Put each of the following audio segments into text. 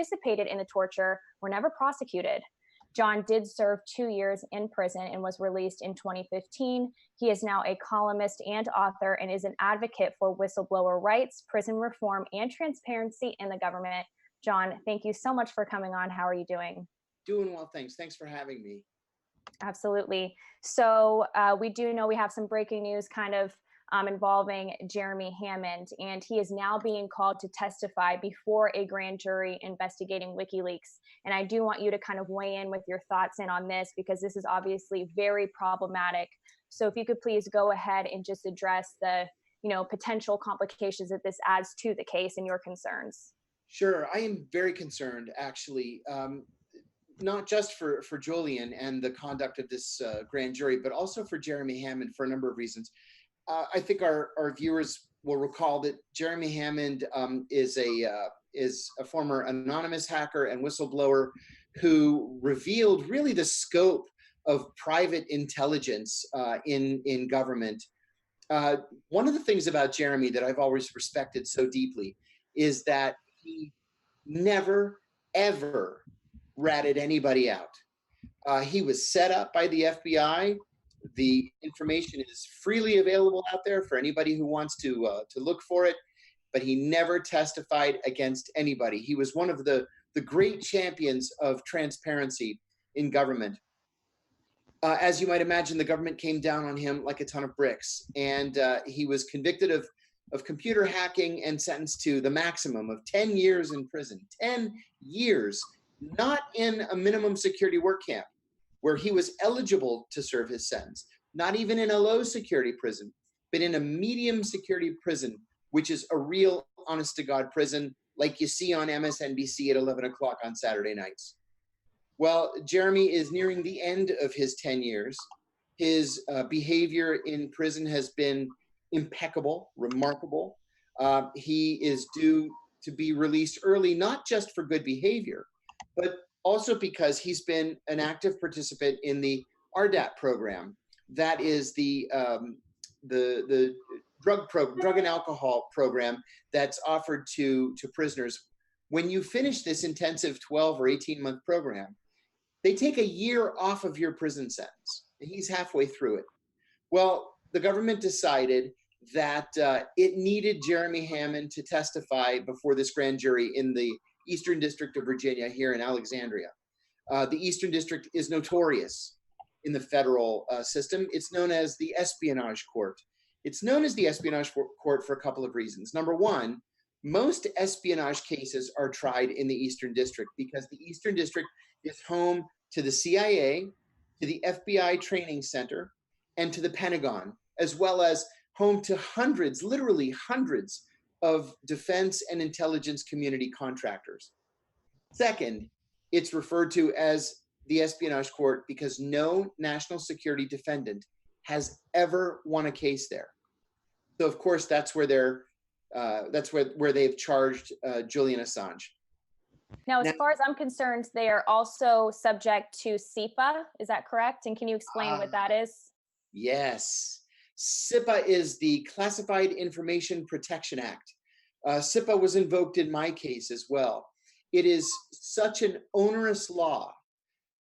participated in the torture were never prosecuted. John did serve 2 years in prison and was released in 2015. He is now a columnist and author and is an advocate for whistleblower rights, prison reform, and transparency in the government. John, thank you so much for coming on. How are you doing? Doing well, thanks. Thanks for having me. Absolutely. So we do know we have some breaking news kind of involving Jeremy Hammond, and he is now being called to testify before a grand jury investigating WikiLeaks. And I do want you to kind of weigh in with your thoughts in on this, because this is obviously very problematic. So if you could please go ahead and just address the potential complications that this adds to the case and your concerns. Sure. I am very concerned, actually, not just for Julian and the conduct of this grand jury, but also for Jeremy Hammond for a number of reasons. I think our viewers will recall that Jeremy Hammond is a former anonymous hacker and whistleblower who revealed really the scope of private intelligence in government. One of the things about Jeremy that I've always respected so deeply is that he never, ever ratted anybody out. He was set up by the FBI. The information is freely available out there for anybody who wants to look for it, but he never testified against anybody. He was one of the great champions of transparency in government. As you might imagine, the government came down on him like a ton of bricks, and he was convicted of computer hacking and sentenced to the maximum of 10 years in prison. 10 years, not in a minimum security work camp, where he was eligible to serve his sentence, not even in a low security prison, but in a medium security prison, which is a real honest to God prison like you see on MSNBC at 11 o'clock on Saturday nights. Well, Jeremy is nearing the end of his 10 years. His behavior in prison has been impeccable, remarkable. He is due to be released early, not just for good behavior, but also because he's been an active participant in the RDAP program. That is the drug and alcohol program that's offered to prisoners. When you finish this intensive 12 or 18-month program, they take a year off of your prison sentence. He's halfway through it. Well, the government decided that it needed Jeremy Hammond to testify before this grand jury in the Eastern District of Virginia here in Alexandria. The Eastern District is notorious in the federal system. It's known as the espionage court. It's known as the espionage court for a couple of reasons. Number one, most espionage cases are tried in the Eastern District because the Eastern District is home to the CIA, to the FBI Training Center, and to the Pentagon, as well as home to hundreds, literally hundreds, of defense and intelligence community contractors. Second, it's referred to as the espionage court because no national security defendant has ever won a case there. So of course that's where they've charged Julian Assange. Now, as far as I'm concerned, they are also subject to CIPA. Is that correct? And can you explain what that is? Yes. CIPA is the Classified Information Protection Act. CIPA was invoked in my case as well. It is such an onerous law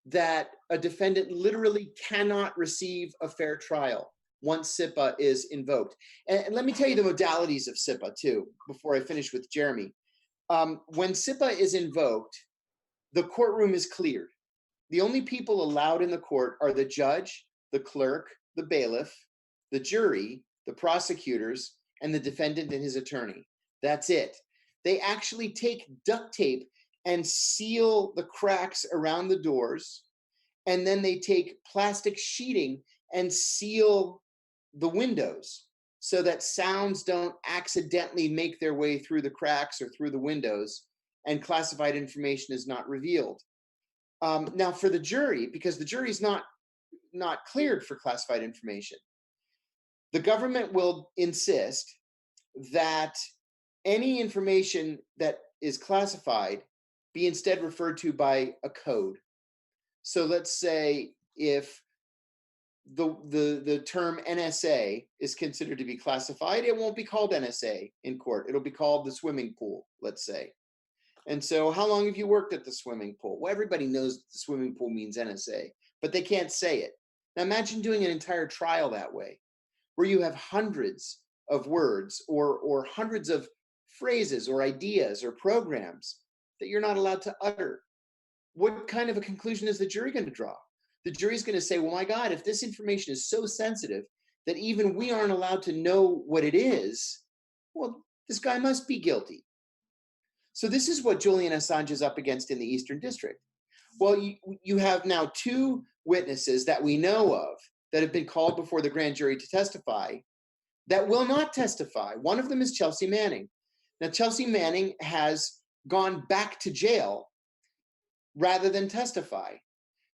that a defendant literally cannot receive a fair trial once CIPA is invoked. And let me tell you the modalities of CIPA too, before I finish with Jeremy. When CIPA is invoked, the courtroom is cleared. The only people allowed in the court are the judge, the clerk, the bailiff, the jury, the prosecutors, and the defendant and his attorney. That's it. They actually take duct tape and seal the cracks around the doors, and then they take plastic sheeting and seal the windows so that sounds don't accidentally make their way through the cracks or through the windows and classified information is not revealed. Now for the jury, because the jury's not cleared for classified information, the government will insist that any information that is classified be instead referred to by a code. So let's say if the term NSA is considered to be classified, it won't be called NSA in court. It'll be called the swimming pool, let's say. And so, how long have you worked at the swimming pool? Well, everybody knows that the swimming pool means NSA, but they can't say it. Now, imagine doing an entire trial that way, where you have hundreds of words or hundreds of phrases or ideas or programs that you're not allowed to utter. What kind of a conclusion is the jury going to draw? The jury's going to say, well, my God, if this information is so sensitive that even we aren't allowed to know what it is, well, this guy must be guilty. So this is what Julian Assange is up against in the Eastern District. Well, you have now two witnesses that we know of that have been called before the grand jury to testify that will not testify. One of them is Chelsea Manning. Now, Chelsea Manning has gone back to jail rather than testify.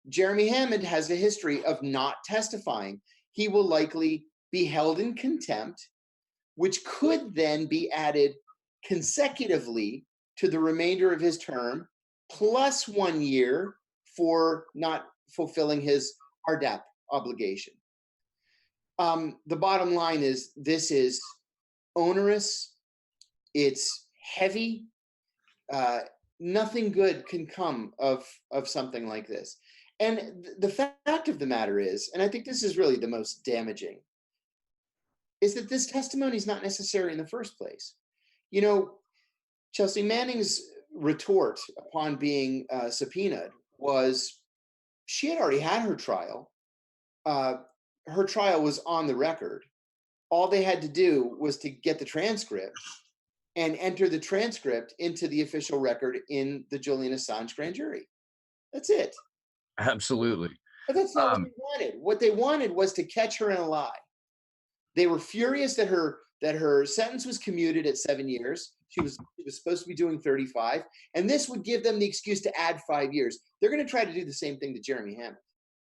Jeremy Hammond has a history of not testifying. He will likely be held in contempt, which could then be added consecutively to the remainder of his term, plus 1 year for not fulfilling his RDAP obligation. The bottom line is this is onerous, it's heavy, nothing good can come of something like this. And the fact of the matter is, and I think this is really the most damaging, is that this testimony is not necessary in the first place. You know, Chelsea Manning's retort upon being subpoenaed was she had already had her trial. Her trial was on the record. All they had to do was to get the transcript and enter the transcript into the official record in the Julian Assange grand jury. That's it. Absolutely. But that's not what they wanted. What they wanted was to catch her in a lie. They were furious that her sentence was commuted at 7 years. She was supposed to be doing 35, and this would give them the excuse to add 5 years. They're going to try to do the same thing to Jeremy Hammond.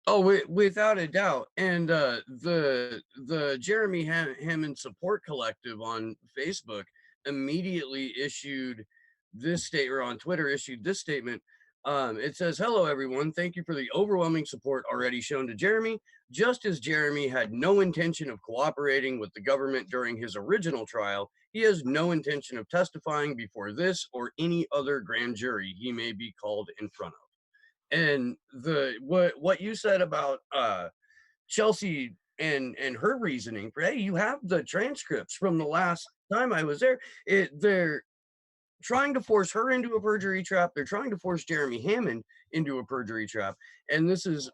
Oh, without a doubt. And the Jeremy Hammond Support Collective on Facebook immediately issued this statement, or on Twitter issued this statement. It says, "Hello, everyone. Thank you for the overwhelming support already shown to Jeremy. Just as Jeremy had no intention of cooperating with the government during his original trial, he has no intention of testifying before this or any other grand jury he may be called in front of." And what you said about Chelsea and her reasoning for, hey, you have the transcripts from the last time I was there. They're trying to force her into a perjury trap. They're trying to force Jeremy Hammond into a perjury trap. And this is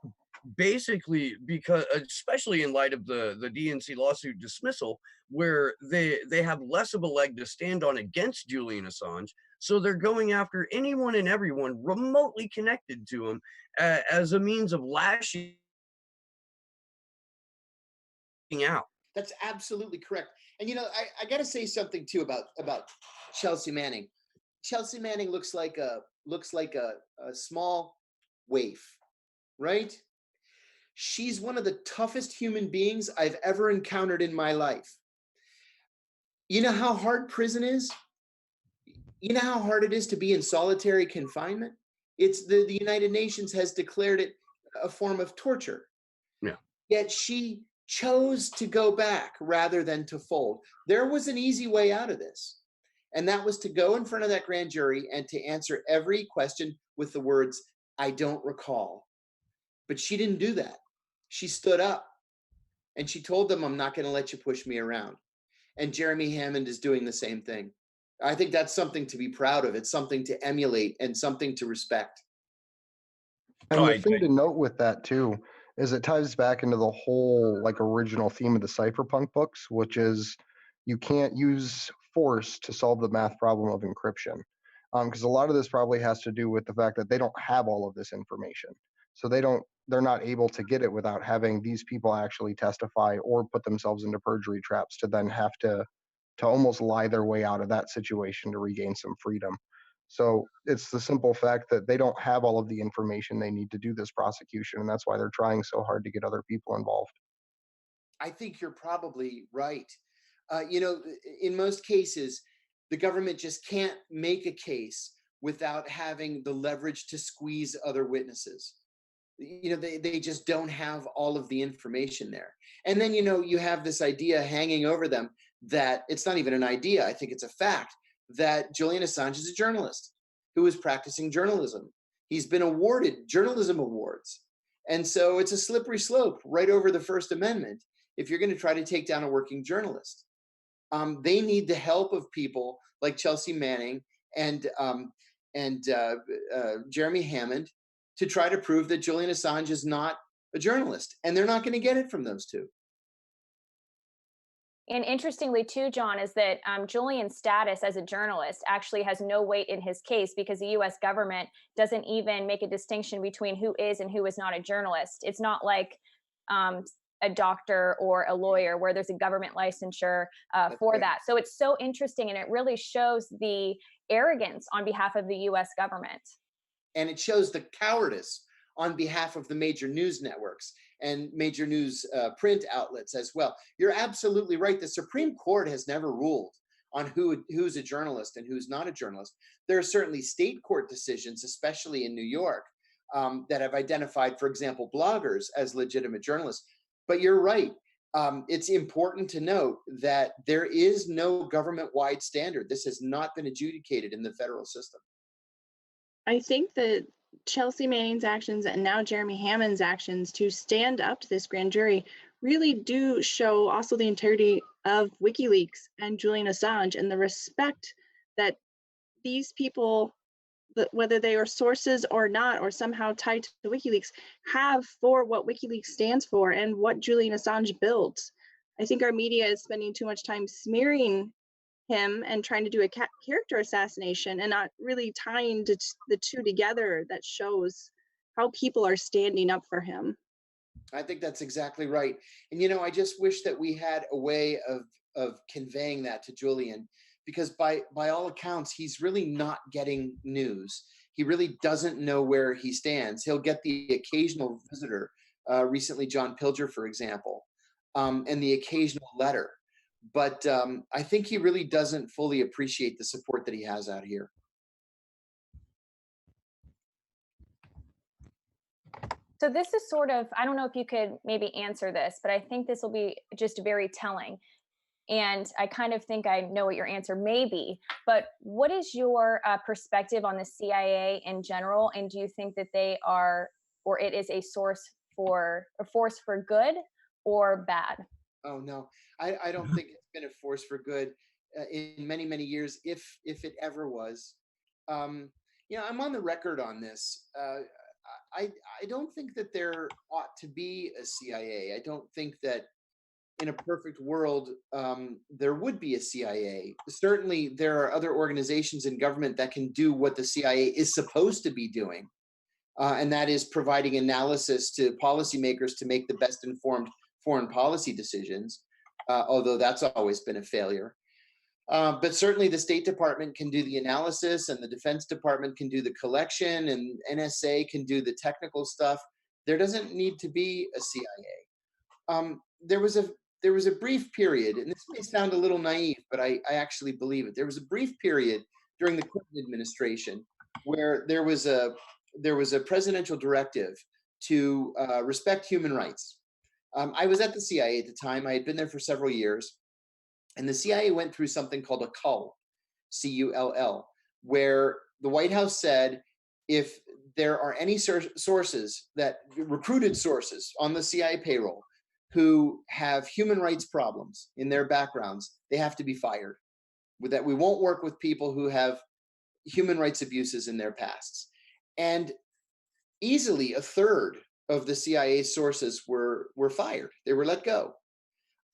basically because, especially in light of the DNC lawsuit dismissal, where they have less of a leg to stand on against Julian Assange. So they're going after anyone and everyone remotely connected to him as a means of lashing out. That's absolutely correct. And I got to say something too about Chelsea Manning. Chelsea Manning looks like a small waif, right? She's one of the toughest human beings I've ever encountered in my life. You know how hard prison is? You know how hard it is to be in solitary confinement? It's the United Nations has declared it a form of torture. Yeah. Yet she chose to go back rather than to fold. There was an easy way out of this. And that was to go in front of that grand jury and to answer every question with the words, "I don't recall." But she didn't do that. She stood up and she told them, "I'm not going to let you push me around." And Jeremy Hammond is doing the same thing. I think that's something to be proud of. It's something to emulate and something to respect. And the thing to note with that too is it ties back into the whole original theme of the cypherpunk books, which is you can't use force to solve the math problem of encryption. Because a lot of this probably has to do with the fact that they don't have all of this information. So they're not able to get it without having these people actually testify or put themselves into perjury traps to then have to almost lie their way out of that situation to regain some freedom. So it's the simple fact that they don't have all of the information they need to do this prosecution, and that's why they're trying so hard to get other people involved. I think you're probably right. In most cases, the government just can't make a case without having the leverage to squeeze other witnesses. They just don't have all of the information there. And then, you have this idea hanging over them that it's not even an idea. I think it's a fact that Julian Assange is a journalist. who is practicing journalism. He's been awarded journalism awards. And so it's a slippery slope right over the First Amendment if you're going to try to take down a working journalist. They need the help of people like Chelsea Manning and Jeremy Hammond to try to prove that Julian Assange is not a journalist. And they're not going to get it from those two. And interestingly, too, John, is that Julian's status as a journalist actually has no weight in his case because the US government doesn't even make a distinction between who is and who is not a journalist. It's not like a doctor or a lawyer where there's a government licensure for right. that. So it's so interesting, and it really shows the arrogance on behalf of the US government. And it shows the cowardice on behalf of the major news networks and major news print outlets as well. You're absolutely right. The Supreme Court has never ruled on who's a journalist and who's not a journalist. There are certainly state court decisions, especially in New York, that have identified, for example, bloggers as legitimate journalists. But you're right. It's important to note that there is no government-wide standard. This has not been adjudicated in the federal system. I think that Chelsea Manning's actions and now Jeremy Hammond's actions to stand up to this grand jury really do show also the integrity of WikiLeaks and Julian Assange and the respect that these people, whether they are sources or not, or somehow tied to WikiLeaks, have for what WikiLeaks stands for and what Julian Assange built. I think our media is spending too much time smearing him and trying to do a character assassination and not really tying the two together that shows how people are standing up for him. I think that's exactly right. And, you know, I just wish that we had a way of conveying that to Julian, because by all accounts, he's really not getting news. He really doesn't know where he stands. He'll get the occasional visitor, recently John Pilger, for example, and the occasional letter. But I think he really doesn't fully appreciate the support that he has out here. So this is sort of, I don't know if you could maybe answer this, but I think this will be just very telling. And I kind of think I know what your answer may be, but what is your perspective on the CIA in general? And do you think that they are, or it is a force for good or bad? Oh, no, I don't think it's been a force for good in many, many years, if it ever was. You know, I'm on the record on this. I don't think that there ought to be a CIA. I don't think that in a perfect world, there would be a CIA. Certainly, there are other organizations in government that can do what the CIA is supposed to be doing, and that is providing analysis to policymakers to make the best informed foreign policy decisions, although that's always been a failure. But certainly the State Department can do the analysis, and the Defense Department can do the collection, and NSA can do the technical stuff. There doesn't need to be a CIA. There was a brief period, and this may sound a little naive, but I actually believe it. There was a brief period during the Clinton administration where there was a presidential directive to respect human rights. I was at the CIA at the time. I had been there for several years. And the CIA went through something called a cull, C-U-L-L, where the White House said, if there are any sources, that recruited sources on the CIA payroll who have human rights problems in their backgrounds, they have to be fired. With that, we won't work with people who have human rights abuses in their pasts. And easily a third of the CIA sources were fired. They were let go.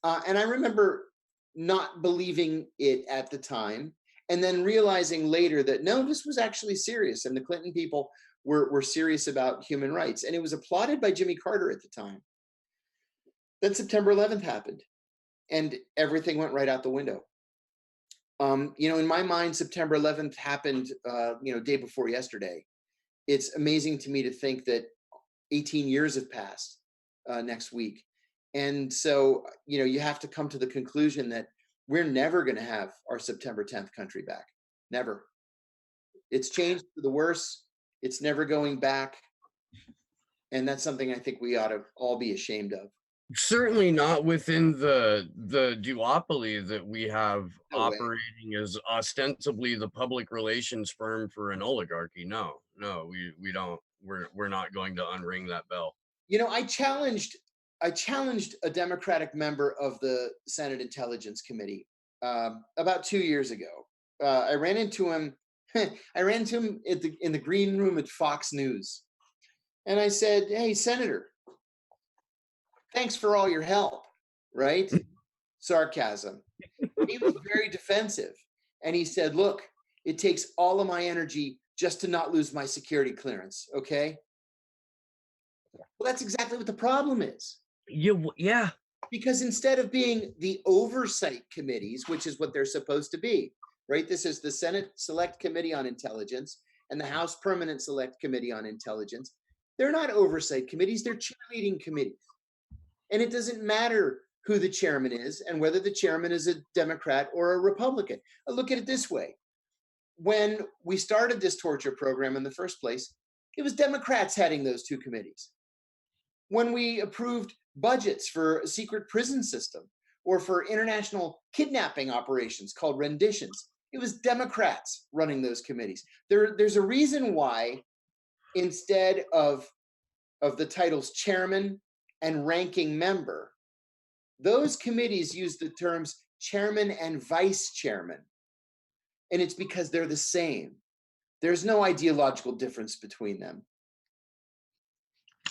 And I remember not believing it at the time, and then realizing later that no, this was actually serious, and the Clinton people were serious about human rights. And it was applauded by Jimmy Carter at the time. Then September 11th happened, and everything went right out the window. You know, in my mind, September 11th happened, day before yesterday. It's amazing to me to think that 18 years have passed next week. And so, you know, you have to come to the conclusion that we're never going to have our September 10th country back. Never. It's changed for the worse. It's never going back. And that's something I think we ought to all be ashamed of. Certainly not within the duopoly that we have No way. operating as ostensibly the public relations firm for an oligarchy. No, no, we don't. We're not going to unring that bell. You know, I challenged a Democratic member of the Senate Intelligence Committee about 2 years ago. I ran into him. I ran into him in the green room at Fox News, and I said, "Hey, Senator, thanks for all your help." Right? Sarcasm. He was very defensive, and he said, "Look, it takes all of my energy just to not lose my security clearance." Okay. Well, that's exactly what the problem is. Yeah. Because instead of being the oversight committees, which is what they're supposed to be, right? This is the Senate Select Committee on Intelligence and the House Permanent Select Committee on Intelligence. They're not oversight committees, they're cheerleading committees. And it doesn't matter who the chairman is and whether the chairman is a Democrat or a Republican. I look at it this way. When we started this torture program in the first place, it was Democrats heading those two committees. When we approved budgets for a secret prison system or for international kidnapping operations called renditions, it was Democrats running those committees. There's a reason why instead of the titles chairman and ranking member, those committees use the terms chairman and vice chairman. And it's because they're the same. There's no ideological difference between them.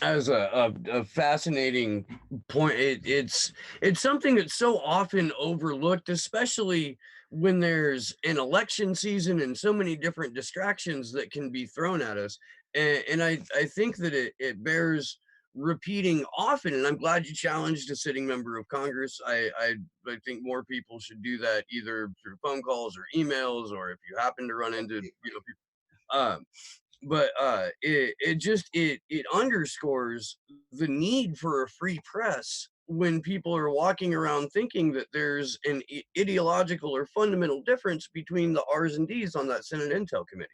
As a fascinating point, it's something that's so often overlooked, especially when there's an election season and so many different distractions that can be thrown at us. And I think that it bears repeating often, and I'm glad you challenged a sitting member of Congress. I think more people should do that, either through phone calls or emails, or if you happen to run into but it underscores the need for a free press when people are walking around thinking that there's an ideological or fundamental difference between the R's and D's on that Senate Intel Committee.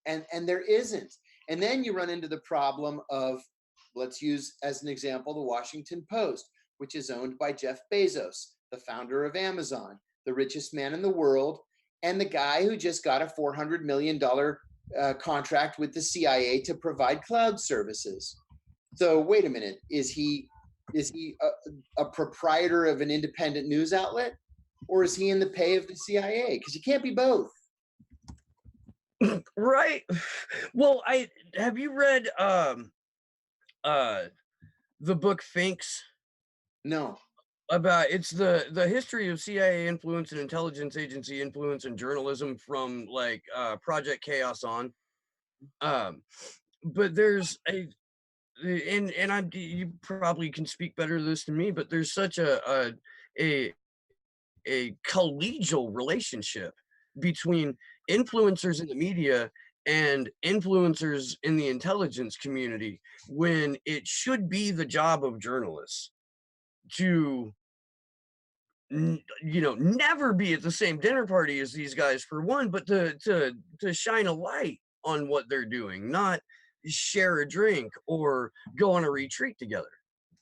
And there isn't. And then you run into the problem of, let's use as an example, the Washington Post, which is owned by Jeff Bezos, the founder of Amazon, the richest man in the world, and the guy who just got a $400 million contract with the CIA to provide cloud services. So wait a minute, is he a proprietor of an independent news outlet, or is he in the pay of the CIA? Because you can't be both. Right. Well, have you read the book Finks? No. It's the history of CIA influence and intelligence agency influence and journalism from like Project Chaos on. But there's you probably can speak better to this than me, but there's such a collegial relationship between influencers in the media and influencers in the intelligence community, when it should be the job of journalists to never be at the same dinner party as these guys, for one, but to shine a light on what they're doing, not share a drink or go on a retreat together.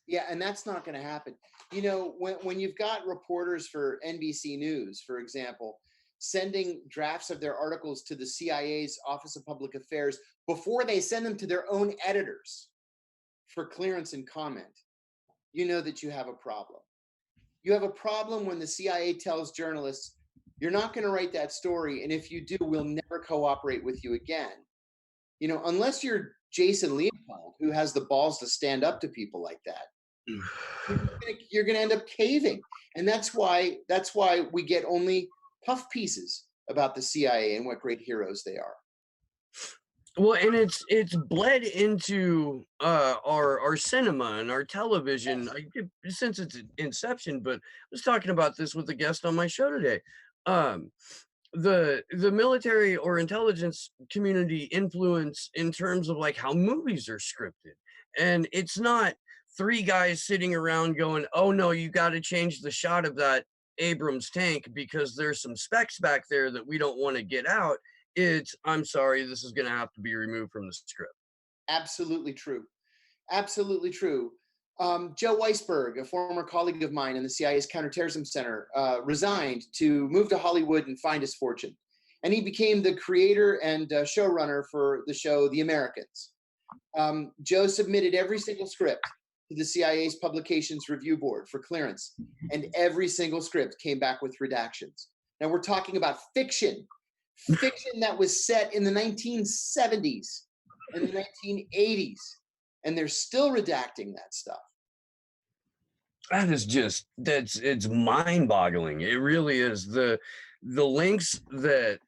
Yeah, and that's not going to happen. You know, when you've got reporters for NBC News, for example, sending drafts of their articles to the CIA's Office of Public Affairs before they send them to their own editors for clearance and comment, you know that you have a problem. You have a problem when the CIA tells journalists, you're not going to write that story, and if you do, we'll never cooperate with you again. You know, unless you're Jason Leopold, who has the balls to stand up to people like that, you're going to end up caving. And that's why we get only puff pieces about the CIA and what great heroes they are. Well, and it's bled into our cinema and our television since its inception. But I was talking about this with a guest on my show today. The military or intelligence community influence in terms of like how movies are scripted, and it's not three guys sitting around going, "Oh no, you got to change the shot of that Abrams tank because there's some specs back there that we don't want to get out." It's, I'm sorry, this is going to have to be removed from the script. Absolutely true. Absolutely true. Joe Weisberg, a former colleague of mine in the CIA's Counterterrorism Center, resigned to move to Hollywood and find his fortune. And he became the creator and showrunner for the show The Americans. Joe submitted every single script to the CIA's Publications Review Board for clearance, and every single script came back with redactions. Now we're talking about fiction that was set in the 1970s and the 1980s, and they're still redacting that stuff. That is just, it's mind-boggling. It really is. The links that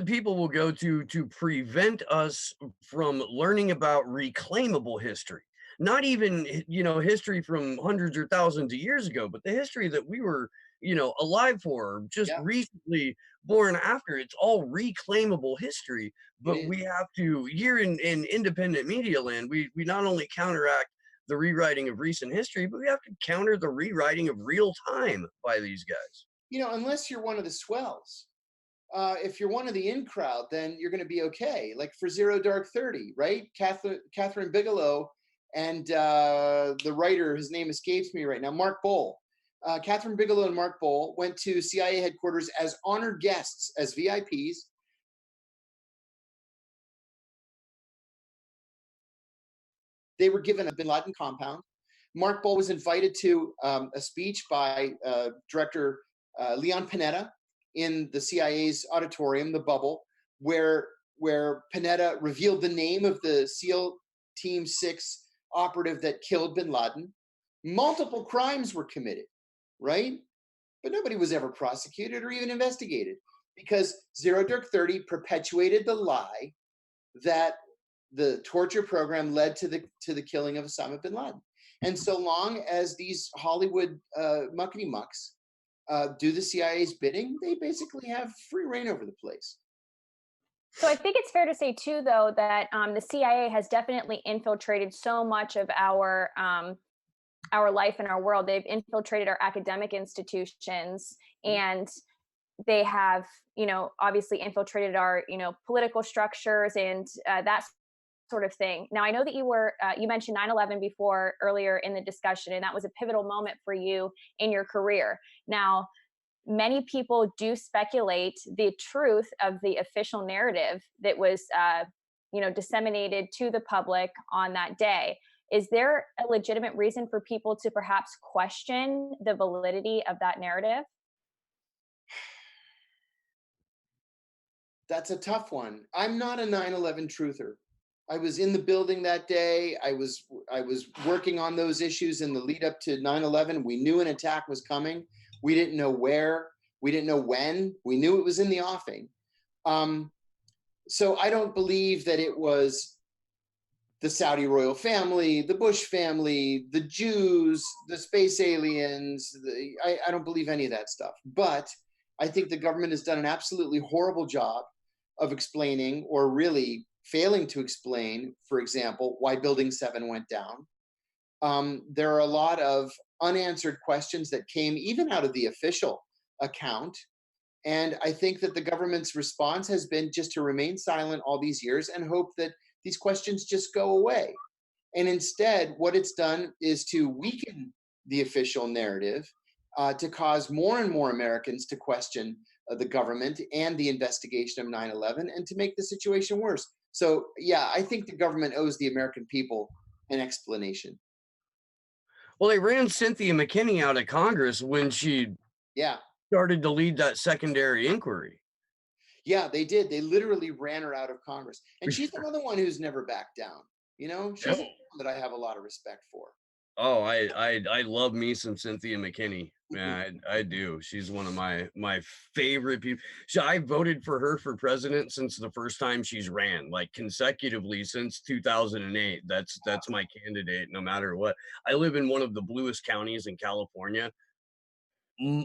people will go to prevent us from learning about reclaimable history. Not even, history from hundreds or thousands of years ago, but the history that we were, alive for, just recently born after. It's all reclaimable history. But we have to, here in independent media land, we not only counteract the rewriting of recent history, but we have to counter the rewriting of real time by these guys. Unless you're one of the swells. If you're one of the in crowd, then you're going to be okay. Like for Zero Dark 30, right? Catherine Bigelow and the writer, his name escapes me right now, Mark Bowl. Catherine Bigelow and Mark Bowl went to CIA headquarters as honored guests, as VIPs. They were given a Bin Laden compound. Mark Bowl was invited to a speech by director Leon Panetta in the CIA's auditorium, the Bubble, where Panetta revealed the name of the SEAL Team 6 operative that killed Bin Laden. Multiple crimes were committed, right? But nobody was ever prosecuted or even investigated because Zero Dark 30 perpetuated the lie that the torture program led to the killing of Osama bin Laden. And so long as these Hollywood muckety mucks do the CIA's bidding, they basically have free reign over the place. So I think it's fair to say too, though, that the CIA has definitely infiltrated so much of our life and our world. They've infiltrated our academic institutions, and they have, obviously infiltrated our, political structures and that sort of thing. Now, I know that you mentioned 9/11 before earlier in the discussion, and that was a pivotal moment for you in your career. Now, many people do speculate the truth of the official narrative that was, disseminated to the public on that day. Is there a legitimate reason for people to perhaps question the validity of that narrative? That's a tough one. I'm not a 9/11 truther. I was in the building that day. I was working on those issues in the lead up to 9/11. We knew an attack was coming. We didn't know where. We didn't know when. We knew it was in the offing. So I don't believe that it was the Saudi royal family, the Bush family, the Jews, the space aliens. I don't believe any of that stuff. But I think the government has done an absolutely horrible job of explaining, or really failing to explain, for example, why Building 7 went down. There are a lot of unanswered questions that came even out of the official account. And I think that the government's response has been just to remain silent all these years and hope that these questions just go away. And instead, what it's done is to weaken the official narrative, to cause more and more Americans to question the government and the investigation of 9/11, and to make the situation worse. So, yeah, I think the government owes the American people an explanation. Well, they ran Cynthia McKinney out of Congress when she started to lead that secondary inquiry. Yeah, they did. They literally ran her out of Congress. And she's another one who's never backed down. She's one that I have a lot of respect for. Oh, I love me some Cynthia McKinney. Man, I do. She's one of my favorite people. I voted for her for president since the first time she's ran, like consecutively since 2008. That's my candidate, no matter what. I live in one of the bluest counties in California.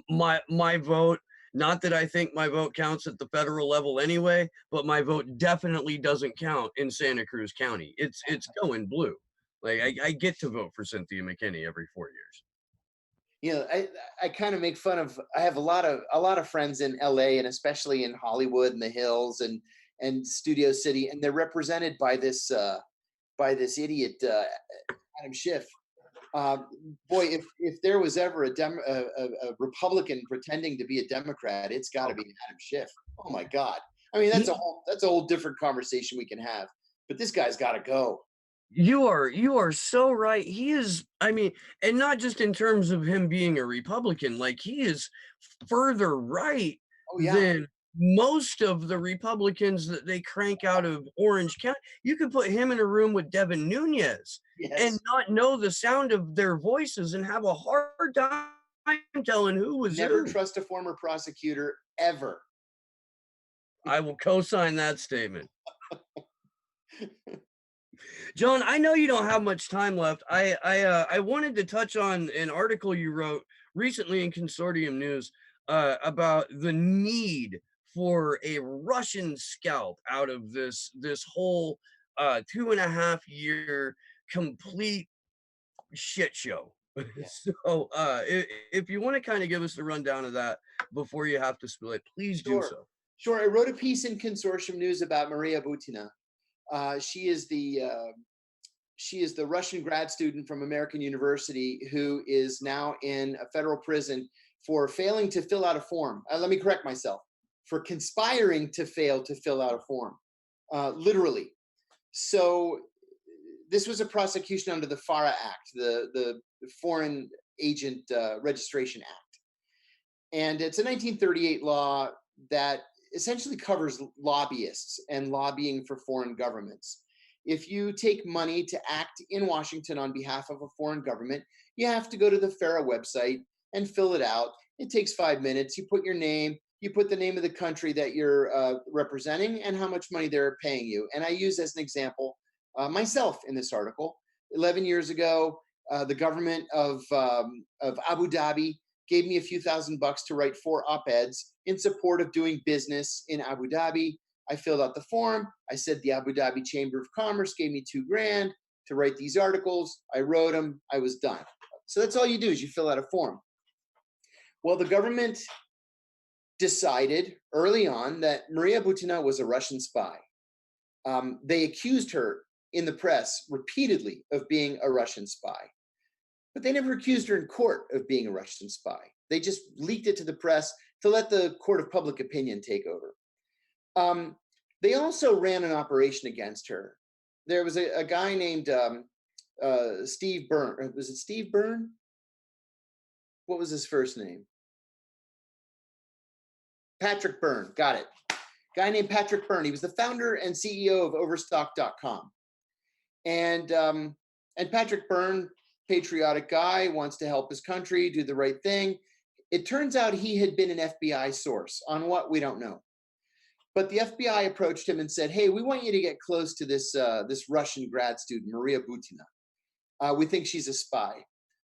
My vote, not that I think my vote counts at the federal level anyway, but my vote definitely doesn't count in Santa Cruz County. It's going blue. Like I get to vote for Cynthia McKinney every 4 years. I kind of make fun of. I have a lot of friends in LA, and especially in Hollywood and the Hills and Studio City, and they're represented by this by this idiot Adam Schiff. Boy, if there was ever a Republican pretending to be a Democrat, it's got to be Adam Schiff. Oh my God! I mean, that's a whole different conversation we can have. But this guy's got to go. You are so right. He is, I mean, and not just in terms of him being a Republican, like he is further right than most of the Republicans that they crank out of Orange County. You could put him in a room with Devin Nunes and not know the sound of their voices and have a hard time telling who was Never who. trust a former prosecutor ever. I will co-sign that statement. John, I know you don't have much time left. I wanted to touch on an article you wrote recently in Consortium News about the need for a Russian scalp out of this whole 2.5 year complete shit show. Yeah. So if you want to kind of give us the rundown of that before you have to split, please do so. Sure. I wrote a piece in Consortium News about Maria Butina. She is the Russian grad student from American University who is now in a federal prison for failing to fill out a form. Let me correct myself. For conspiring to fail to fill out a form, literally. So this was a prosecution under the FARA Act, the Foreign Agent Registration Act. And it's a 1938 law that essentially covers lobbyists and lobbying for foreign governments. If you take money to act in Washington on behalf of a foreign government, you have to go to the FARA website and fill it out. It takes 5 minutes. You put your name, you put the name of the country that you're representing and how much money they're paying you. And I use as an example myself in this article. 11 years ago, the government of Abu Dhabi gave me a few $1,000s to write 4 op-eds in support of doing business in Abu Dhabi. I filled out the form. I said the Abu Dhabi Chamber of Commerce gave me $2,000 to write these articles. I wrote them. I was done. So that's all you do is you fill out a form. Well, the government decided early on that Maria Butina was a Russian spy. They accused her in the press repeatedly of being a Russian spy, but they never accused her in court of being a Russian spy. They just leaked it to the press to let the court of public opinion take over. They also ran an operation against her. There was a guy named Steve Byrne. Was it Steve Byrne? What was his first name? Patrick Byrne. Got it. Guy named Patrick Byrne. He was the founder and CEO of Overstock.com. And Patrick Byrne, patriotic guy, wants to help his country, do the right thing. It turns out he had been an FBI source on what we don't know. But the FBI approached him and said, hey, we want you to get close to this Russian grad student, Maria Butina. We think she's a spy.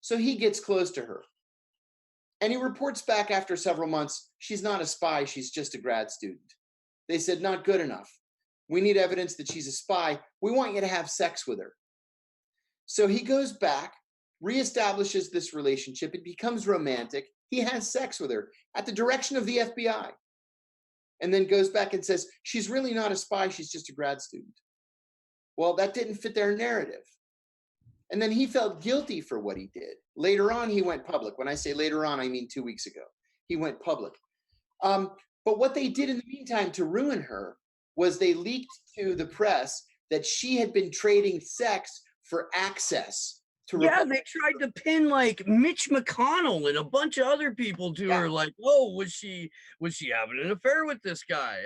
So he gets close to her. And he reports back after several months, she's not a spy, she's just a grad student. They said, not good enough. We need evidence that she's a spy. We want you to have sex with her. So he goes back, reestablishes this relationship. It becomes romantic. He has sex with her at the direction of the FBI. And then goes back and says, she's really not a spy, she's just a grad student. Well, that didn't fit their narrative. And then he felt guilty for what he did. Later on, he went public. When I say later on, I mean 2 weeks ago. He went public. But what they did in the meantime to ruin her was they leaked to the press that she had been trading sex for access to they tried to pin like Mitch McConnell and a bunch of other people to her, like, oh, was she having an affair with this guy?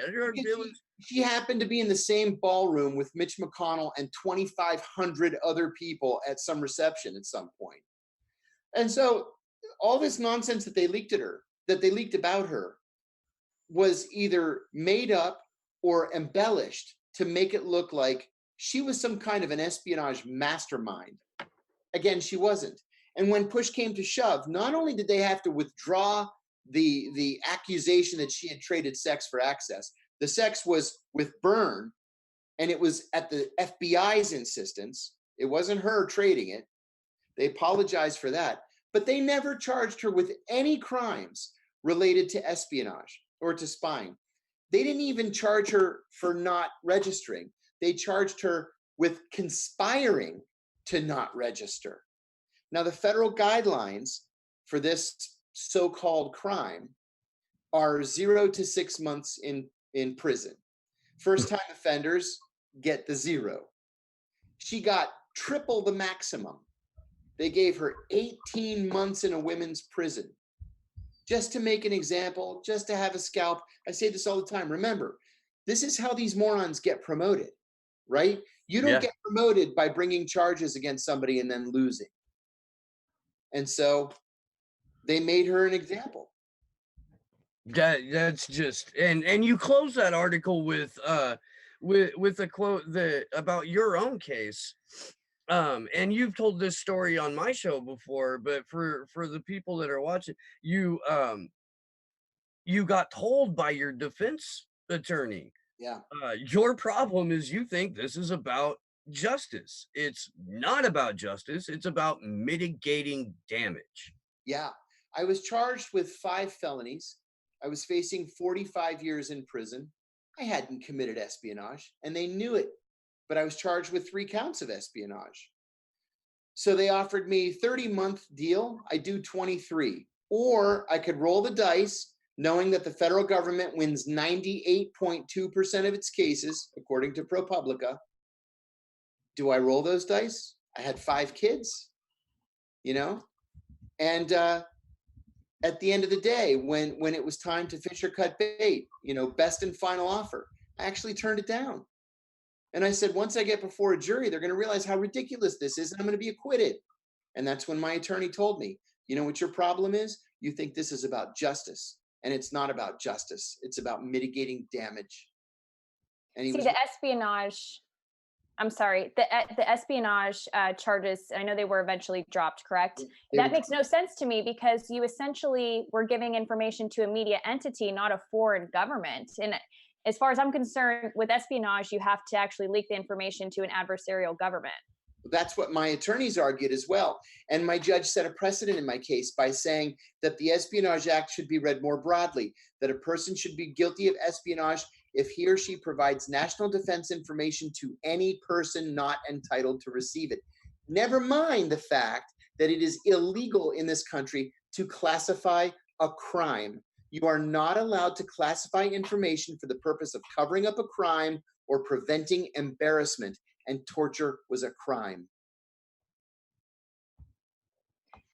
She happened to be in the same ballroom with Mitch McConnell and 2,500 other people at some reception at some point. And so all this nonsense that they leaked about her was either made up or embellished to make it look like she was some kind of an espionage mastermind. Again, she wasn't. And when push came to shove, not only did they have to withdraw the accusation that she had traded sex for access, the sex was with Byrne, and it was at the FBI's insistence. It wasn't her trading it. They apologized for that. But they never charged her with any crimes related to espionage or to spying. They didn't even charge her for not registering. They charged her with conspiring to not register. Now, the federal guidelines for this so-called crime are 0 to 6 months in prison. First-time offenders get the 0. She got triple the maximum. They gave her 18 months in a women's prison. Just to make an example, just to have a scalp. I say this all the time. Remember, this is how these morons get promoted, right? You don't get promoted by bringing charges against somebody and then losing. And so they made her an example. That's just, and you close that article with a quote that about your own case. And you've told this story on my show before, but for the people that are watching, you got told by your defense attorney, your problem is you think this is about justice. It's not about justice. It's about mitigating damage. Yeah. I was charged with 5 felonies. I was facing 45 years in prison. I hadn't committed espionage, and they knew it, but I was charged with 3 counts of espionage. So they offered me 30-month deal. I do 23, or I could roll the dice, knowing that the federal government wins 98.2% of its cases, according to ProPublica. Do I roll those dice? I had 5 kids, you know, and at the end of the day, when it was time to fish or cut bait, you know, best and final offer, I actually turned it down. And I said, once I get before a jury, they're going to realize how ridiculous this is, and I'm going to be acquitted. And that's when my attorney told me, you know what your problem is? You think this is about justice, and it's not about justice. It's about mitigating damage. And See, the espionage, I'm sorry, the espionage charges, I know they were eventually dropped, correct? That makes no sense to me, because you essentially were giving information to a media entity, not a foreign government. And as far as I'm concerned, with espionage, you have to actually leak the information to an adversarial government. That's what my attorneys argued as well. And my judge set a precedent in my case by saying that the Espionage Act should be read more broadly, that a person should be guilty of espionage if he or she provides national defense information to any person not entitled to receive it. Never mind the fact that it is illegal in this country to classify a crime. You are not allowed to classify information for the purpose of covering up a crime or preventing embarrassment, and torture was a crime.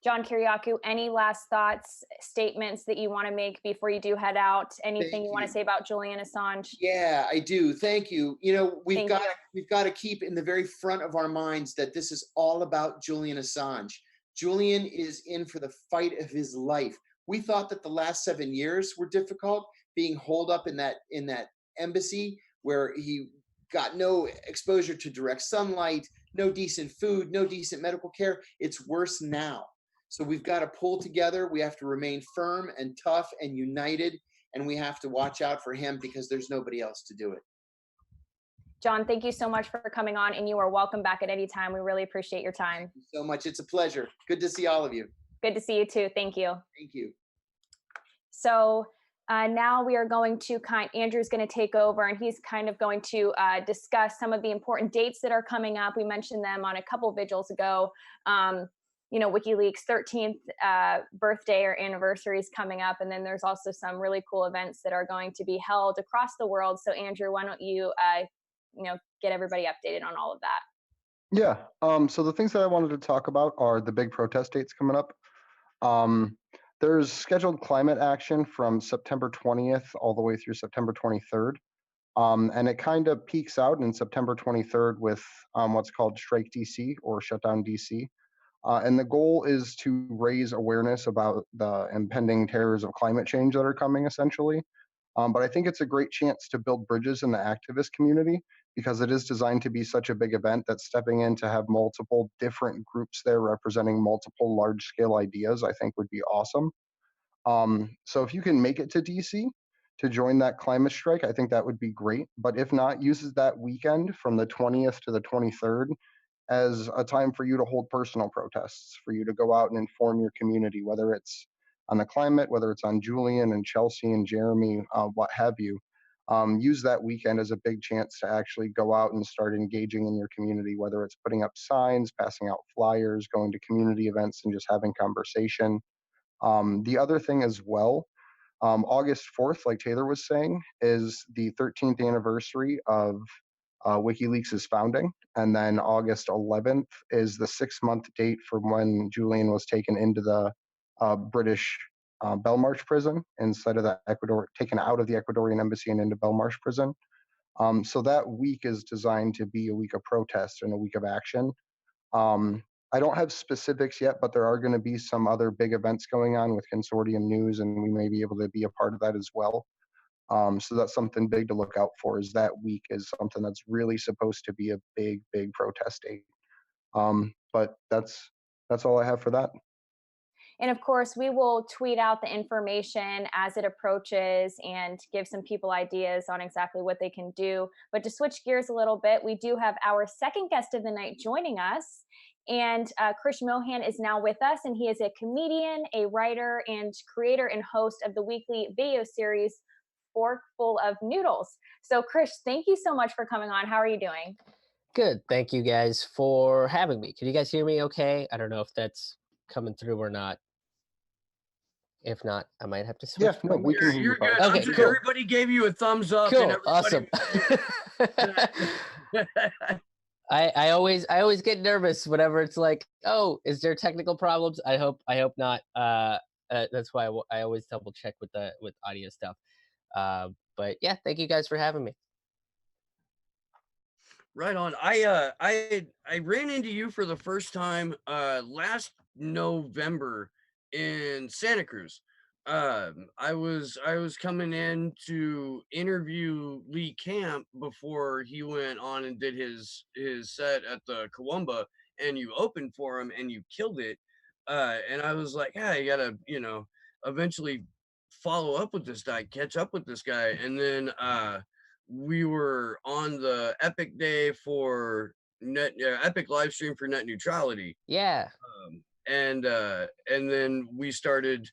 John Kiriakou, any last thoughts, statements that you want to make before you do head out? Anything you want to say about Julian Assange? Yeah, I do. Thank you. You know, we've got to keep in the very front of our minds that this is all about Julian Assange. Julian is in for the fight of his life. We thought that the last 7 years were difficult, being holed up in that embassy where he got no exposure to direct sunlight, no decent food, no decent medical care. It's worse now. So we've got to pull together. We have to remain firm and tough and united, and we have to watch out for him because there's nobody else to do it. John, thank you so much for coming on, and you are welcome back at any time. We really appreciate your time. Thank you so much. It's a pleasure. Good to see all of you. Good to see you too. Thank you. Thank you. So now we are going to Andrew's going to take over, and he's kind of going to discuss some of the important dates that are coming up. We mentioned them on a couple vigils ago. You know, WikiLeaks' 13th birthday or anniversary is coming up, and then there's also some really cool events that are going to be held across the world. So Andrew, why don't you, you know, get everybody updated on all of that? Yeah. So the things that I wanted to talk about are the big protest dates coming up. There's scheduled climate action from September 20th all the way through September 23rd. And it kind of peaks out in September 23rd with what's called Strike DC or Shutdown DC. And the goal is to raise awareness about the impending terrors of climate change that are coming, essentially. But I think it's a great chance to build bridges in the activist community because it is designed to be such a big event that stepping in to have multiple different groups there representing multiple large-scale ideas, I think would be awesome. So if you can make it to DC to join that climate strike, I think that would be great. But if not, use that weekend from the 20th to the 23rd as a time for you to hold personal protests, for you to go out and inform your community, whether it's on the climate, whether it's on Julian and Chelsea and Jeremy, what have you. use that weekend as a big chance to actually go out and start engaging in your community, whether it's putting up signs, passing out flyers, going to community events, and just having conversation. The other thing as well, August 4th, like Taylor was saying, is the 13th anniversary of WikiLeaks' founding. And then August 11th is the 6-month date from when Julian was taken into the British Belmarsh prison instead of the taken out of the Ecuadorian embassy and into Belmarsh prison. So that week is designed to be a week of protest and a week of action. I don't have specifics yet, but there are going to be some other big events going on with Consortium News, and we may be able to be a part of that as well. So that's something big to look out for. Is that week is something that's really supposed to be a big, big protest date. But that's all I have for that. And of course, we will tweet out the information as it approaches and give some people ideas on exactly what they can do. But to switch gears a little bit, we do have our second guest of the night joining us. And Krish Mohan is now with us, and he is a comedian, a writer, and creator and host of the weekly video series Forkful of Noodles. So Krish, thank you so much for coming on. How are you doing? Good. Thank you guys for having me. Can you guys hear me okay? I don't know if that's coming through or not. If not, I might have to switch. Yeah, no, we can hear you. You're good. Okay, cool. Everybody gave you a thumbs up. Cool. And Awesome. I always get nervous whenever it's like, oh, is there technical problems? I hope not. That's why I always double check with audio stuff. But yeah, thank you guys for having me. Right on. I ran into you for the first time last November in Santa Cruz. I was coming in to interview Lee Camp before he went on and did his set at the Kawumba, and you opened for him and you killed it. And I was like, yeah, you gotta, eventually follow up with this guy, catch up with this guy. And then we were on the Epic Day for Epic live stream for net neutrality. Yeah. And then we started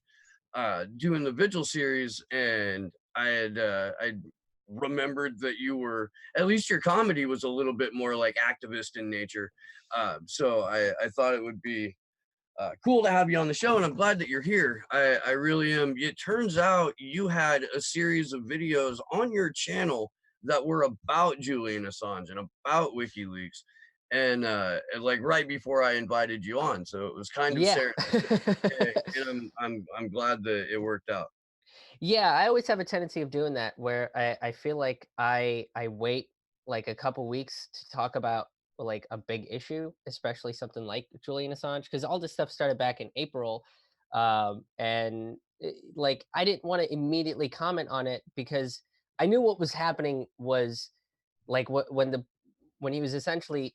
doing the Vigil series, and I remembered that you were, at least your comedy was a little bit more like activist in nature. So I thought it would be cool to have you on the show, and I'm glad that you're here. I really am. It turns out you had a series of videos on your channel that were about Julian Assange and about WikiLeaks, and like right before I invited you on, so it was kind of serendipitous. And I'm glad that it worked out. Yeah, I always have a tendency of doing that where I feel like I wait like a couple weeks to talk about like a big issue, especially something like Julian Assange, because all this stuff started back in April, and like I didn't want to immediately comment on it because I knew what was happening was like when he was essentially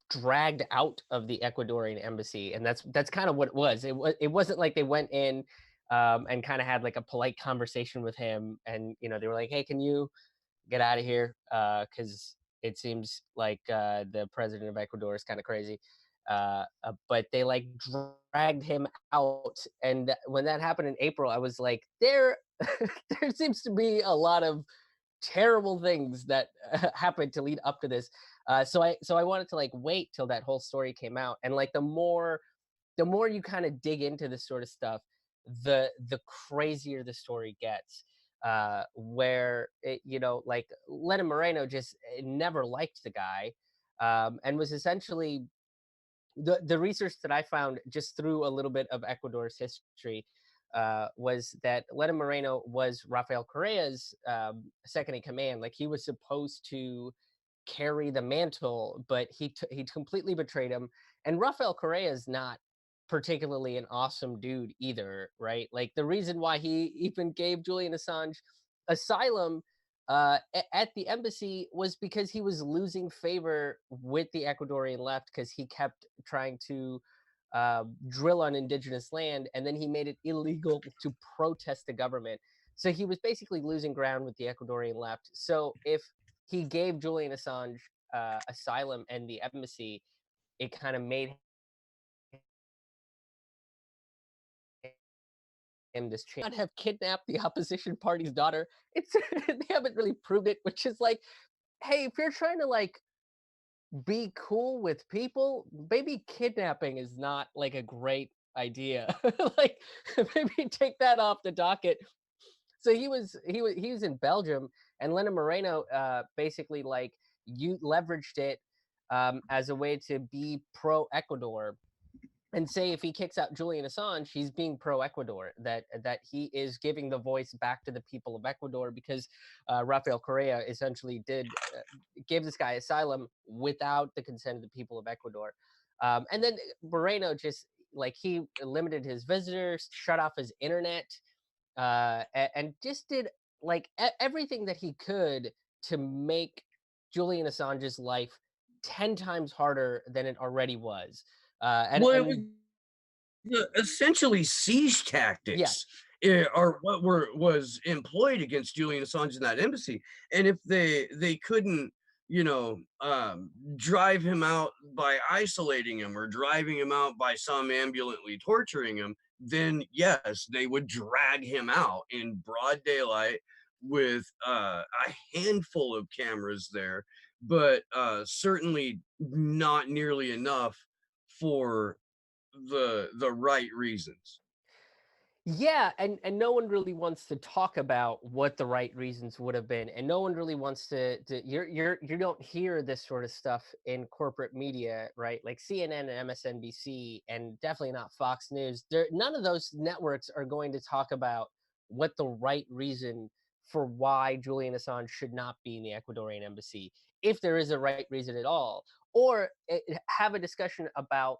dragged out of the Ecuadorian embassy, and that's kind of what it was. It wasn't like they went in and kind of had like a polite conversation with him, and they were like, "Hey, can you get out of here?" Because it seems like the president of Ecuador is kind of crazy. But they like dragged him out, and when that happened in April, I was like, there seems to be a lot of terrible things that happened to lead up to this. So I wanted to like wait till that whole story came out, and like the more you kind of dig into this sort of stuff, the crazier the story gets. Where like Lenin Moreno just never liked the guy, and was essentially the research that I found just through a little bit of Ecuador's history was that Lenin Moreno was Rafael Correa's second in command. Like he was supposed to carry the mantle, but he completely betrayed him. And Rafael Correa is not particularly an awesome dude either, right? Like the reason why he even gave Julian Assange asylum at the embassy was because he was losing favor with the Ecuadorian left because he kept trying to drill on indigenous land, and then he made it illegal to protest the government. So he was basically losing ground with the Ecuadorian left. So if he gave Julian Assange asylum and the embassy, it kind of made him this chance. Not have kidnapped the opposition party's daughter. It's they haven't really proved it, which is like, hey, if you're trying to like be cool with people, maybe kidnapping is not like a great idea. Like maybe take that off the docket. So he was in Belgium, and Lenin Moreno basically like you leveraged it as a way to be pro Ecuador and say if he kicks out Julian Assange, he's being pro Ecuador, that he is giving the voice back to the people of Ecuador, because Rafael Correa essentially did give this guy asylum without the consent of the people of Ecuador. And then Moreno just like he limited his visitors, shut off his internet, and just did like everything that he could to make Julian Assange's life 10 times harder than it already was. Well, it was essentially siege yeah, tactics are what was employed against Julian Assange in that embassy. And if they couldn't, drive him out by isolating him or driving him out by somnambulantly torturing him, then yes, they would drag him out in broad daylight with a handful of cameras there, but certainly not nearly enough for the right reasons. yeah, and no one really wants to talk about what the right reasons would have been, and no one really wants to you don't hear this sort of stuff in corporate media, right? Like CNN and MSNBC, and definitely not Fox News. None of those networks are going to talk about what the right reason for why Julian Assange should not be in the Ecuadorian embassy, if there is a right reason at all, or have a discussion about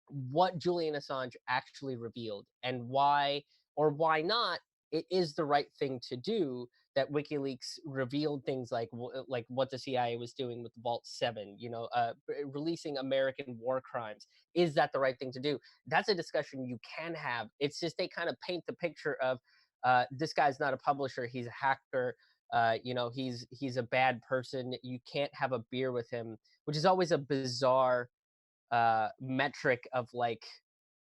what Julian Assange actually revealed and why or why not it is the right thing to do, that WikiLeaks revealed things like what the CIA was doing with Vault 7, releasing American war crimes. Is that the right thing to do? That's a discussion you can have. It's just they kind of paint the picture of this guy's not a publisher, he's a hacker. He's a bad person. You can't have a beer with him, which is always a bizarre metric of like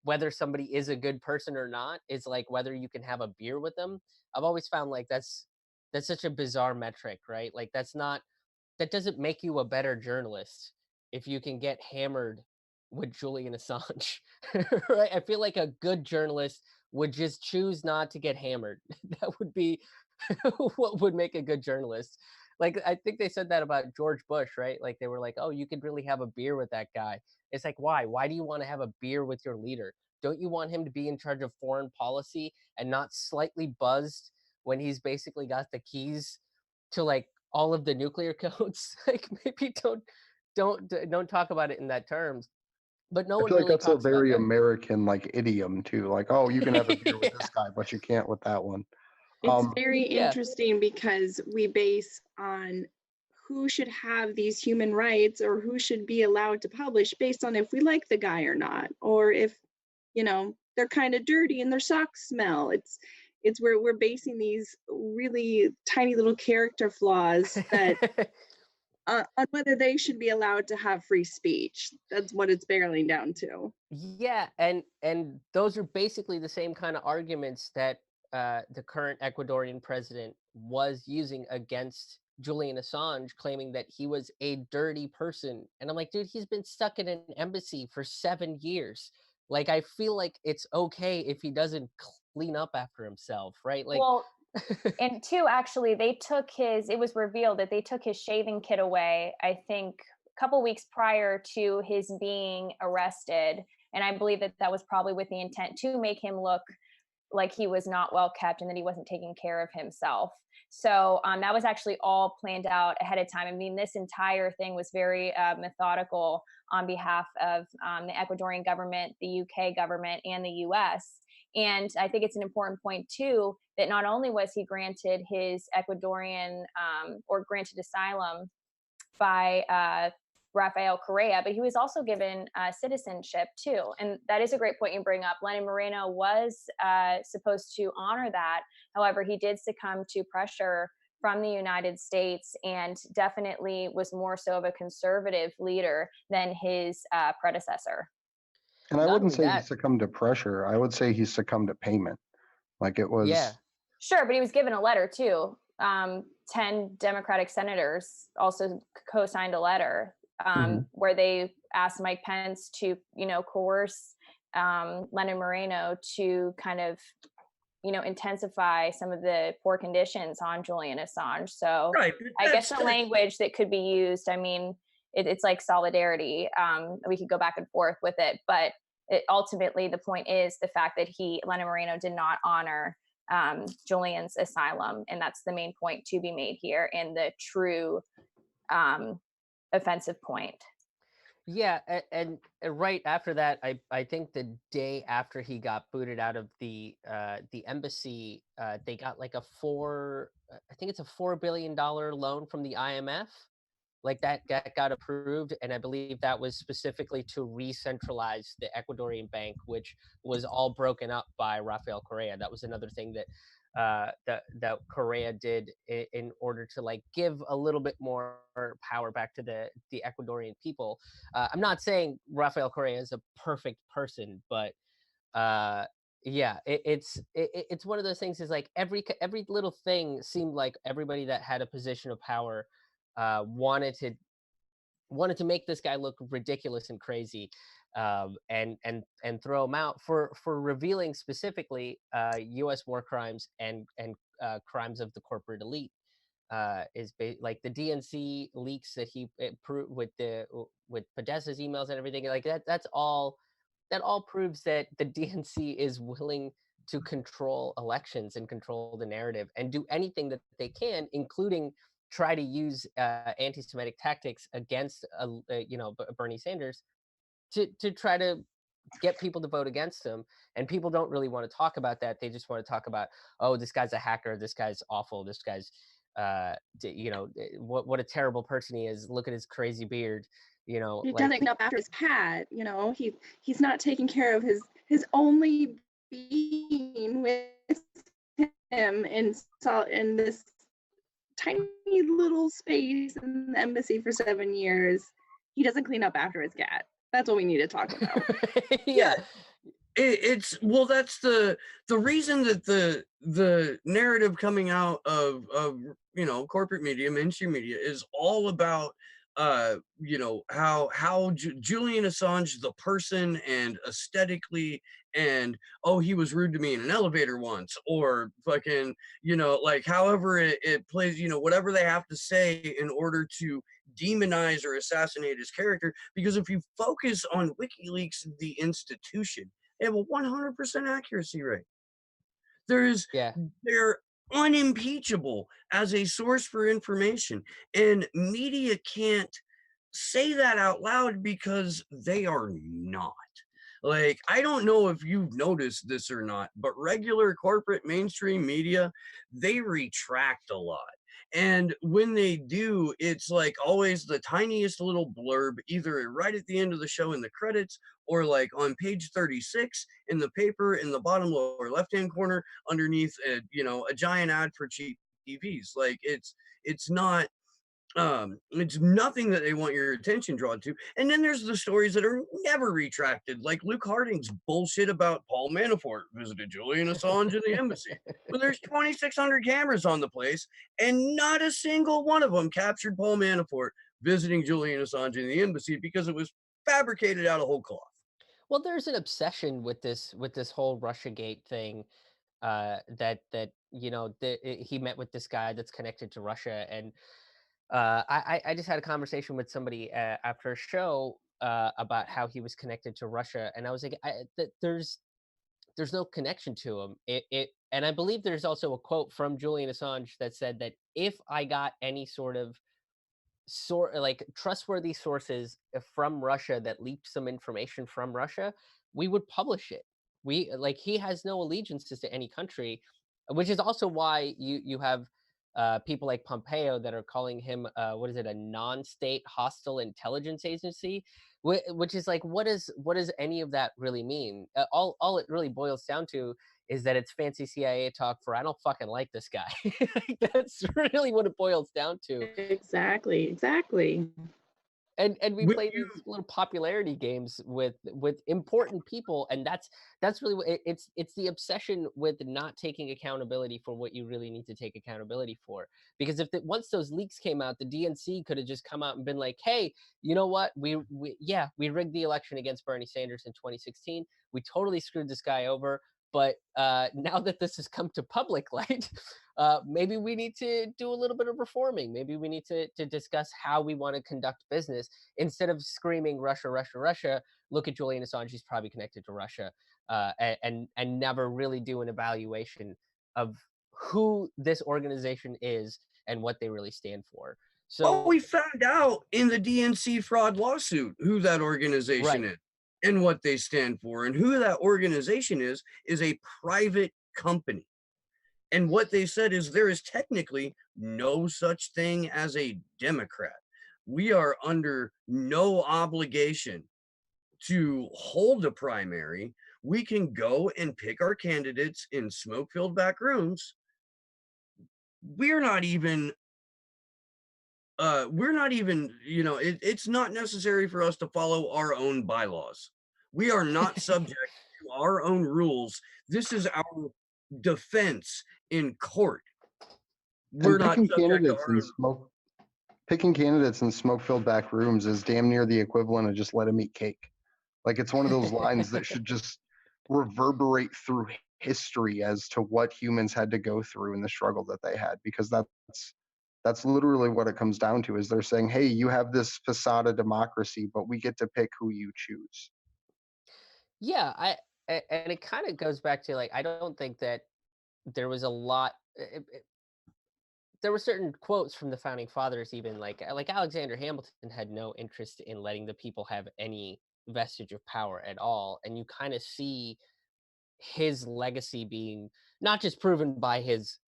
whether somebody is a good person or not, is like whether you can have a beer with them. I've always found like that's such a bizarre metric, right? Like that doesn't make you a better journalist if you can get hammered with Julian Assange. Right? I feel like a good journalist would just choose not to get hammered. That would be what would make a good journalist. Like I think they said that about George Bush, right? Like they were like, "Oh, you could really have a beer with that guy." It's like, why? Why do you want to have a beer with your leader? Don't you want him to be in charge of foreign policy and not slightly buzzed when he's basically got the keys to like all of the nuclear codes? Like maybe don't talk about it in that terms. But no I one feel like really that's a talks about very that. American like idiom too. Like, oh, you can have a beer with this guy, but you can't with that one. It's very Yeah. interesting because we base on who should have these human rights or who should be allowed to publish based on if we like the guy or not, or if, they're kind of dirty and their socks smell. It's where we're basing these really tiny little character flaws that on whether they should be allowed to have free speech. That's what it's barreling down to. Yeah, and those are basically the same kind of arguments that the current Ecuadorian president was using against Julian Assange, claiming that he was a dirty person. And I'm like, dude, he's been stuck in an embassy for 7 years. Like, I feel like it's okay if he doesn't clean up after himself, right? Like, Well, and two, actually, it was revealed that they took his shaving kit away, I think, a couple weeks prior to his being arrested. And I believe that that was probably with the intent to make him look like he was not well kept and that he wasn't taking care of himself. So that was actually all planned out ahead of time. I mean, this entire thing was very methodical on behalf of the Ecuadorian government, the UK government, and the US. And I think it's an important point, too, that not only was he granted his Ecuadorian or granted asylum by Rafael Correa, but he was also given citizenship too. And that is a great point you bring up. Lenin Moreno was supposed to honor that. However, he did succumb to pressure from the United States and definitely was more so of a conservative leader than his predecessor. And I Not wouldn't only say he that, succumbed to pressure. I would say he succumbed to payment. Like it was. Yeah. Sure, but he was given a letter too. 10 Democratic senators also co-signed a letter where they asked Mike Pence to, coerce Lenin Moreno to kind of, intensify some of the poor conditions on Julian Assange. So Right. I guess the language that could be used, I mean, it's like solidarity. We could go back and forth with it, but ultimately the point is the fact that Lenin Moreno did not honor Julian's asylum, and that's the main point to be made here, and the true offensive point. Yeah, and right after that, I think the day after he got booted out of the embassy, they got like I think it's a $4 billion loan from the IMF. Like that got approved, and I believe that was specifically to re-centralize the Ecuadorian bank, which was all broken up by Rafael Correa. That was another thing that that Correa did in order to like give a little bit more power back to the Ecuadorian people. I'm not saying Rafael Correa is a perfect person, but yeah, it's one of those things. Is like every little thing seemed like everybody that had a position of power wanted to make this guy look ridiculous and crazy, and throw him out for revealing specifically U.S. war crimes and crimes of the corporate elite. Like the DNC leaks that he proved with Podesta's emails and everything like that. That all proves that the DNC is willing to control elections and control the narrative and do anything that they can, including try to use anti-Semitic tactics against, Bernie Sanders to try to get people to vote against him. And people don't really want to talk about that. They just want to talk about, oh, this guy's a hacker. This guy's awful. This guy's, what a terrible person he is. Look at his crazy beard. He doesn't clean up after his cat. He's not taking care of his only being with him in this tiny little space in the embassy for 7 years. He doesn't clean up after his cat. That's what we need to talk about. Yeah. It's well, that's the reason that the narrative coming out of corporate media, mainstream media, is all about how Julian Assange, the person, and aesthetically, and oh, he was rude to me in an elevator once, or fucking like however it plays, whatever they have to say in order to demonize or assassinate his character. Because if you focus on WikiLeaks, the institution, they have a 100% accuracy rate. They're unimpeachable as a source for information, and media can't say that out loud because they are not. Like, I don't know if you've noticed this or not, but regular corporate mainstream media, they retract a lot. And when they do, it's like always the tiniest little blurb, either right at the end of the show in the credits, or like on page 36 in the paper in the bottom lower left-hand corner underneath a giant ad for cheap TVs. Like it's not it's nothing that they want your attention drawn to. And then there's the stories that are never retracted, like Luke Harding's bullshit about Paul Manafort visited Julian Assange in the embassy. Well, there's 2,600 cameras on the place, and not a single one of them captured Paul Manafort visiting Julian Assange in the embassy because it was fabricated out of whole cloth. Well, there's an obsession with this whole Russiagate thing. He met with this guy that's connected to Russia, and I just had a conversation with somebody after a show about how he was connected to Russia, and I was like, there's no connection to him. And I believe there's also a quote from Julian Assange that said that if I got any sort of like trustworthy sources from Russia that leaked some information from Russia, we would publish it. He has no allegiances to any country, which is also why you have people like Pompeo that are calling him a non-state hostile intelligence agency, which is like, what does any of that really mean? All it really boils down to is that it's fancy CIA talk for I don't fucking like this guy. That's really what it boils down to. Exactly. And we Will play you these little popularity games with important people, and that's really what it's the obsession with not taking accountability for what you really need to take accountability for. Because once those leaks came out, the DNC could have just come out and been like, hey, you know what, we rigged the election against Bernie Sanders in 2016, we totally screwed this guy over, but now that this has come to public light, maybe we need to do a little bit of reforming. Maybe we need to discuss how we want to conduct business instead of screaming Russia, Russia, Russia. Look at Julian Assange; he's probably connected to Russia, and never really do an evaluation of who this organization is and what they really stand for. Well, So, we found out in the DNC fraud lawsuit who that organization right, is and what they stand for. And who that organization is a private company. And what they said is there is technically no such thing as a Democrat. We are under no obligation to hold a primary. We can go and pick our candidates in smoke-filled back rooms. We're not even it's not necessary for us to follow our own bylaws. We are not subject to our own rules. This is our defense in court. We're And not subject to our own. picking candidates in smoke-filled back rooms is damn near the equivalent of just let them eat cake. Like, it's one of those lines that should just reverberate through history as to what humans had to go through in the struggle that they had, because that's literally what it comes down to. Is they're saying, hey, you have this facade of democracy, but we get to pick who you choose. yeah, and it kind of goes back to, like, I don't think that there was a lot. There were certain quotes from the founding fathers, even like Alexander Hamilton had no interest in letting the people have any vestige of power at all, and you kind of see his legacy being not just proven by his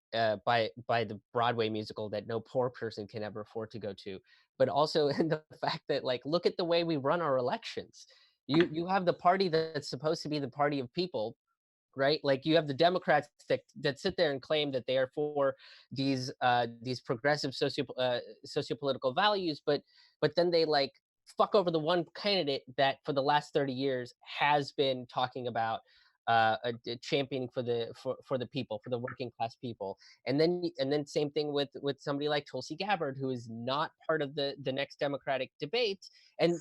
by the Broadway musical that no poor person can ever afford to go to, but also in the fact that, like, look at the way we run our elections. You have the party that's supposed to be the party of people, right? Like, you have the Democrats that sit there and claim that they are for these progressive sociopolitical values, but then they, like, fuck over the one candidate that for the last 30 years has been talking about championing for the people, for the working class people. And then same thing with somebody like Tulsi Gabbard, who is not part of the next Democratic debate. And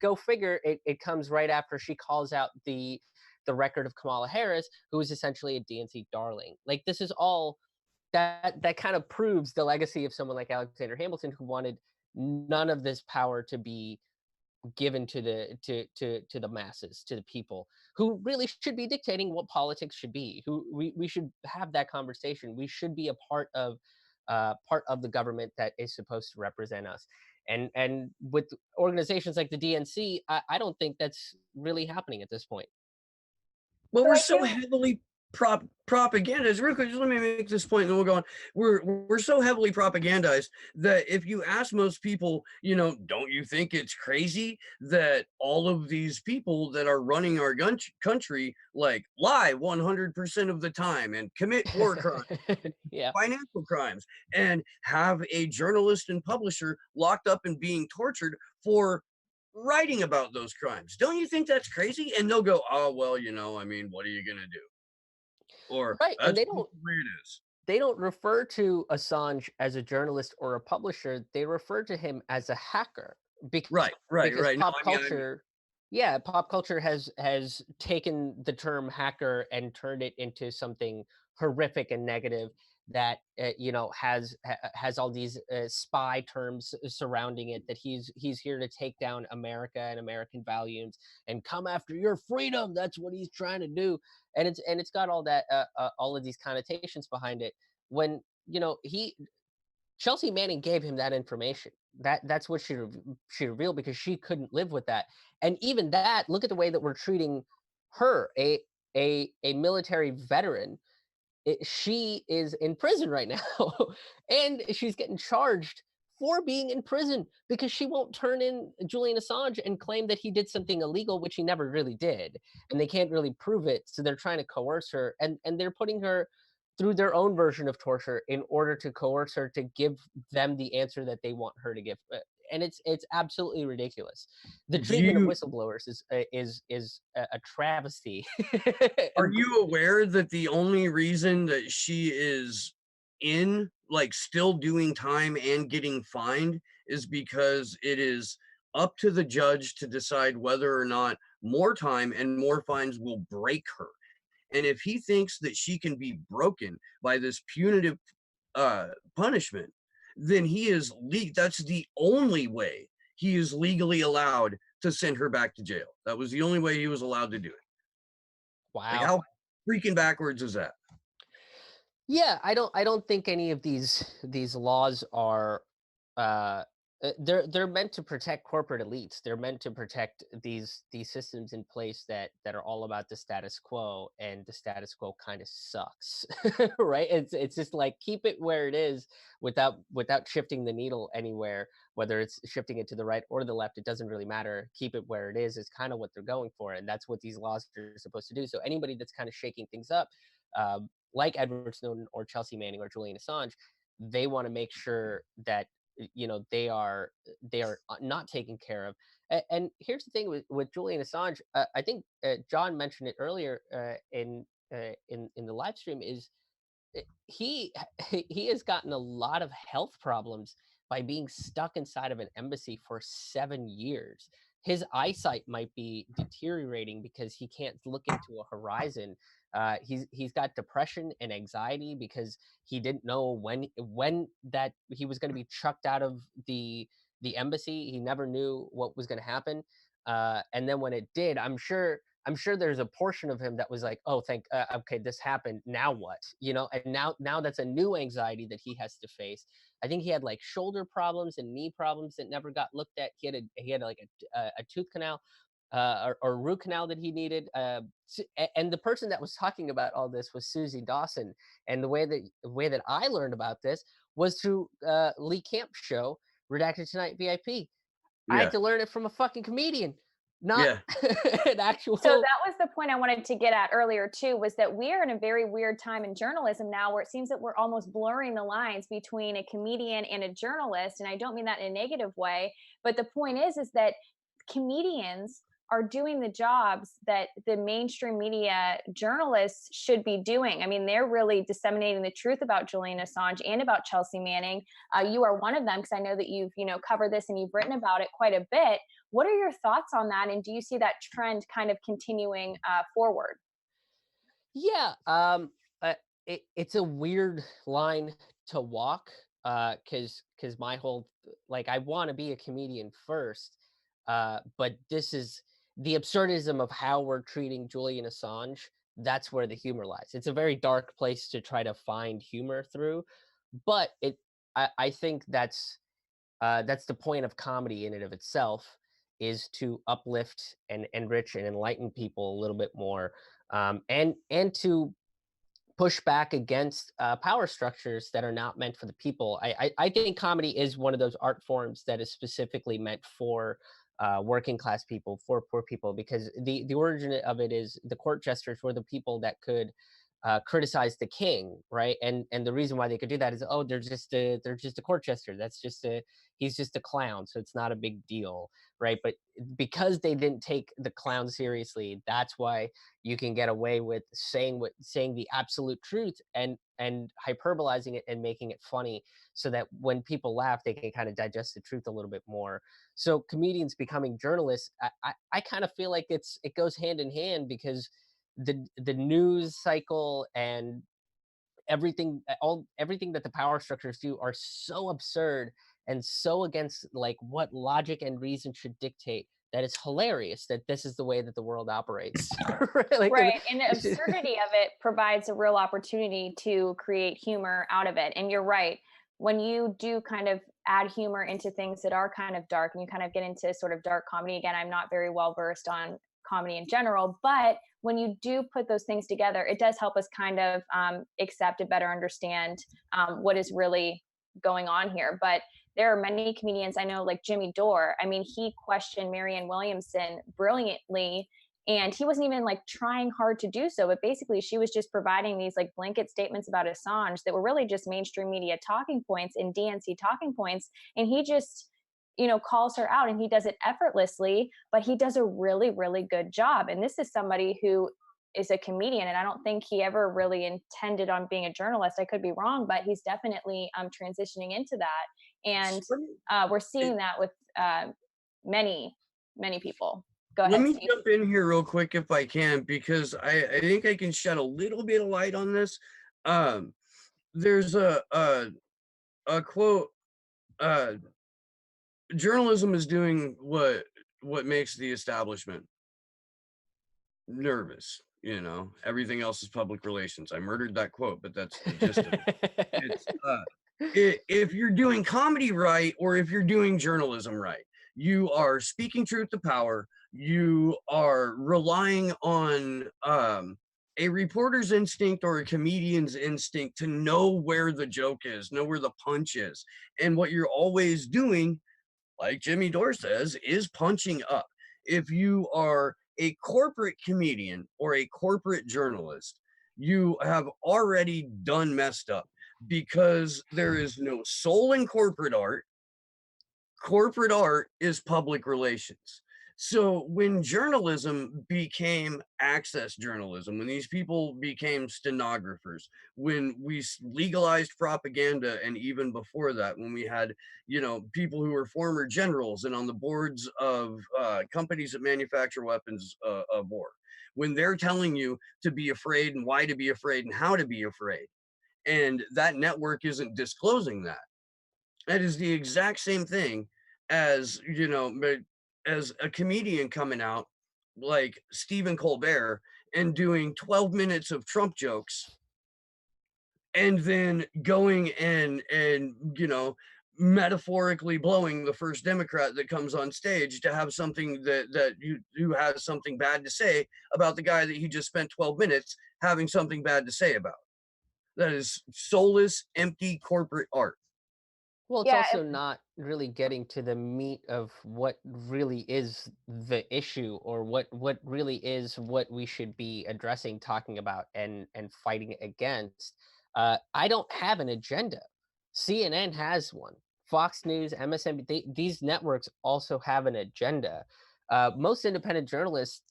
go figure, it comes right after she calls out the record of Kamala Harris, who is essentially a DNC darling. Like, this is all that kind of proves the legacy of someone like Alexander Hamilton, who wanted none of this power to be given to the masses, to the people, who really should be dictating what politics should be. Who we should have that conversation. We should be a part of the government that is supposed to represent us. And with organizations like the DNC, I don't think that's really happening at this point. Well, So we're I so do. heavily propagandized. Real quick, just let me make this point, and then we'll go on. We're so heavily propagandized that if you ask most people, don't you think it's crazy that all of these people that are running our country, like, lie 100% of the time and commit war crimes, Yeah. financial crimes, and have a journalist and publisher locked up and being tortured for writing about those crimes? Don't you think that's crazy? And they'll go, oh, well, I mean, what are you going to do? Or Right. And that's just the way it is. they don't refer to Assange as a journalist or a publisher. They refer to him as a hacker, because Right. No, pop I mean, culture, yeah, pop culture has taken the term hacker and turned it into something horrific and negative that has all these spy terms surrounding it, that he's here to take down America and American values and come after your freedom. That's what he's trying to do. And it's got all of these connotations behind it, when he Chelsea Manning gave him that information. That's what she revealed, because she couldn't live with that. And even that, look at the way that we're treating her, a military veteran. She is in prison right now, and she's getting charged for being in prison because she won't turn in Julian Assange and claim that he did something illegal, which he never really did, and they can't really prove it. So they're trying to coerce her, and they're putting her through their own version of torture in order to coerce her to give them the answer that they want her to give, and it's absolutely ridiculous. The treatment of whistleblowers is a travesty. Are you aware that the only reason that she is in, like, still doing time and getting fined is because it is up to the judge to decide whether or not more time and more fines will break her? And if he thinks that she can be broken by this punitive punishment, then that's the only way he is legally allowed to send her back to jail. That was the only way he was allowed to do it. Like, Wow. how freaking backwards is that? Yeah, I don't think any of these laws are uh they're meant to protect corporate elites. They're meant to protect these systems in place that are all about the status quo, and the status quo kind of sucks. Right? It's just like, keep it where it is without shifting the needle anywhere, whether it's shifting it to the right or the left, it doesn't really matter. Keep it where it is kind of what they're going for, and that's what these laws are supposed to do. So anybody that's kind of shaking things up, like Edward Snowden or Chelsea Manning or Julian Assange, they want to make sure that they are not taken care of. And here's the thing with Julian Assange. I think John mentioned it earlier in the live stream. Is he he has gotten a lot of health problems by being stuck inside of an embassy for 7 years. His eyesight might be deteriorating because he can't look into a horizon. He's got depression and anxiety because he didn't know when that he was going to be chucked out of the embassy. He never knew what was going to happen, and then when it did, I'm sure there's a portion of him that was like, "Oh, okay, this happened. Now what?" And now that's a new anxiety that he has to face. I think he had like shoulder problems and knee problems that never got looked at. He had like a tooth canal, or root canal that he needed. And the person that was talking about all this was Susie Dawson. And the way that I learned about this was through Lee Camp's show, Redacted Tonight VIP. I had Yeah. to learn it from a fucking comedian, not Yeah. an actual. So that was the point I wanted to get at earlier too, was that we are in a very weird time in journalism now, where it seems that we're almost blurring the lines between a comedian and a journalist. And I don't mean that in a negative way, but the point is that comedians are doing the jobs that the mainstream media journalists should be doing. I mean, they're really disseminating the truth about Julian Assange and about Chelsea Manning. You are one of them, because I know that you've covered this and you've written about it quite a bit. What are your thoughts on that, and do you see that trend kind of continuing forward? Yeah, it's a weird line to walk, because my whole, like, I want to be a comedian first, but this is the absurdism of how we're treating Julian Assange. That's where the humor lies. It's a very dark place to try to find humor through, but I think that's the point of comedy in and of itself, is to uplift and enrich and enlighten people a little bit more, and to push back against power structures that are not meant for the people. I think comedy is one of those art forms that is specifically meant for working class people, for poor people, because the origin of it is the court jesters were the people that could criticize the king, right? And the reason why they could do that is, oh, they're just a court jester. He's just a clown, so it's not a big deal, right? But because they didn't take the clown seriously, that's why you can get away with saying the absolute truth, and hyperbolizing it and making it funny, so that when people laugh, they can kind of digest the truth a little bit more. So comedians becoming journalists, I kind of feel like it goes hand in hand, because the news cycle and everything that the power structures do are so absurd and so against like what logic and reason should dictate, that it's hilarious that this is the way that the world operates. Right? Right. And the absurdity of it provides a real opportunity to create humor out of it. And you're right. When you do kind of add humor into things that are kind of dark, and you kind of get into sort of dark comedy, again, I'm not very well versed on comedy in general, but when you do put those things together, it does help us kind of accept and better understand what is really going on here. But there are many comedians I know, like Jimmy Dore. I mean, he questioned Marianne Williamson brilliantly, and he wasn't even like trying hard to do so, but basically she was just providing these like blanket statements about Assange that were really just mainstream media talking points and DNC talking points, and he just calls her out, and he does it effortlessly, but he does a really, really good job. And this is somebody who is a comedian, and I don't think he ever really intended on being a journalist. I could be wrong, but he's definitely transitioning into that. And we're seeing that with many, many people. Go Let ahead, me Steve. jump in here real quick if I can, because I think I can shed a little bit of light on this. There's a quote, journalism is doing what makes the establishment nervous. Everything else is public relations. I murdered that quote, but that's the gist of it. It's if you're doing comedy right, or if you're doing journalism right, you are speaking truth to power. You are relying on a reporter's instinct or a comedian's instinct to know where the joke is, know where the punch is. And what you're always doing, like Jimmy Dore says, is punching up. If you are a corporate comedian or a corporate journalist, you have already done messed up, because there is no soul in corporate art. Corporate art is public relations. So when journalism became access journalism, when these people became stenographers, when we legalized propaganda, and even before that, when we had, people who were former generals and on the boards of companies that manufacture weapons of war, when they're telling you to be afraid and why to be afraid and how to be afraid, and that network isn't disclosing that, that is the exact same thing as, as a comedian coming out like Stephen Colbert and doing 12 minutes of Trump jokes, and then going and metaphorically blowing the first Democrat that comes on stage to have something who has something bad to say about the guy that he just spent 12 minutes having something bad to say about. That is soulless, empty corporate art. Well, it's Yeah, also not really getting to the meat of what really is the issue, or what really is what we should be addressing, talking about, and fighting against. I don't have an agenda. CNN has one. Fox News, MSNBC, these networks also have an agenda. Most independent journalists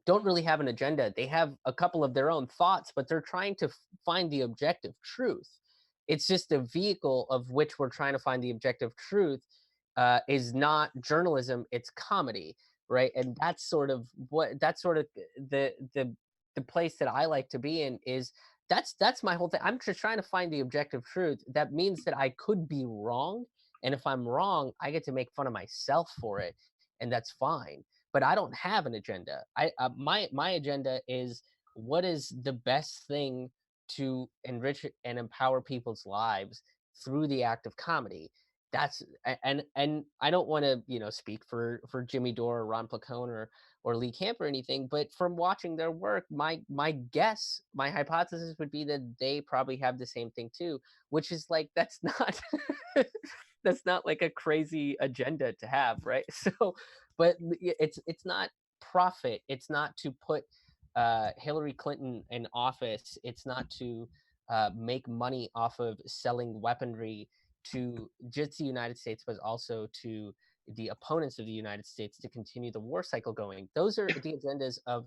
don't really have an agenda. They have a couple of their own thoughts, but they're trying to find the objective truth. It's just a vehicle of which we're trying to find the objective truth. Is not journalism; it's comedy, right? And that's sort of the place that I like to be in. Is that's my whole thing. I'm just trying to find the objective truth. That means that I could be wrong, and if I'm wrong, I get to make fun of myself for it, and that's fine. But I don't have an agenda. My agenda is what is the best thing to enrich and empower people's lives through the act of comedy. And I don't want to speak for Jimmy Dore or Ron Placone or Lee Camp or anything, but from watching their work, my guess, my hypothesis would be that they probably have the same thing too, which is like that's not that's not like a crazy agenda to have, right? So, but it's not profit. It's not to put Hillary Clinton in office. It's not to make money off of selling weaponry to just the United States, but also to the opponents of the United States to continue the war cycle going. Those are the agendas of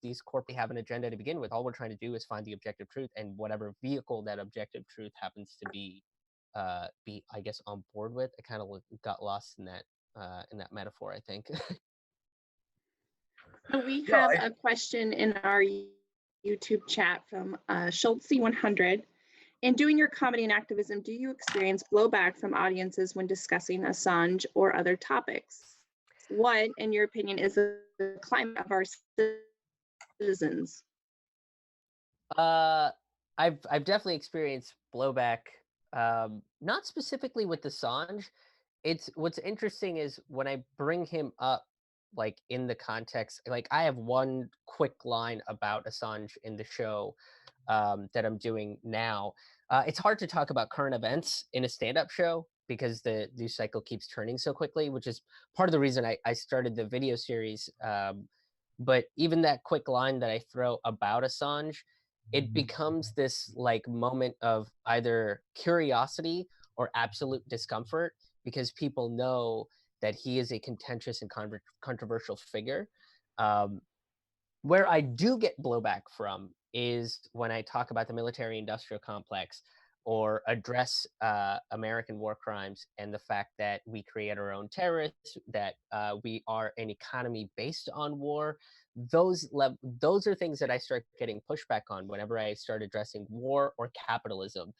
these corporate have an agenda to begin with. All we're trying to do is find the objective truth, and whatever vehicle that objective truth happens to be I guess on board with. I kind of got lost in that metaphor, I think. So we have a question in our YouTube chat from Schultzy100. In doing your comedy and activism, do you experience blowback from audiences when discussing Assange or other topics? What, in your opinion, is the climate of our citizens? I've definitely experienced blowback, not specifically with Assange. It's what's interesting is when I bring him up, like in the context, like I have one quick line about Assange in the show that I'm doing now. It's hard to talk about current events in a stand-up show because the news cycle keeps turning so quickly, which is part of the reason I started the video series. But even that quick line that I throw about Assange it becomes this like moment of either curiosity or absolute discomfort, because people know that he is a contentious and controversial figure. Um, where I do get blowback from is when I talk about the military industrial complex or address American war crimes and the fact that we create our own terrorists, that we are an economy based on war. Those are things that I start getting pushback on whenever I start addressing war or capitalism,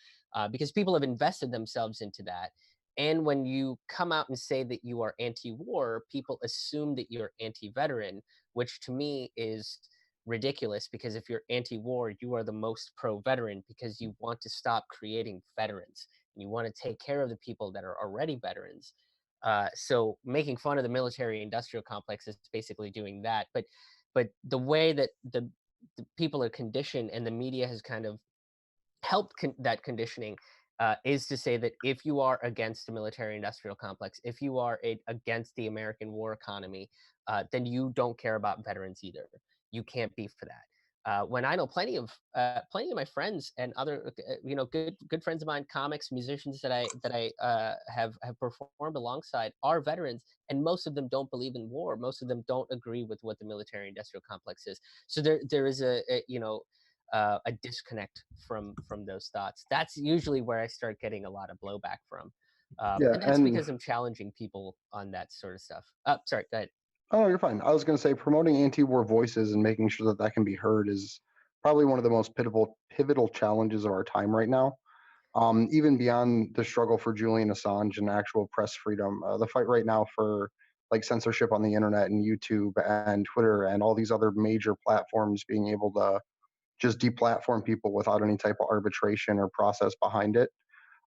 because people have invested themselves into that. And when you come out and say that you are anti-war, people assume that you're anti-veteran, which to me is ridiculous, because if you're anti-war, you are the most pro-veteran because you want to stop creating veterans and you want to take care of the people that are already veterans. So making fun of the military industrial complex is basically doing that. But the way that the people are conditioned and the media has kind of helped that conditioning, is to say that if you are against the military industrial complex, if you are against the American war economy, then you don't care about veterans either. You can't be for that. When I know plenty of my friends and other good friends of mine, comics, musicians that I have performed alongside are veterans, and most of them don't believe in war. Most of them don't agree with what the military industrial complex is. So there is a disconnect from those thoughts. That's usually where I start getting a lot of blowback from, Yeah, and that's and because I'm challenging people on that sort of stuff. Sorry, go ahead. oh, you're fine. I was going to say promoting anti-war voices and making sure that that can be heard is probably one of the most pivotal challenges of our time right now. Even beyond the struggle for Julian Assange and actual press freedom, the fight right now for like censorship on the internet and YouTube and Twitter and all these other major platforms being able to just deplatform people without any type of arbitration or process behind it.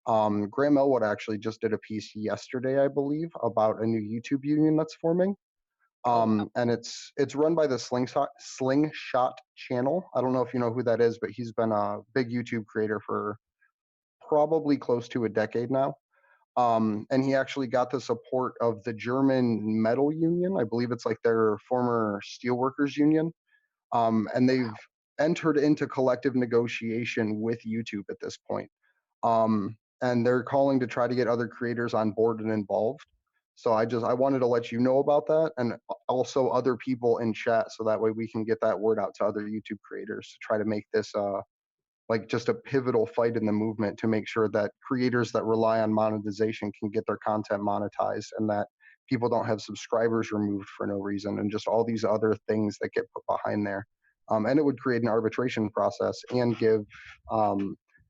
Graham Elwood actually just did a piece yesterday, I believe, about a new YouTube union that's forming. Oh, wow. And it's run by the Slingshot channel. I don't know if you know who that is, but he's been a big YouTube creator for probably close to a decade now. And he actually got the support of the German metal union. I believe it's like their former steelworkers union. And they've entered into collective negotiation with YouTube at this point. And they're calling to try to get other creators on board and involved. So I wanted to let you know about that, and also other people in chat, so that way we can get that word out to other YouTube creators to try to make this like just a pivotal fight in the movement to make sure that creators that rely on monetization can get their content monetized, and that people don't have subscribers removed for no reason, and just all these other things that get put behind there. And it would create an arbitration process and give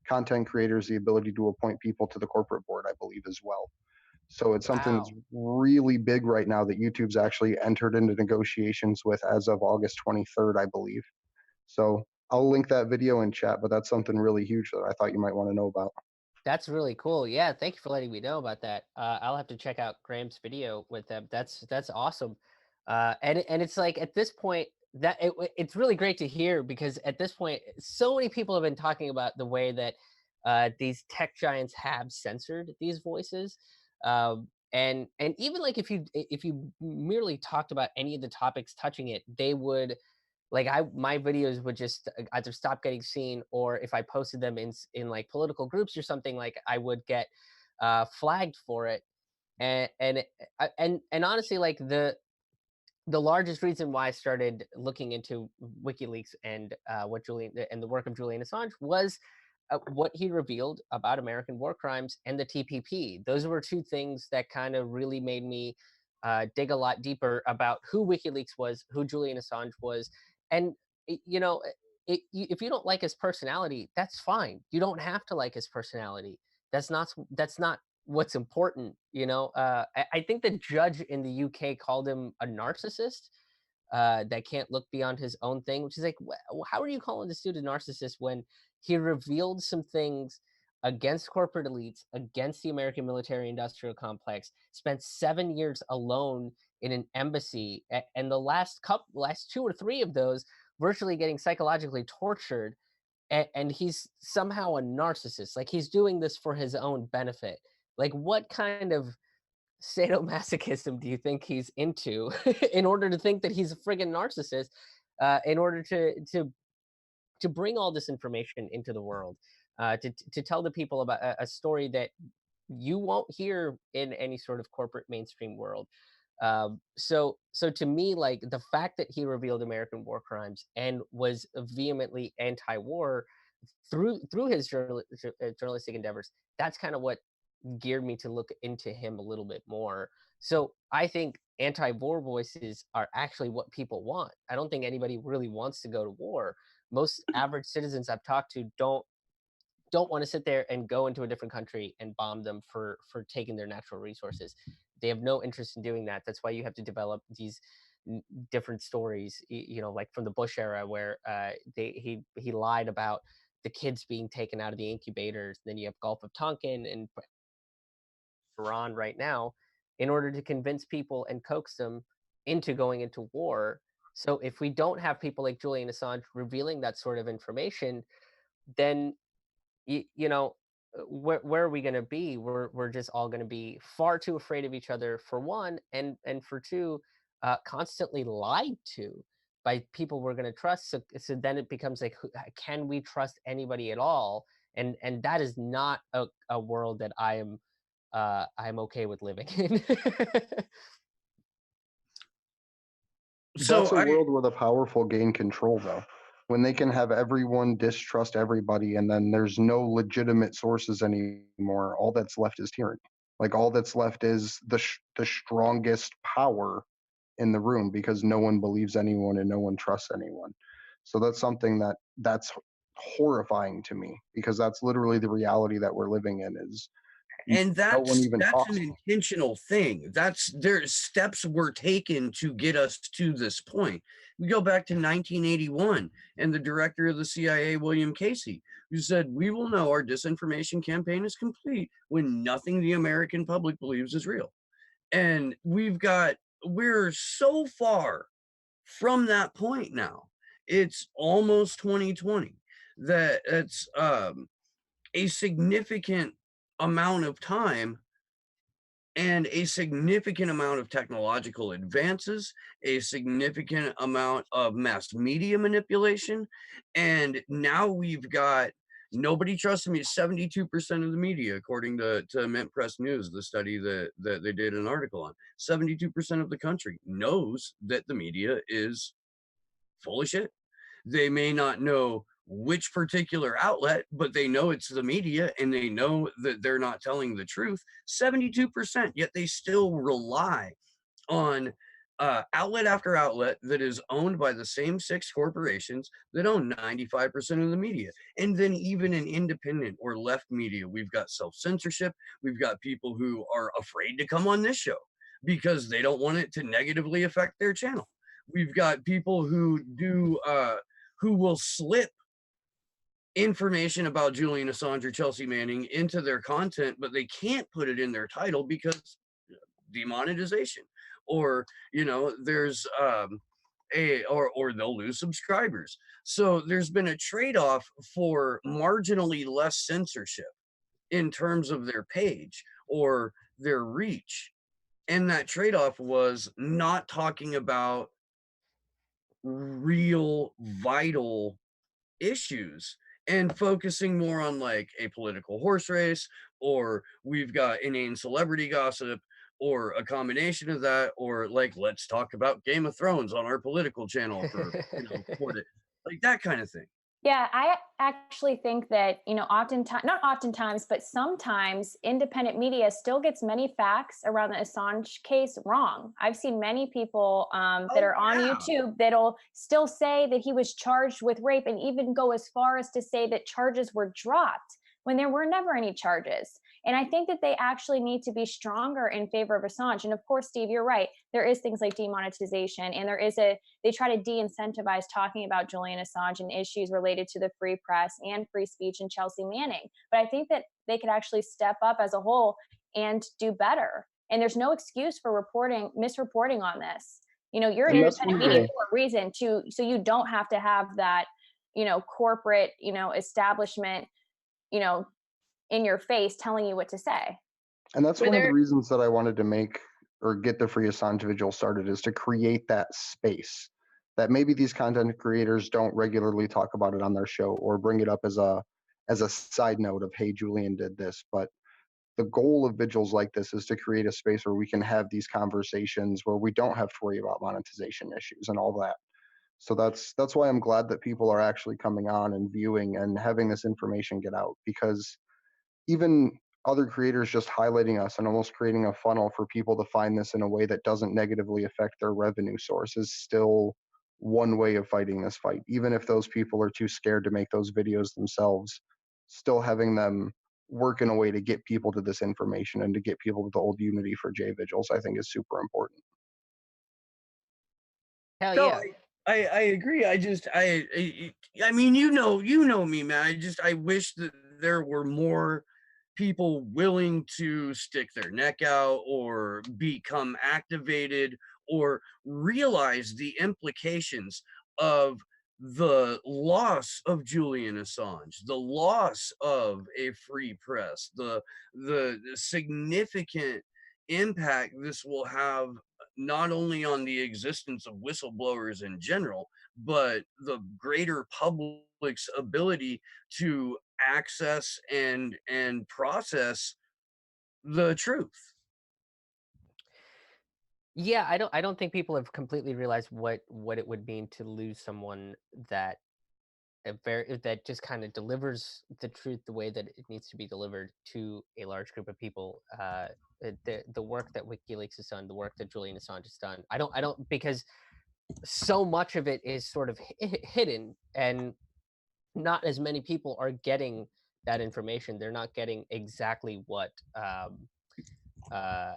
content creators the ability to appoint people to the corporate board, I believe, as well. So it's something that's Wow. really big right now that YouTube's actually entered into negotiations with as of August 23rd, I believe. So I'll link that video in chat, but that's something really huge that I thought you might want to know about. That's really cool. Yeah, thank you for letting me know about that. I'll have to check out Graham's video with them. That's awesome. And it's like at this point that it's really great to hear, because at this point so many people have been talking about the way that these tech giants have censored these voices. And even like if you merely talked about any of the topics touching it, they would, like, my videos would just either stop getting seen, or if I posted them in like political groups or something, like I would get flagged for it. And honestly, like the largest reason why I started looking into WikiLeaks and what Julian and the work of Julian Assange was what he revealed about American war crimes and the TPP. Those were two things that kind of really made me dig a lot deeper about who WikiLeaks was, who Julian Assange was, and you know, if you don't like his personality, that's fine. You don't have to like his personality. That's not what's important. I think the judge in the UK called him a narcissist that can't look beyond his own thing, which is like, how are you calling this dude a narcissist when he revealed some things against corporate elites, against the American military industrial complex, spent 7 years alone in an embassy, and the last 2 or 3 of those virtually getting psychologically tortured, and he's somehow a narcissist. Like, he's doing this for his own benefit. Like, what kind of sadomasochism do you think he's into in order to think that he's a friggin' narcissist, in order to to bring all this information into the world, to tell the people about a story that you won't hear in any sort of corporate mainstream world. So to me, like the fact that he revealed American war crimes and was vehemently anti-war through his journalistic endeavors, that's kind of what geared me to look into him a little bit more. So I think anti-war voices are actually what people want. I don't think anybody really wants to go to war. Most average citizens I've talked to don't want to sit there and go into a different country and bomb them for taking their natural resources. They have no interest in doing that. That's why you have to develop these different stories, like from the Bush era, where he lied about the kids being taken out of the incubators. Then you have Gulf of Tonkin and Iran right now, in order to convince people and coax them into going into war. So if we don't have people like Julian Assange revealing that sort of information, then where are we going to be? We're just all going to be far too afraid of each other, for one, and for two, constantly lied to by people we're going to trust. So then it becomes like, can we trust anybody at all? And that is not a world that I'm okay with living in. That's a world where the powerful gain control, though. When they can have everyone distrust everybody, and then there's no legitimate sources anymore, all that's left is tyranny. Like, all that's left is the strongest power in the room, because no one believes anyone and no one trusts anyone. So that's something that's horrifying to me, because that's literally the reality that we're living in. Is And no one even that's talks. an intentional thing. There's steps were taken to get us to this point. We go back to 1981 and the director of the CIA, William Casey, who said, "We will know our disinformation campaign is complete when nothing the American public believes is real." And we're so far from that point now. It's almost 2020 that it's a significant amount of time and a significant amount of technological advances, a significant amount of mass media manipulation, and now we've got nobody trusts me. 72% of the media, according to Mint Press News, the study that they did an article on, 72% of the country knows that the media is full of shit. They may not know which particular outlet, but they know it's the media and they know that they're not telling the truth. 72%, yet they still rely on outlet after outlet that is owned by the same 6 corporations that own 95% of the media. And then even in independent or left media, we've got self-censorship. We've got people who are afraid to come on this show because they don't want it to negatively affect their channel. We've got people who will slip information about Julian Assange or Chelsea Manning into their content, but they can't put it in their title because demonetization, or there's or they'll lose subscribers. So there's been a trade-off for marginally less censorship in terms of their page or their reach, and that trade-off was not talking about real vital issues and focusing more on like a political horse race, or we've got inane celebrity gossip, or a combination of that, or like, let's talk about Game of Thrones on our political channel for 4 days, like that kind of thing. Yeah, I actually think that, oftentimes, not oftentimes, but sometimes independent media still gets many facts around the Assange case wrong. I've seen many people that are on YouTube that'll still say that he was charged with rape, and even go as far as to say that charges were dropped when there were never any charges. And I think that they actually need to be stronger in favor of Assange. And of course, Steve, you're right. There is things like demonetization, and they try to de-incentivize talking about Julian Assange and issues related to the free press and free speech and Chelsea Manning. But I think that they could actually step up as a whole and do better. And there's no excuse for misreporting on this. You're an independent media for a reason, so you don't have to have that, corporate, establishment, in your face telling you what to say. And that's one of the reasons that I wanted to make or get the Free Assange Vigil started, is to create that space. that maybe these content creators don't regularly talk about it on their show or bring it up as a side note of, hey, Julian did this. But the goal of vigils like this is to create a space where we can have these conversations where we don't have to worry about monetization issues and all that. So that's why I'm glad that people are actually coming on and viewing and having this information get out, because even other creators just highlighting us and almost creating a funnel for people to find this in a way that doesn't negatively affect their revenue source is still one way of fighting this fight. Even if those people are too scared to make those videos themselves, still having them work in a way to get people to this information and to get people to the old Unity for J vigils, I think is super important. Hell No, yeah. I agree. I mean, you know me, man. I wish that there were more people willing to stick their neck out or become activated or realize the implications of the loss of Julian Assange, the loss of a free press, the significant impact this will have not only on the existence of whistleblowers in general, but the greater public's ability to access and process the truth. Yeah, I don't think people have completely realized what it would mean to lose someone that that just kind of delivers the truth the way that it needs to be delivered to a large group of people. The work that WikiLeaks has done, the work that Julian Assange has done, I don't because so much of it is sort of hidden, and not as many people are getting that information. They're not getting exactly uh,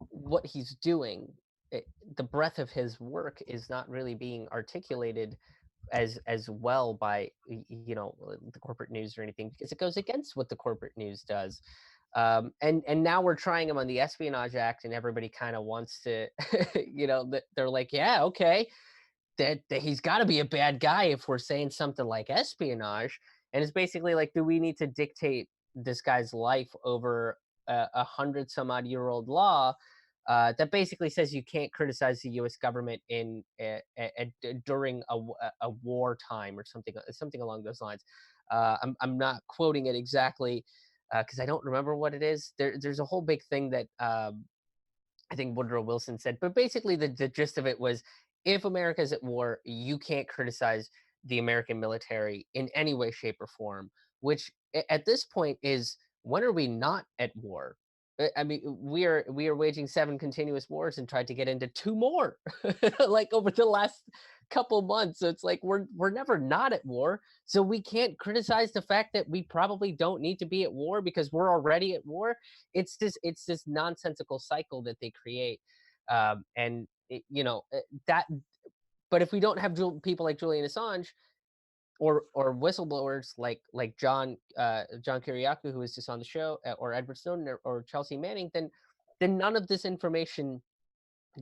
what he's doing. The breadth of his work is not really being articulated as well by the corporate news or anything, because it goes against what the corporate news does. And now we're trying him on the Espionage Act, and everybody kind of wants to, they're like, yeah, okay, that he's got to be a bad guy if we're saying something like espionage. And it's basically like, do we need to dictate this guy's life over a 100-some-odd-year-old law that basically says you can't criticize the U.S. government during a wartime or something along those lines. I'm not quoting it exactly because I don't remember what it is. There's a whole big thing that I think Woodrow Wilson said, but basically the gist of it was, if America's at war, you can't criticize the American military in any way, shape, or form. Which at this point is, when are we not at war? I mean, we are waging 7 continuous wars and tried to get into 2 more, like over the last couple months. So it's like we're never not at war. So we can't criticize the fact that we probably don't need to be at war because we're already at war. It's this nonsensical cycle that they create, and that. But if we don't have people like Julian Assange, or whistleblowers like John Kiriakou, who was just on the show, or Edward Snowden, or Chelsea Manning, then none of this information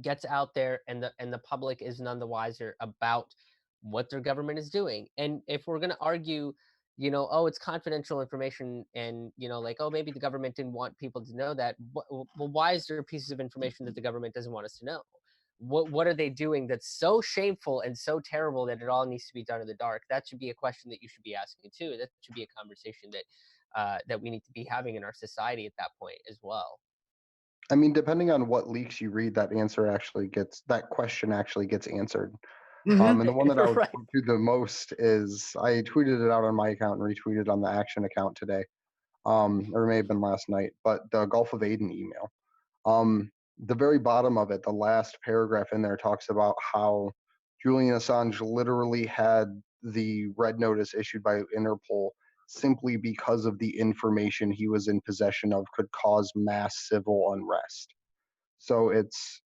gets out there, and the public is none the wiser about what their government is doing. And if we're going to argue, oh, it's confidential information, and like, oh, maybe the government didn't want people to know that, well, why is there pieces of information that the government doesn't want us to know? What are they doing that's so shameful and so terrible that it all needs to be done in the dark? That should be a question that you should be asking too. That should be a conversation that we need to be having in our society at that point as well. I mean, depending on what leaks you read, that question actually gets answered. And the one that I would Right. point to the most is, I tweeted it out on my account and retweeted on the Action account today, or it may have been last night, but the Gulf of Aden email. The very bottom of it, the last paragraph in there, talks about how Julian Assange literally had the red notice issued by Interpol simply because of the information he was in possession of could cause mass civil unrest. So it's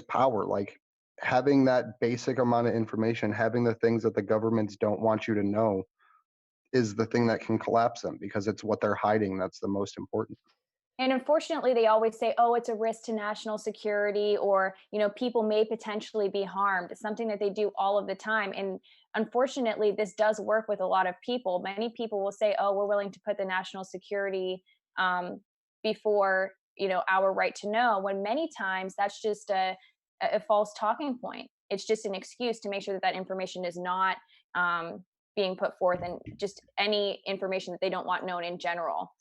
power. Like, having that basic amount of information, having the things that the governments don't want you to know, is the thing that can collapse them, because it's what they're hiding that's the most important. And unfortunately, they always say, oh, it's a risk to national security, or, people may potentially be harmed. It's something that they do all of the time. And unfortunately, this does work with a lot of people. Many people will say, oh, we're willing to put the national security before, our right to know, when many times that's just a false talking point. it's just an excuse to make sure that that information is not being put forth, and just any information that they don't want known in general.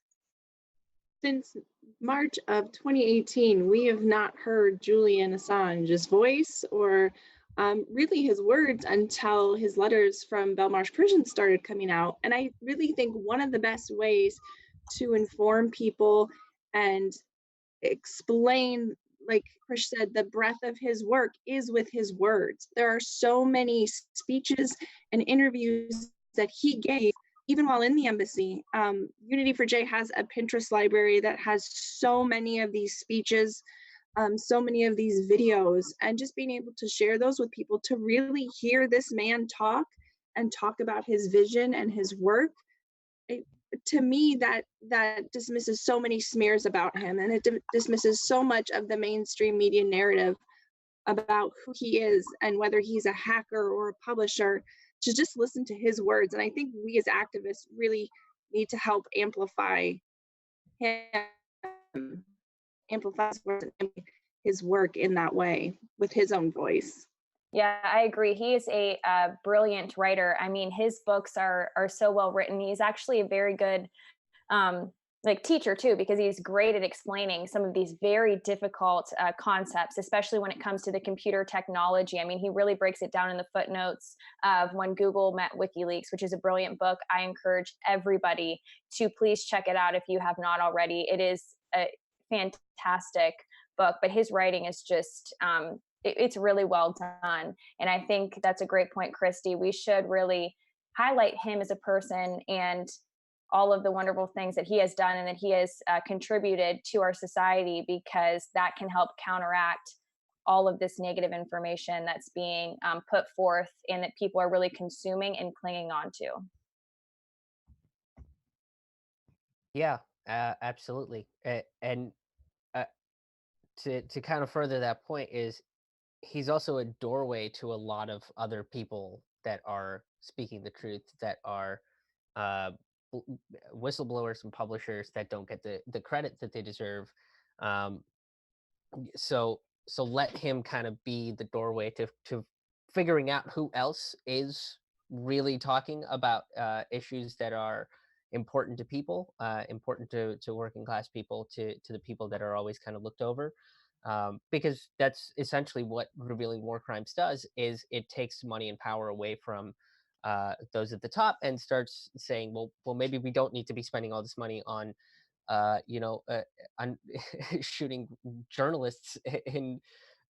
Since March of 2018, we have not heard Julian Assange's voice or really his words until his letters from Belmarsh prison started coming out. And I really think one of the best ways to inform people and explain, like Chris said, the breadth of his work is with his words. There are so many speeches and interviews that he gave even while in the embassy. Unity for J has a Pinterest library that has so many of these speeches, so many of these videos, and just being able to share those with people to really hear this man talk and talk about his vision and his work. To me, that dismisses so many smears about him, and it dismisses so much of the mainstream media narrative about who he is and whether he's a hacker or a publisher, to just listen to his words. And I think we as activists really need to help amplify him, amplify his work in that way with his own voice. Yeah, I agree. He is a brilliant writer. I mean, his books are so well written. He's actually a very good like teacher too, because he's great at explaining some of these very difficult concepts, especially when it comes to the computer technology. I mean, he really breaks it down in the footnotes of When Google Met WikiLeaks, which is a brilliant book. I encourage everybody to please check it out if you have not already. It is a fantastic book, but his writing is just it's really well done. And I think that's a great point, Christy. We should really highlight him as a person and all of the wonderful things that he has done and that he has contributed to our society, because that can help counteract all of this negative information that's being put forth and that people are really consuming and clinging on to. Yeah, absolutely. And to kind of further that point is, he's also a doorway to a lot of other people that are speaking the truth, that are uh, whistleblowers and publishers that don't get the credit that they deserve. Um, so let him kind of be the doorway to figuring out who else is really talking about issues that are important to people, important to working class people, to the people that are always kind of looked over. Because that's essentially what revealing war crimes does, is it takes money and power away from those at the top and starts saying, well, maybe we don't need to be spending all this money on on shooting journalists in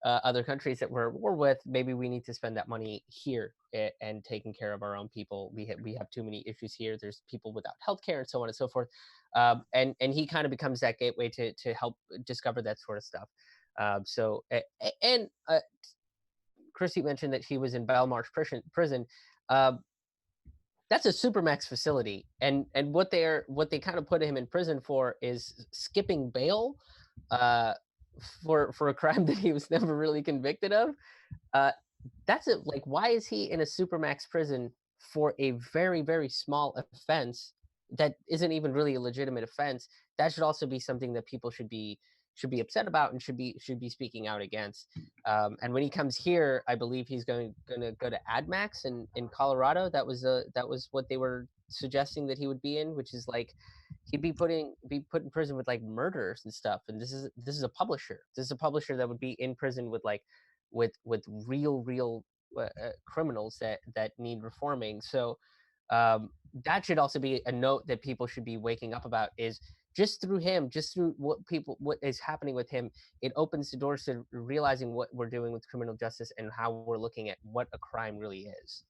other countries that we're at war with. Maybe we need to spend that money here and taking care of our own people. We have too many issues here. There's people without healthcare and so on and so forth. And he kind of becomes that gateway to help discover that sort of stuff. Christy mentioned that he was in Belmarsh prison. That's a supermax facility, and what they kind of put him in prison for is skipping bail for a crime that he was never really convicted of. That's it. Like, why is he in a supermax prison for a very, very small offense that isn't even really a legitimate offense? That should also be something that people should be upset about and should be speaking out against. And when he comes here, I believe he's going to go to AdMax in Colorado. That was what they were suggesting that he would be in, which is like he'd be put in prison with like murderers and stuff. And this is a publisher. This is a publisher that would be in prison with like with real criminals that need reforming. So that should also be a note that people should be waking up about, is just through him, just through what is happening with him, it opens the doors to realizing what we're doing with criminal justice and how we're looking at what a crime really is.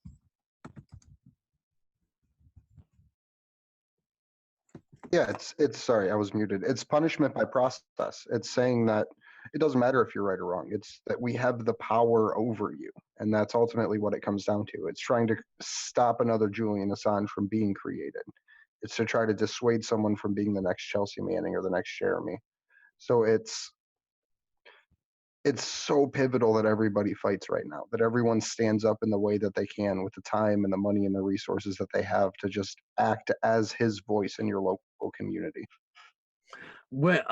Yeah, it's sorry, I was muted. It's punishment by process. It's saying that it doesn't matter if you're right or wrong. It's that we have the power over you. And that's ultimately what it comes down to. It's trying to stop another Julian Assange from being created. It's to try to dissuade someone from being the next Chelsea Manning or the next Jeremy. So it's so pivotal that everybody fights right now, that everyone stands up in the way that they can with the time and the money and the resources that they have to just act as his voice in your local community. Well,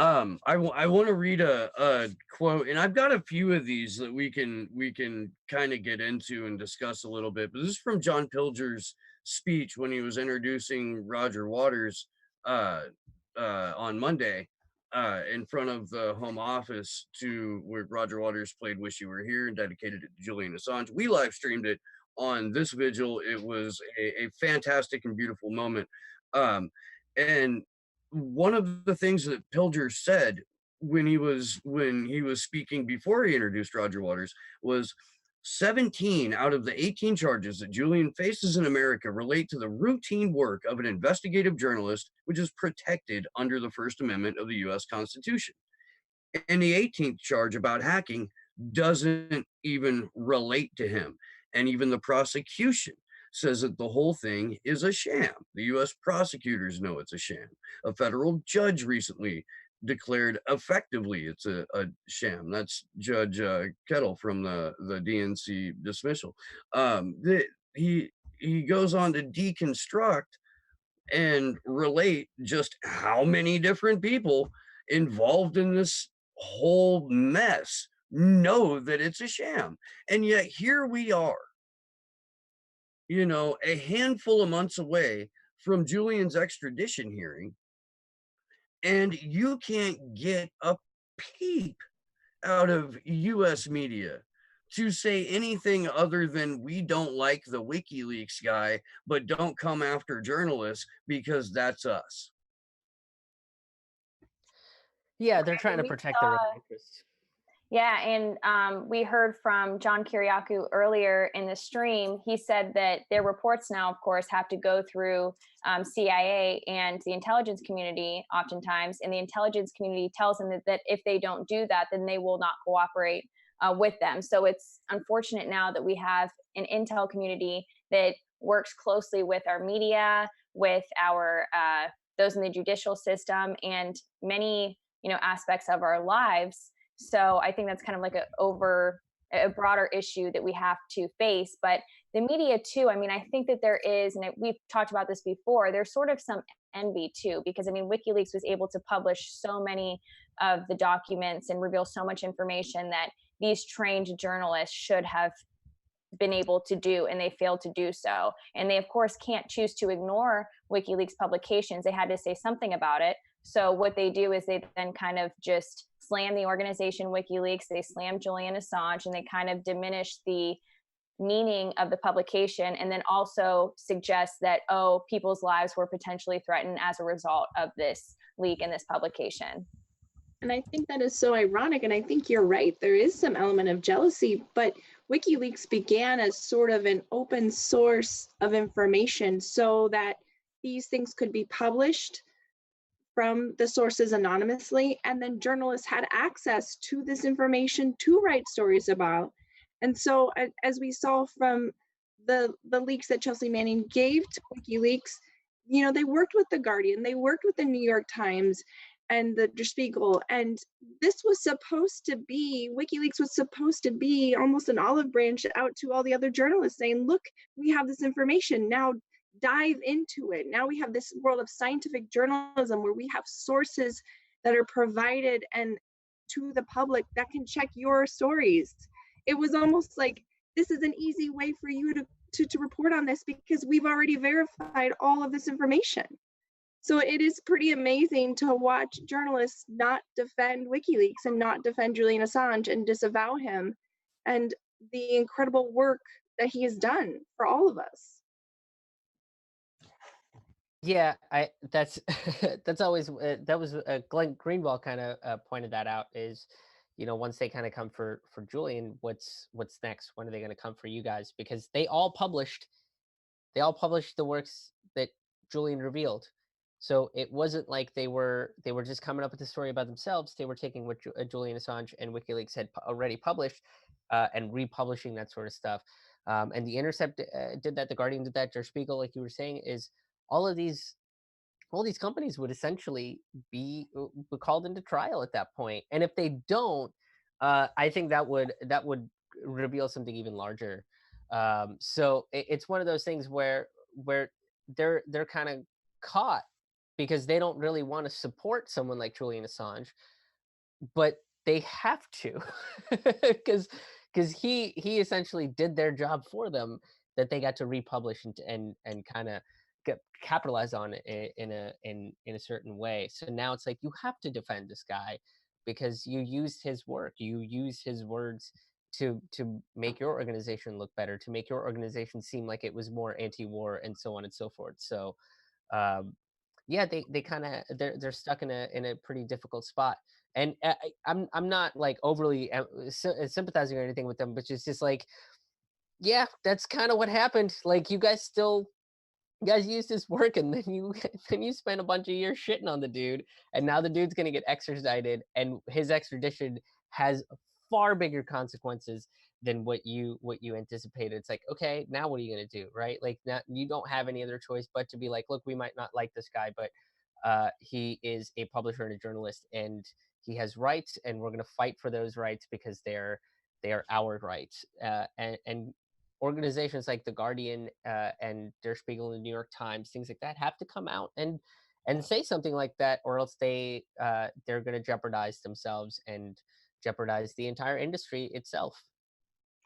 I want to read a quote, and I've got a few of these that we can kind of get into and discuss a little bit. But this is from John Pilger's speech when he was introducing Roger Waters uh, on Monday in front of the Home Office, to where Roger Waters played "Wish You Were Here" and dedicated it to Julian Assange. We live streamed it on this vigil. It was a fantastic and beautiful moment. And one of the things that Pilger said when he was speaking before he introduced Roger Waters was 17 out of the 18 charges that Julian faces in America relate to the routine work of an investigative journalist, which is protected under the First Amendment of the US Constitution. And the 18th charge about hacking doesn't even relate to him. And even the prosecution says that the whole thing is a sham. The US prosecutors know it's a sham. A federal judge recently declared effectively it's a sham. That's Judge Kettle from the DNC dismissal. He goes on to deconstruct and relate just how many different people involved in this whole mess know that it's a sham. And yet here we are, a handful of months away from Julian's extradition hearing, and you can't get a peep out of US media to say anything other than we don't like the WikiLeaks guy, but don't come after journalists because that's us. Yeah, they're trying to protect their own interests. Yeah, and we heard from John Kiriakou earlier in the stream. He said that their reports now, of course, have to go through CIA and the intelligence community oftentimes, and the intelligence community tells them that if they don't do that, then they will not cooperate with them. So it's unfortunate now that we have an intel community that works closely with our media, with our those in the judicial system, and many aspects of our lives. So I think that's kind of like a broader issue that we have to face. But the media too, I mean, I think that there is, and we've talked about this before, there's sort of some envy too, because I mean, WikiLeaks was able to publish so many of the documents and reveal so much information that these trained journalists should have been able to do, and they failed to do so. And they of course can't choose to ignore WikiLeaks publications. They had to say something about it. So what they do is they then kind of just slam the organization WikiLeaks, they slam Julian Assange, and they kind of diminish the meaning of the publication, and then also suggest that, oh, people's lives were potentially threatened as a result of this leak and this publication. And I think that is so ironic, and I think you're right. There is some element of jealousy, but WikiLeaks began as sort of an open source of information so that these things could be published from the sources anonymously, and then journalists had access to this information to write stories about. And so as we saw from the leaks that Chelsea Manning gave to WikiLeaks, they worked with The Guardian, they worked with the New York Times and the Der Spiegel, and this was supposed to be, WikiLeaks was supposed to be almost an olive branch out to all the other journalists saying, look, we have this information, now dive into it. Now we have this world of scientific journalism where we have sources that are provided and to the public that can check your stories. It was almost like, this is an easy way for you to report on this because we've already verified all of this information. So it is pretty amazing to watch journalists not defend WikiLeaks and not defend Julian Assange and disavow him and the incredible work that he has done for all of us. Yeah, that's that's always that was Glenn Greenwald kind of pointed that out, is once they kind of come for Julian, what's next? When are they going to come for you guys? Because they all published the works that Julian revealed. So it wasn't like they were just coming up with the story about themselves. They were taking what Julian Assange and WikiLeaks had already published and republishing that sort of stuff. And The Intercept did that. The Guardian did that. Der Spiegel, like you were saying, is all these companies would essentially be called into trial at that point. And if they don't, I think that would reveal something even larger. So it's one of those things where they're kind of caught because they don't really want to support someone like Julian Assange, but they have to because he essentially did their job for them, that they got to republish and kind of capitalize on it in a certain way. So now it's like you have to defend this guy because you used his work, you use his words to make your organization look better, to make your organization seem like it was more anti-war and so on and so forth. So um, yeah, they kind of they're stuck in a pretty difficult spot. And I'm not like overly sympathizing or anything with them, but it's just like, yeah, that's kind of what happened. Like you guys used his work, and then you then you spent a bunch of years shitting on the dude, and now the dude's gonna get extradited, and his extradition has far bigger consequences than what you anticipated. It's like, okay, now what are you gonna do, right? Like now you don't have any other choice but to be like, look, we might not like this guy, but he is a publisher and a journalist, and he has rights, and we're gonna fight for those rights because they are our rights. And organizations like the Guardian and Der Spiegel and the New York Times, things like that, have to come out and say something like that, or else they're going to jeopardize themselves and jeopardize the entire industry itself.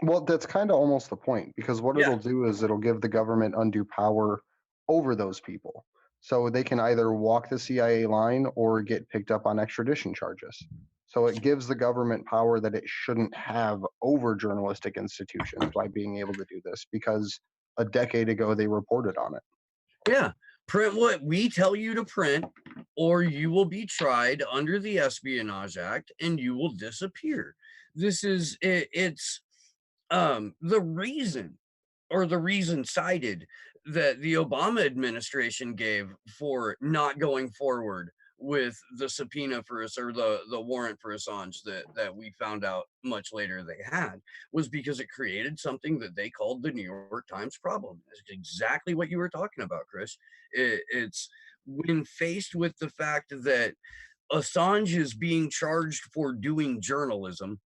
Well, that's kind of almost the point, because what Yeah. it'll do is it'll give the government undue power over those people. So they can either walk the CIA line or get picked up on extradition charges. So it gives the government power that it shouldn't have over journalistic institutions by being able to do this, because a decade ago they reported on it. Yeah. Print what we tell you to print, or you will be tried under the Espionage Act and you will disappear. This is it, it's the reason, or the reason cited, that the Obama administration gave for not going forward with the subpoena for us, or the warrant for Assange that we found out much later they had, was because it created something that they called the New York Times problem. It's exactly what you were talking about, Chris. It's when faced with the fact that Assange is being charged for doing journalism,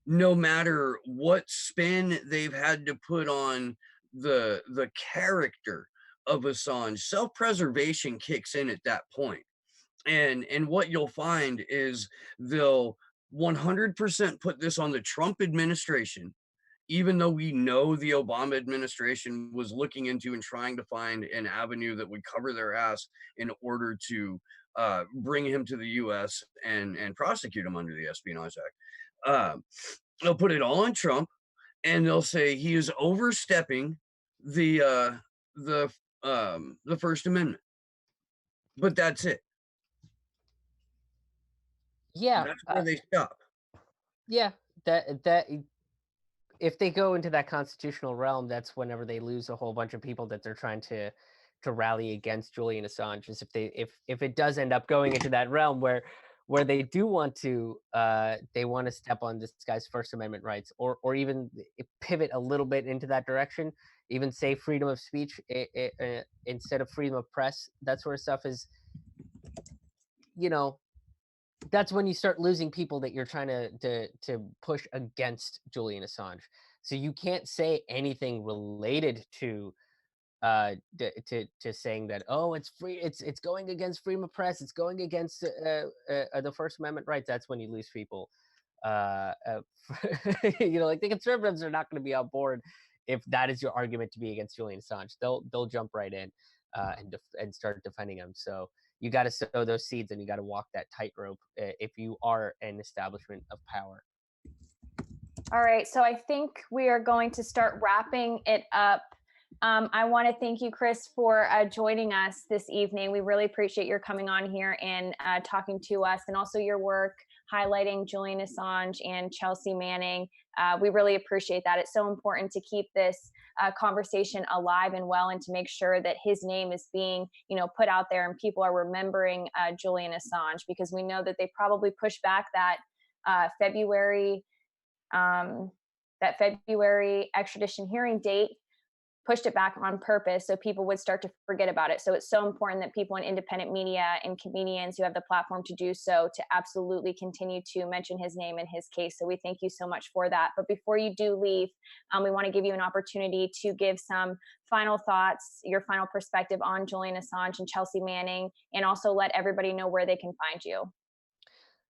no matter what spin they've had to put on the character of Assange, self-preservation kicks in at that point. And what you'll find is they'll 100% put this on the Trump administration, even though we know the Obama administration was looking into and trying to find an avenue that would cover their ass in order to bring him to the US and prosecute him under the Espionage Act. They'll put it all on Trump, and they'll say he is overstepping the the First Amendment. But that's it. Yeah, That's where they stop. yeah. That if they go into that constitutional realm, that's whenever they lose a whole bunch of people that they're trying to rally against Julian Assange. Is if it does end up going into that realm where they do want to they want to step on this guy's First Amendment rights, or even pivot a little bit into that direction, even say freedom of speech instead of freedom of press, that sort of stuff is, you know, that's when you start losing people that you're trying to push against Julian Assange. So you can't say anything related to to saying that, oh, it's free, it's going against freedom of press, it's going against the First Amendment rights. That's when you lose people. You know, like the conservatives are not going to be on board if that is your argument to be against Julian Assange. They'll jump right in and start defending him. So you got to sow those seeds, and you got to walk that tightrope if you are an establishment of power. All right, so I think we are going to start wrapping it up. I want to thank you, Chris, for joining us this evening. We really appreciate your coming on here and talking to us, and also your work highlighting Julian Assange and Chelsea Manning. We really appreciate that. It's so important to keep this conversation alive and well, and to make sure that his name is being, you know, put out there and people are remembering Julian Assange, because we know that they probably pushed back that February extradition hearing date pushed it back on purpose so people would start to forget about it. So it's so important that people in independent media and comedians who have the platform to do so to absolutely continue to mention his name and his case. So we thank you so much for that. But before you do leave, we want to give you an opportunity to give some final thoughts, your final perspective on Julian Assange and Chelsea Manning, and also let everybody know where they can find you.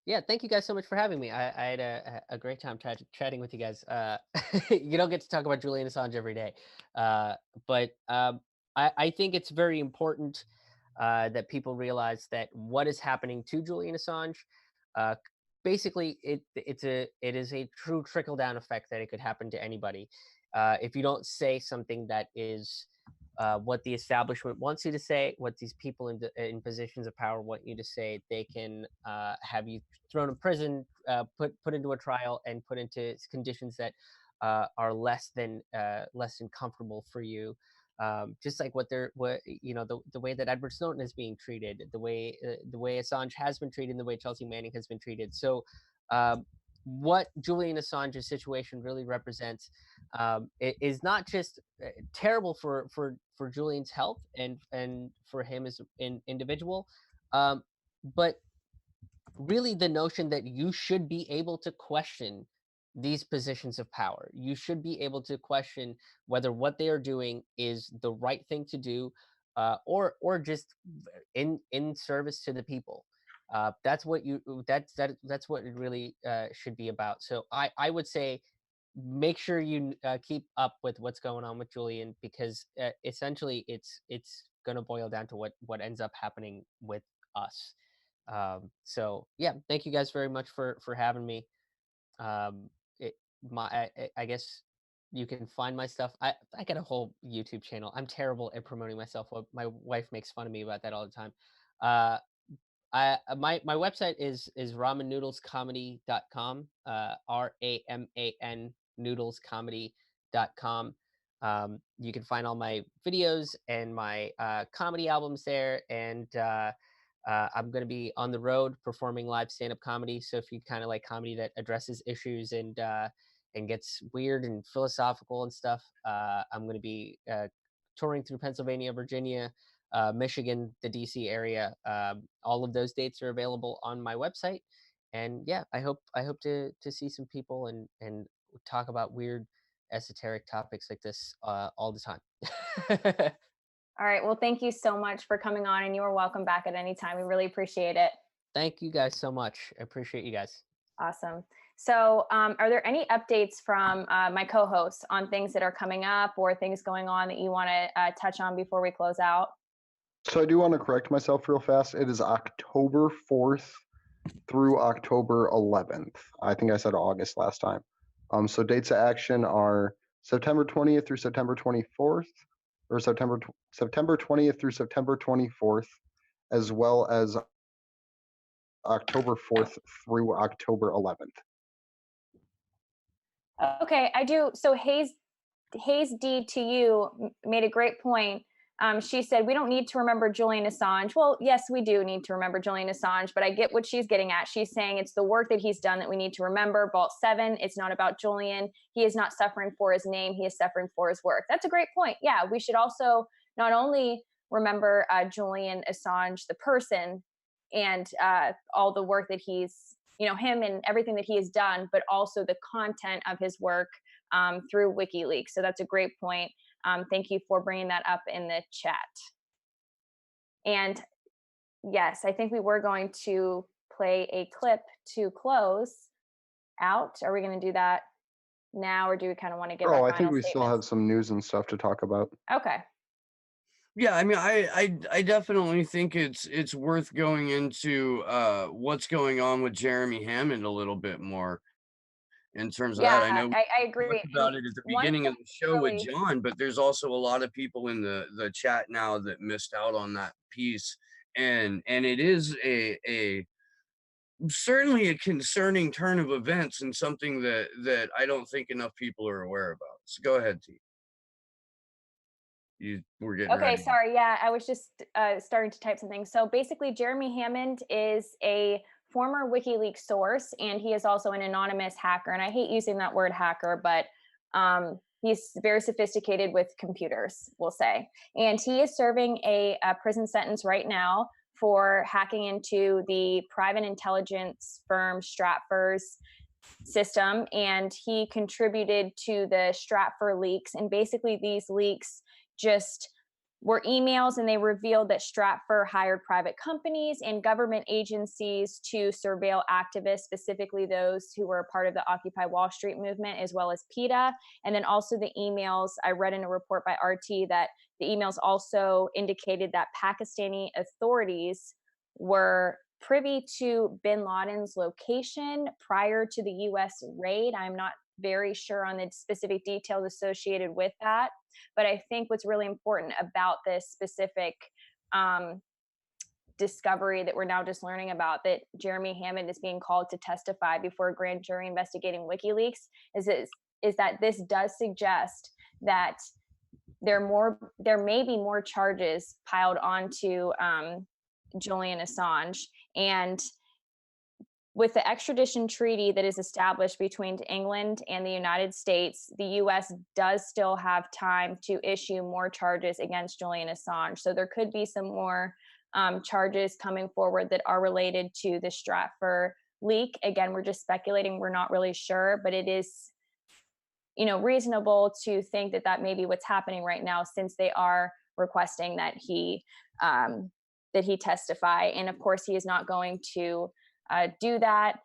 Yeah, thank you guys so much for having me. I had a great time chatting with you guys. You don't get to talk about Julian Assange every day, but I think it's very important that people realize that what is happening to Julian Assange, uh, basically, it is a true trickle down effect that it could happen to anybody. If you don't say something that is what the establishment wants you to say, what these people in positions of power want you to say, they can have you thrown in prison, put into a trial, and put into conditions that are less than comfortable for you. Just like what the way that Edward Snowden is being treated, the way Assange has been treated, and the way Chelsea Manning has been treated. So, what Julian Assange's situation really represents is not just terrible for Julian's health and for him as an individual, but really the notion that you should be able to question these positions of power. You should be able to question whether what they are doing is the right thing to do, or just in service to the people. That's what that's what it really should be about. So I would say make sure you keep up with what's going on with Julian, because essentially it's going to boil down to what ends up happening with us. So yeah, thank you guys very much for having me. um it, I guess you can find my stuff. I got a whole YouTube channel. I'm terrible at promoting myself. My wife makes fun of me about that all the time. uh my website is ramennoodlescomedy.com. RAMAN noodlescomedy.com. You can find all my videos and my comedy albums there. And I'm going to be on the road performing live stand-up comedy. So if you kind of like comedy that addresses issues and gets weird and philosophical and stuff, I'm going to be touring through Pennsylvania, Virginia, Michigan, the DC area. All of those dates are available on my website. And yeah, I hope to see some people and talk about weird esoteric topics like this all the time. All right. Well, thank you so much for coming on, and you are welcome back at any time. We really appreciate it. Thank you guys so much. I appreciate you guys. Awesome. So are there any updates from my co-hosts on things that are coming up or things going on that you want to touch on before we close out? So I do want to correct myself real fast. It is October 4th through October 11th. I think I said August last time. So dates of action are September 20th through September 24th, or September 20th through September 24th, as well as October 4th through October 11th. Okay, I do. So Hayes D to you made a great point. She said, we don't need to remember Julian Assange. Well, yes, we do need to remember Julian Assange, but I get what she's getting at. She's saying it's the work that he's done that we need to remember. Vault 7, it's not about Julian. He is not suffering for his name. He is suffering for his work. That's a great point. Yeah, we should also not only remember Julian Assange, the person, and all the work that he's, him and everything that he has done, but also the content of his work through WikiLeaks. So that's a great point. Thank you for bringing that up in the chat. And yes, I think we were going to play a clip to close out. Are we going to do that now, or do we kind of want to give our final I think we statements? still have some news and stuff to talk about. Okay. Yeah, I mean, I definitely think it's worth going into what's going on with Jeremy Hammond a little bit more in terms of that. I know I agree. We talked about it at the beginning of the show with John, but there's also a lot of people in the chat now that missed out on that piece, and it is a certainly a concerning turn of events and something that I don't think enough people are aware about. So go ahead, T. You were getting Okay, ready. sorry. Yeah, I was just starting to type something. So basically, Jeremy Hammond is a former WikiLeaks source, and he is also an anonymous hacker. And I hate using that word hacker, but he's very sophisticated with computers, we'll say. And he is serving a prison sentence right now for hacking into the private intelligence firm Stratfor's system, and he contributed to the Stratfor leaks. And basically these leaks just were emails, and they revealed that Stratfor hired private companies and government agencies to surveil activists, specifically those who were part of the Occupy Wall Street movement, as well as PETA. And then also the emails, I read in a report by RT that the emails also indicated that Pakistani authorities were privy to bin Laden's location prior to the US raid. I'm not very sure on the specific details associated with that. But I think what's really important about this specific discovery that we're now just learning about, that Jeremy Hammond is being called to testify before a grand jury investigating WikiLeaks, is that this does suggest that there may be more charges piled onto Julian Assange. And with the extradition treaty that is established between England and the United States, the US does still have time to issue more charges against Julian Assange. So there could be some more charges coming forward that are related to the Stratfor leak. Again, we're just speculating, we're not really sure, but it is, reasonable to think that that may be what's happening right now, since they are requesting that he testify. And of course, he is not going to do that.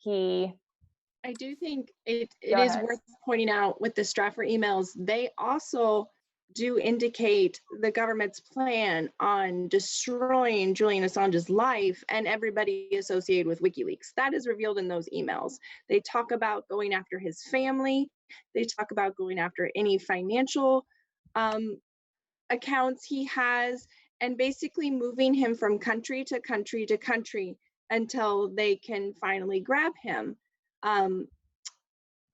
I do think it is worth pointing out with the Stratfor emails, they also do indicate the government's plan on destroying Julian Assange's life and everybody associated with WikiLeaks. That is revealed in those emails. They talk about going after his family. They talk about going after any financial accounts he has, and basically moving him from country to country to country until they can finally grab him.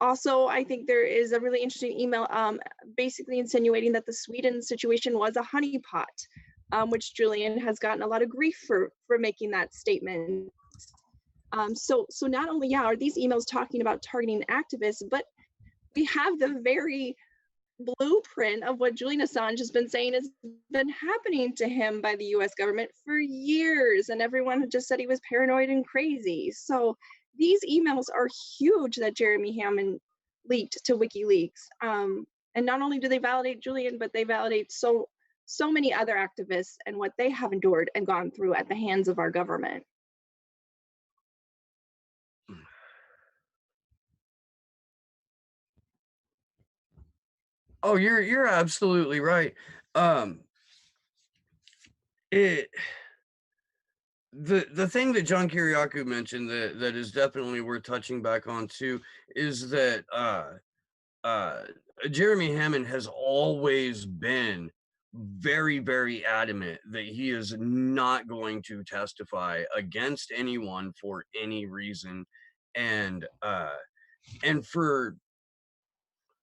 Also, I think there is a really interesting email basically insinuating that the Sweden situation was a honeypot, which Julian has gotten a lot of grief for making that statement. So not only, are these emails talking about targeting activists, but we have the very blueprint of what Julian Assange has been saying has been happening to him by the US government for years, and everyone had just said he was paranoid and crazy. So these emails are huge that Jeremy Hammond leaked to WikiLeaks. And not only do they validate Julian, but they validate so many other activists and what they have endured and gone through at the hands of our government. Oh, you're absolutely right. The thing that John Kiriakou mentioned that is definitely worth touching back on too is that Jeremy Hammond has always been very, very adamant that he is not going to testify against anyone for any reason. And for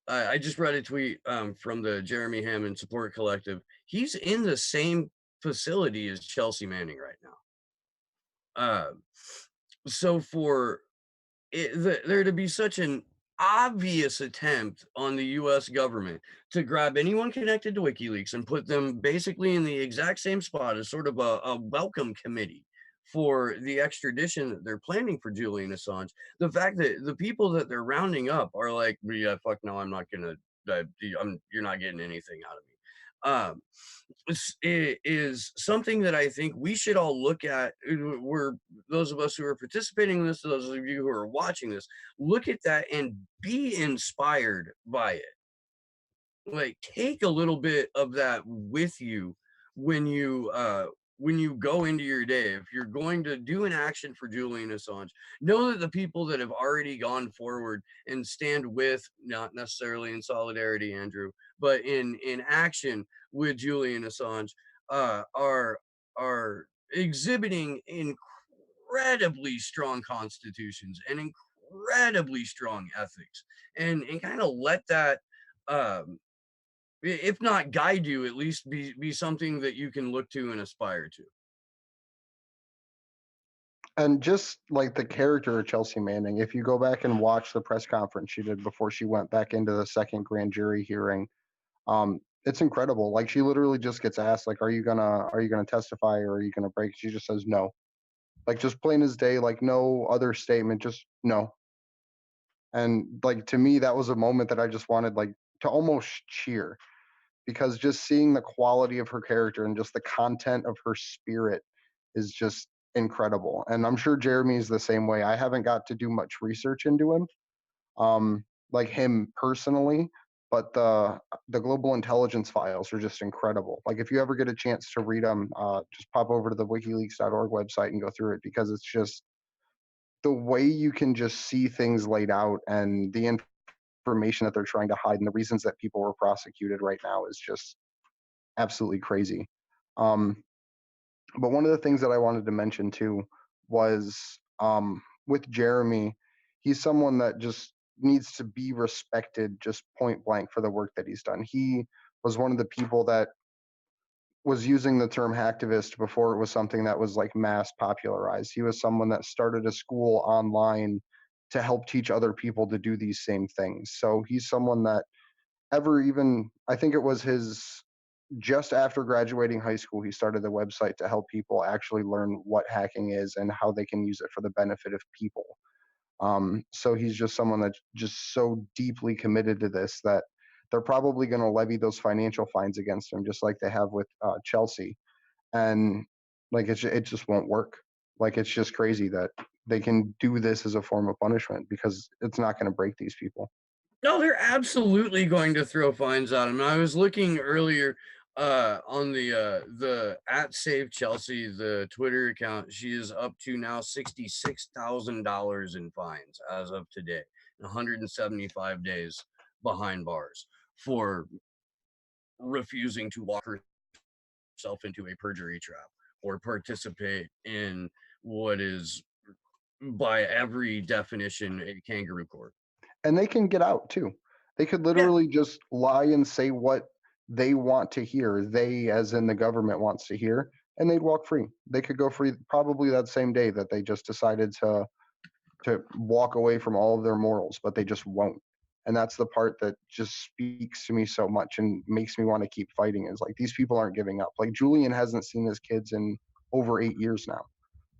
I just read a tweet from the Jeremy Hammond Support Collective. He's in the same facility as Chelsea Manning right now. So for there to be such an obvious attempt on the US government to grab anyone connected to WikiLeaks and put them basically in the exact same spot as sort of a welcome committee for the extradition that they're planning for Julian Assange, the fact that the people that they're rounding up are like, yeah, fuck no, I'm not gonna, you're not getting anything out of me. It is something that I think we should all look at. We're those of us who are participating in this, those of you who are watching this, look at that and be inspired by it. Like, take a little bit of that with you when you go into your day. If you're going to do an action for Julian Assange, know that the people that have already gone forward and stand with, not necessarily in solidarity, Andrew, but in action with Julian Assange, are exhibiting incredibly strong constitutions and incredibly strong ethics, and kind of let that if not guide you, at least be something that you can look to and aspire to. And just like the character of Chelsea Manning, if you go back and watch the press conference she did before she went back into the second grand jury hearing, it's incredible. Like she literally just gets asked, like, are you gonna testify or are you gonna break? She just says no. Like just plain as day, like no other statement, just no. And like to me, that was a moment that I just wanted like to almost cheer because just seeing the quality of her character and just the content of her spirit is just incredible. And I'm sure Jeremy's the same way. I haven't got to do much research into him, like him personally, but the global intelligence files are just incredible. Like if you ever get a chance to read them, just pop over to the WikiLeaks.org website and go through it because it's just the way you can just see things laid out and the information that they're trying to hide and the reasons that people were prosecuted right now is just absolutely crazy. Um, but one of the things that I wanted to mention too was with Jeremy, he's someone that just needs to be respected just point blank for the work that he's done. He was one of the people that was using the term hacktivist before it was something that was like mass popularized. He was someone that started a school online to help teach other people to do these same things. So he's someone that ever even I think it was his just after graduating high school, he started the website to help people actually learn what hacking is and how they can use it for the benefit of people. So he's just someone that's just so deeply committed to this that they're probably going to levy those financial fines against him, just like they have with Chelsea. And like it just won't work. Like it's just crazy that they can do this as a form of punishment because it's not going to break these people. No, they're absolutely going to throw fines at him. I was looking earlier on the at Save Chelsea, the Twitter account. She is up to now $66,000 in fines as of today, 175 days behind bars for refusing to lock herself into a perjury trap or participate in what is by every definition a kangaroo court. And they can get out too. They could Yeah. literally just lie and say what they want to hear. They, as in the government, wants to hear, and they'd walk free. They could go free probably that same day that they just decided to walk away from all of their morals, but they just won't. And that's the part that just speaks to me so much and makes me want to keep fighting. Is like these people aren't giving up. Like Julian hasn't seen his kids in over 8 years now.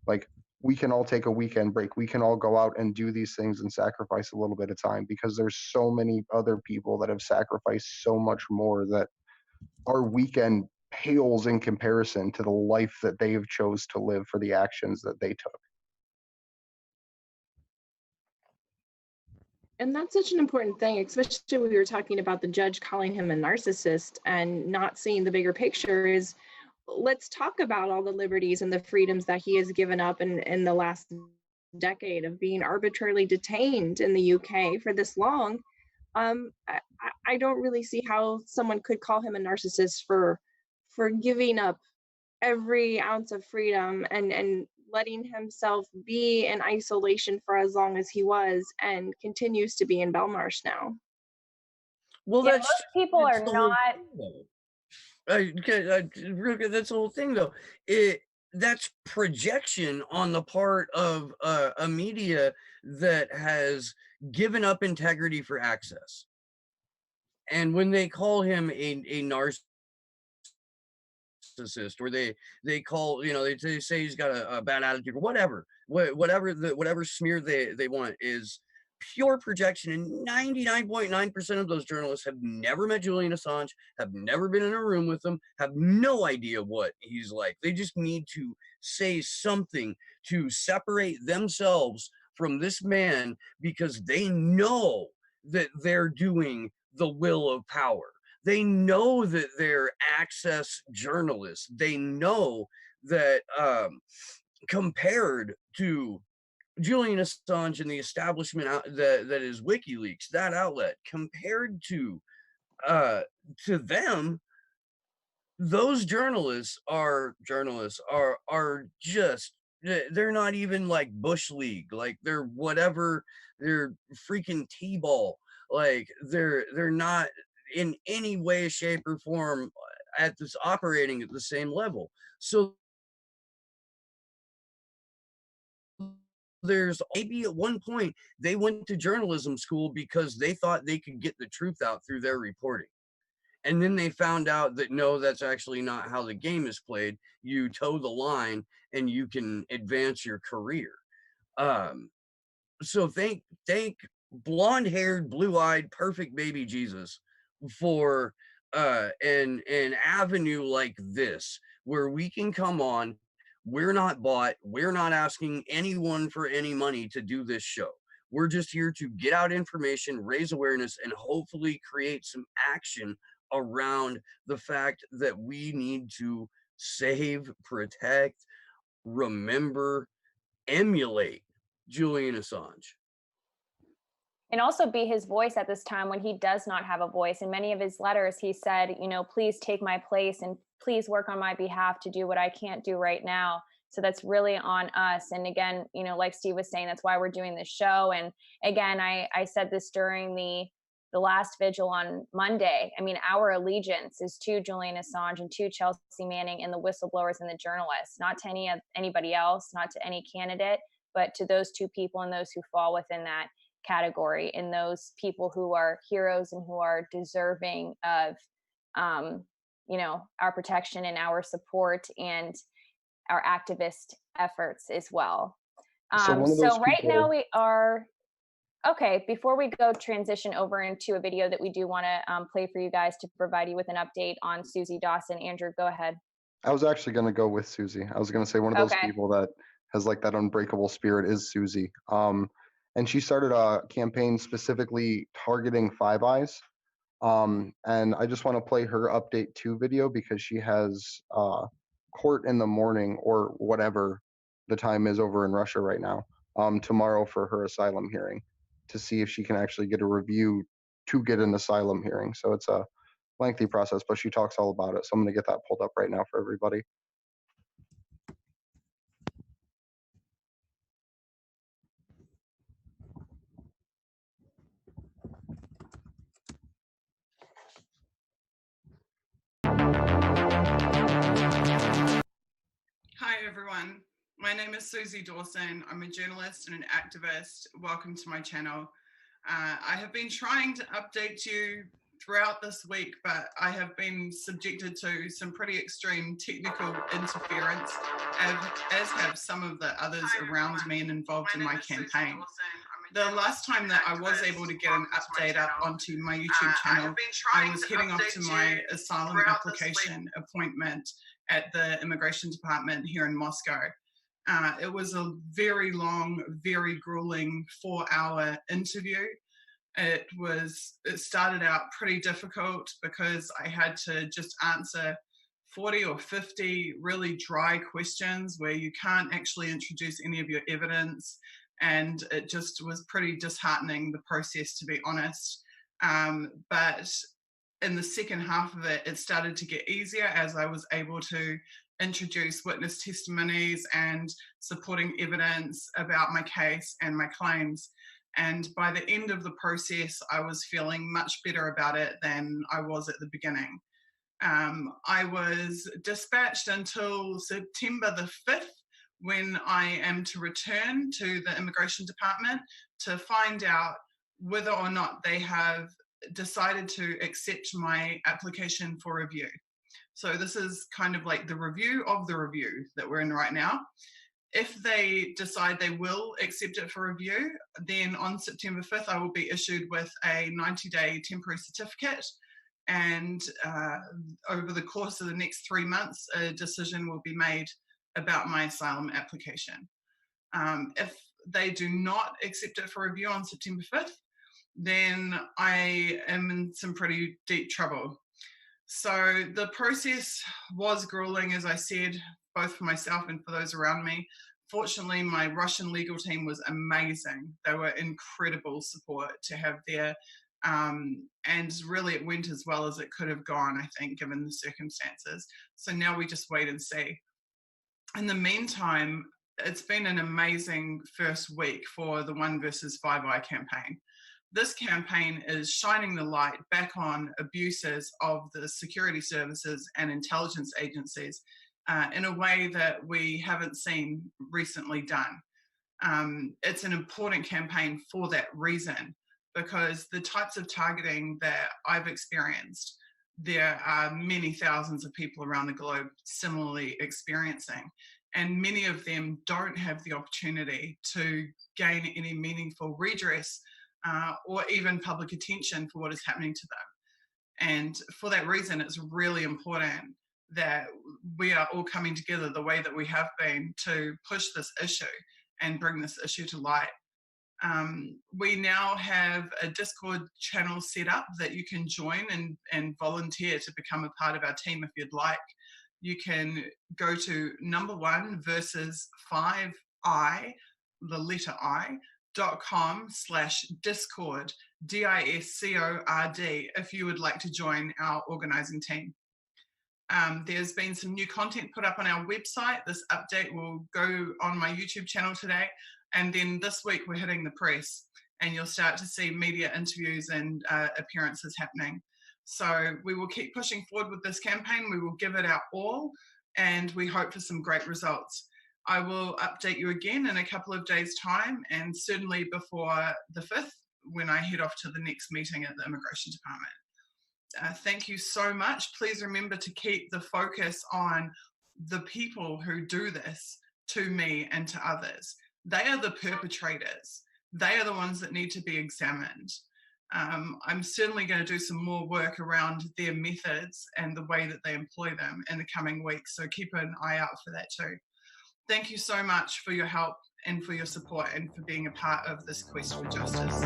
Like we can all take a weekend break. We can all go out and do these things and sacrifice a little bit of time because there's so many other people that have sacrificed so much more that our weekend pales in comparison to the life that they have chose to live for the actions that they took. And that's such an important thing, especially when we were talking about the judge calling him a narcissist and not seeing the bigger picture is let's talk about all the liberties and the freedoms that he has given up in the last decade of being arbitrarily detained in the UK for this long. I don't really see how someone could call him a narcissist for giving up every ounce of freedom and letting himself be in isolation for as long as he was and continues to be in Belmarsh now. Well, yeah, most people are not. That's the whole thing, though. That's projection on the part of a media that has given up integrity for access. And when they call him a narcissist, or they call, they say he's got a bad attitude or whatever smear they want is pure projection. And 99.9% of those journalists have never met Julian Assange, have never been in a room with him, have no idea what he's like. They just need to say something to separate themselves from this man because they know that they're doing the will of power. They know that they're access journalists. They know that compared to Julian Assange and the establishment that is WikiLeaks, that outlet, compared to them, those journalists are just, they're not even like Bush League, like they're whatever, they're freaking T-ball, like they're not in any way, shape, or form at this operating at the same level. So there's maybe at one point they went to journalism school because they thought they could get the truth out through their reporting. And then they found out that no, that's actually not how the game is played. You toe the line and you can advance your career. So thank blonde-haired, blue-eyed, perfect baby Jesus for an avenue like this where we can come on. We're not bought. We're not asking anyone for any money to do this show. We're just here to get out information, raise awareness, and hopefully create some action around the fact that we need to save, protect, remember, emulate Julian Assange. And also be his voice at this time when he does not have a voice. In many of his letters, he said, you know, please take my place and please work on my behalf to do what I can't do right now. So that's really on us. And again, you know, like Steve was saying, that's why we're doing this show. And again, I said this during the last vigil on Monday. I mean, our allegiance is to Julian Assange and to Chelsea Manning and the whistleblowers and the journalists, not to anybody else, not to any candidate, but to those two people and those who fall within that category, and those people who are heroes and who are deserving of you know, our protection and our support and our activist efforts as well. So right now we are okay. Before we go transition over into a video that we do want to play for you guys to provide you with an update on Susie Dawson. Andrew, go ahead. I was actually going to go with Susie. I was going to say one of those people that has like that unbreakable spirit is Susie. And she started a campaign specifically targeting Five Eyes. And I just want to play her update 2 video because she has court in the morning or whatever the time is over in Russia right now, tomorrow for her asylum hearing to see if she can actually get a review to get an asylum hearing. So it's a lengthy process, but she talks all about it. So I'm going to get that pulled up right now for everybody. Hi everyone, my name is Susie Dawson. I'm a journalist and an activist. Welcome to my channel. I have been trying to update you throughout this week, but I have been subjected to some pretty extreme technical interference, as have some of the others around me and involved in my campaign. The last time that I was able to get an update up onto my YouTube channel, I was heading off to my asylum application appointment at the immigration department here in Moscow. It was a very long, very grueling 4-hour interview. It started out pretty difficult because I had to just answer 40 or 50 really dry questions where you can't actually introduce any of your evidence. And it just was pretty disheartening, the process, to be honest. But in the second half of it, it started to get easier as I was able to introduce witness testimonies and supporting evidence about my case and my claims. And by the end of the process, I was feeling much better about it than I was at the beginning. I was dispatched until September the 5th, when I am to return to the immigration department to find out whether or not they have decided to accept my application for review. So this is kind of like the review of the review that we're in right now. If they decide they will accept it for review, then on September 5th, I will be issued with a 90-day temporary certificate. And over the course of the next 3 months, a decision will be made about my asylum application. If they do not accept it for review on September 5th, then I am in some pretty deep trouble. So the process was grueling, as I said, both for myself and for those around me. Fortunately, my Russian legal team was amazing. They were incredible support to have there. And really it went as well as it could have gone, I think, given the circumstances. So now we just wait and see. In the meantime, it's been an amazing first week for the One versus 5 Eye campaign. This campaign is shining the light back on abuses of the security services and intelligence agencies in a way that we haven't seen recently done. It's an important campaign for that reason, because the types of targeting that I've experienced, there are many thousands of people around the globe similarly experiencing, and many of them don't have the opportunity to gain any meaningful redress or even public attention for what is happening to them. And for that reason, it's really important that we are all coming together the way that we have been to push this issue and bring this issue to light. We now have a Discord channel set up that you can join and volunteer to become a part of our team if you'd like. You can go to #1 versus 5i, the letter I.com/discord, DISCORD, if you would like to join our organizing team. There's been some new content put up on our website. This update will go on my YouTube channel today. And then this week we're hitting the press, and you'll start to see media interviews and appearances happening. So we will keep pushing forward with this campaign. We will give it our all, and we hope for some great results. I will update you again in a couple of days' time, and certainly before the 5th, when I head off to the next meeting at the Immigration Department. Thank you so much. Please remember to keep the focus on the people who do this to me and to others. They are the perpetrators. They are the ones that need to be examined. I'm certainly going to do some more work around their methods and the way that they employ them in the coming weeks, so keep an eye out for that too. Thank you so much for your help and for your support and for being a part of this quest for justice.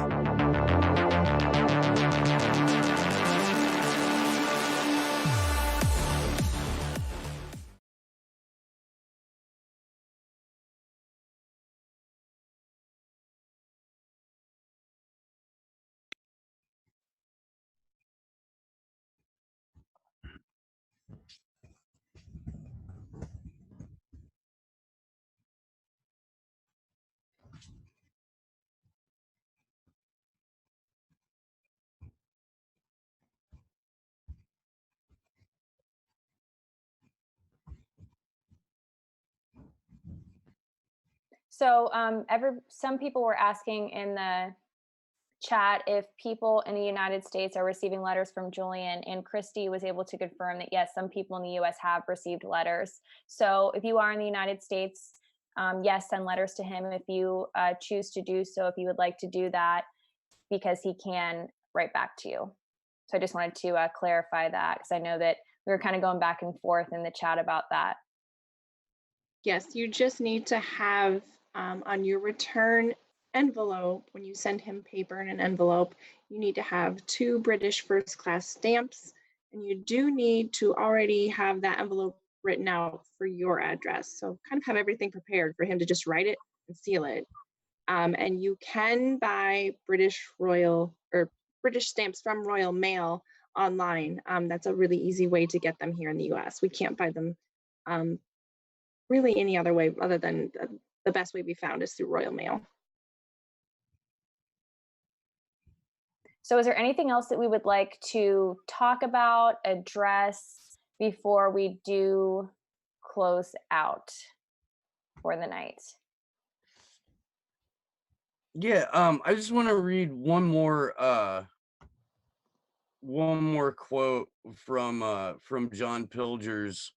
So some people were asking in the chat if people in the United States are receiving letters from Julian, and Christy was able to confirm that yes, some people in the US have received letters. So if you are in the United States, yes, send letters to him if you choose to do so, if you would like to do that, because he can write back to you. So I just wanted to clarify that, because I know that we were kind of going back and forth in the chat about that. Yes, you just need to have on your return envelope, when you send him paper in an envelope, you need to have 2 British first class stamps, and you do need to already have that envelope written out for your address. So kind of have everything prepared for him to just write it and seal it. And you can buy British stamps from Royal Mail online. That's a really easy way to get them here in the US. We can't buy them really any other way other than the best way we found is through Royal Mail. So is there anything else that we would like to talk about, address before we do close out for the night? Yeah, I just want to read one more quote from John Pilger's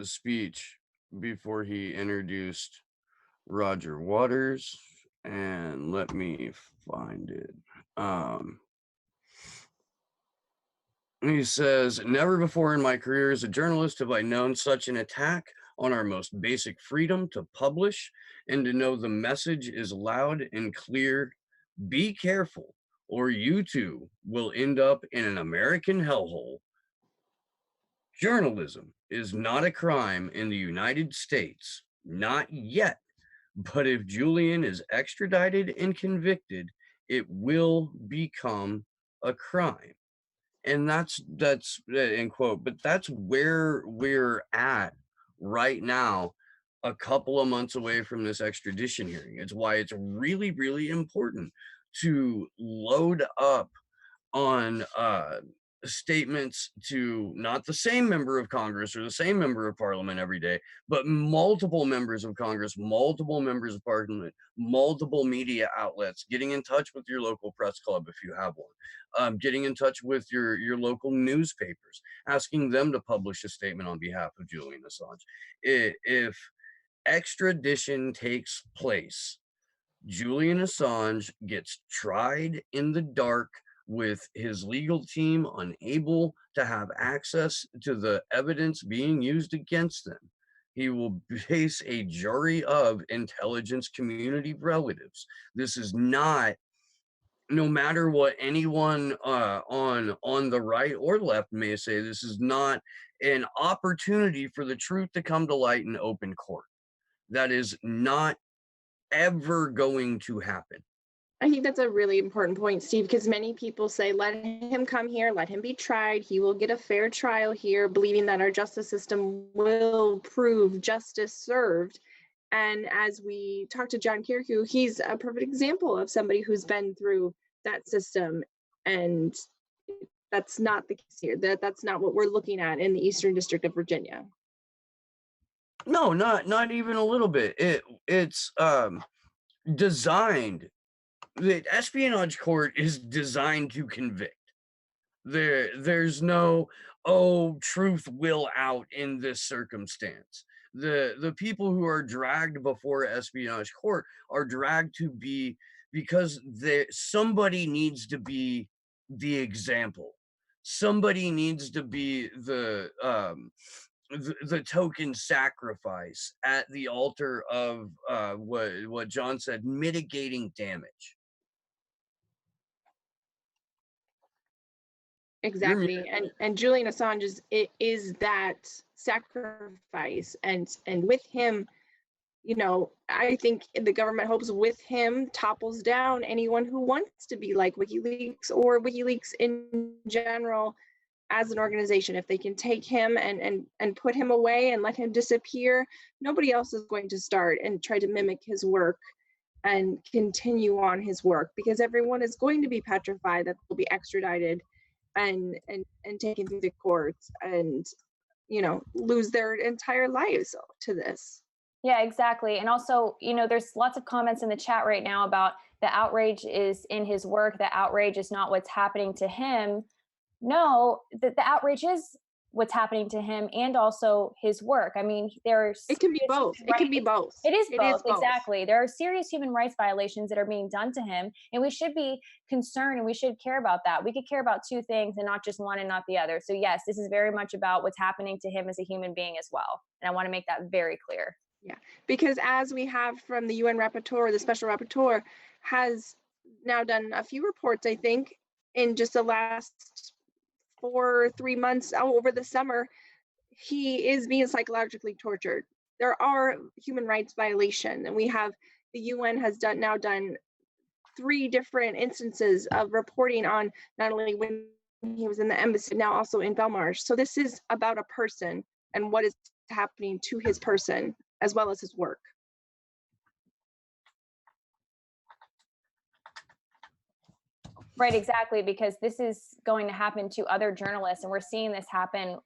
speech before he introduced Roger Waters, and let me find it. He says, "Never before in my career as a journalist have I known such an attack on our most basic freedom to publish and to know the message is loud and clear. Be careful, or you too will end up in an American hellhole. Journalism is not a crime in the United States, not yet. But if Julian is extradited and convicted, it will become a crime." And that's end quote. But that's where we're at right now, a couple of months away from this extradition hearing. It's why it's really, really important to load up on statements to not the same member of Congress or the same member of Parliament every day, but multiple members of Congress, multiple members of Parliament, multiple media outlets, getting in touch with your local press club if you have one, getting in touch with your local newspapers, asking them to publish a statement on behalf of Julian Assange. If extradition takes place, Julian Assange gets tried in the dark with his legal team unable to have access to the evidence being used against them. He will face a jury of intelligence community relatives. This is not, no matter what anyone on the right or left may say, this is not an opportunity for the truth to come to light in open court. That is not ever going to happen. I think that's a really important point, Steve, because many people say, let him come here, let him be tried. He will get a fair trial here, believing that our justice system will prove justice served. And as we talked to John Kirikou, he's a perfect example of somebody who's been through that system. And that's not the case here. That's not what we're looking at in the Eastern District of Virginia. No, not even a little bit. It's designed, the espionage court is designed to convict. There's no, oh, truth will out in this circumstance. The people who are dragged before espionage court are dragged to be, because somebody needs to be the example. Somebody needs to be the token sacrifice at the altar of what John said, mitigating damage. Exactly, and Julian Assange is that sacrifice, and with him, you know, I think the government hopes with him topples down anyone who wants to be like WikiLeaks or WikiLeaks in general as an organization. If they can take him and put him away and let him disappear, nobody else is going to start and try to mimic his work and continue on his work, because everyone is going to be petrified that they'll be extradited and taken through the courts and, you know, lose their entire lives to this. Yeah, exactly. And also, you know, there's lots of comments in the chat right now about the outrage is in his work, the outrage is not what's happening to him. No, the outrage is what's happening to him and also his work. I mean, it can be both. It can be both. It is both, exactly. There are serious human rights violations that are being done to him, and we should be concerned and we should care about that. We could care about two things and not just one and not the other. So yes, this is very much about what's happening to him as a human being as well. And I want to make that very clear. Yeah, because as we have from the UN rapporteur, the special rapporteur has now done a few reports, I think, in just the last 3 months over the summer, he is being psychologically tortured. There are human rights violations, and we have, the UN has now done 3 different instances of reporting on not only when he was in the embassy, now also in Belmarsh. So this is about a person and what is happening to his person as well as his work. Right, exactly, because this is going to happen to other journalists, and we're seeing this happen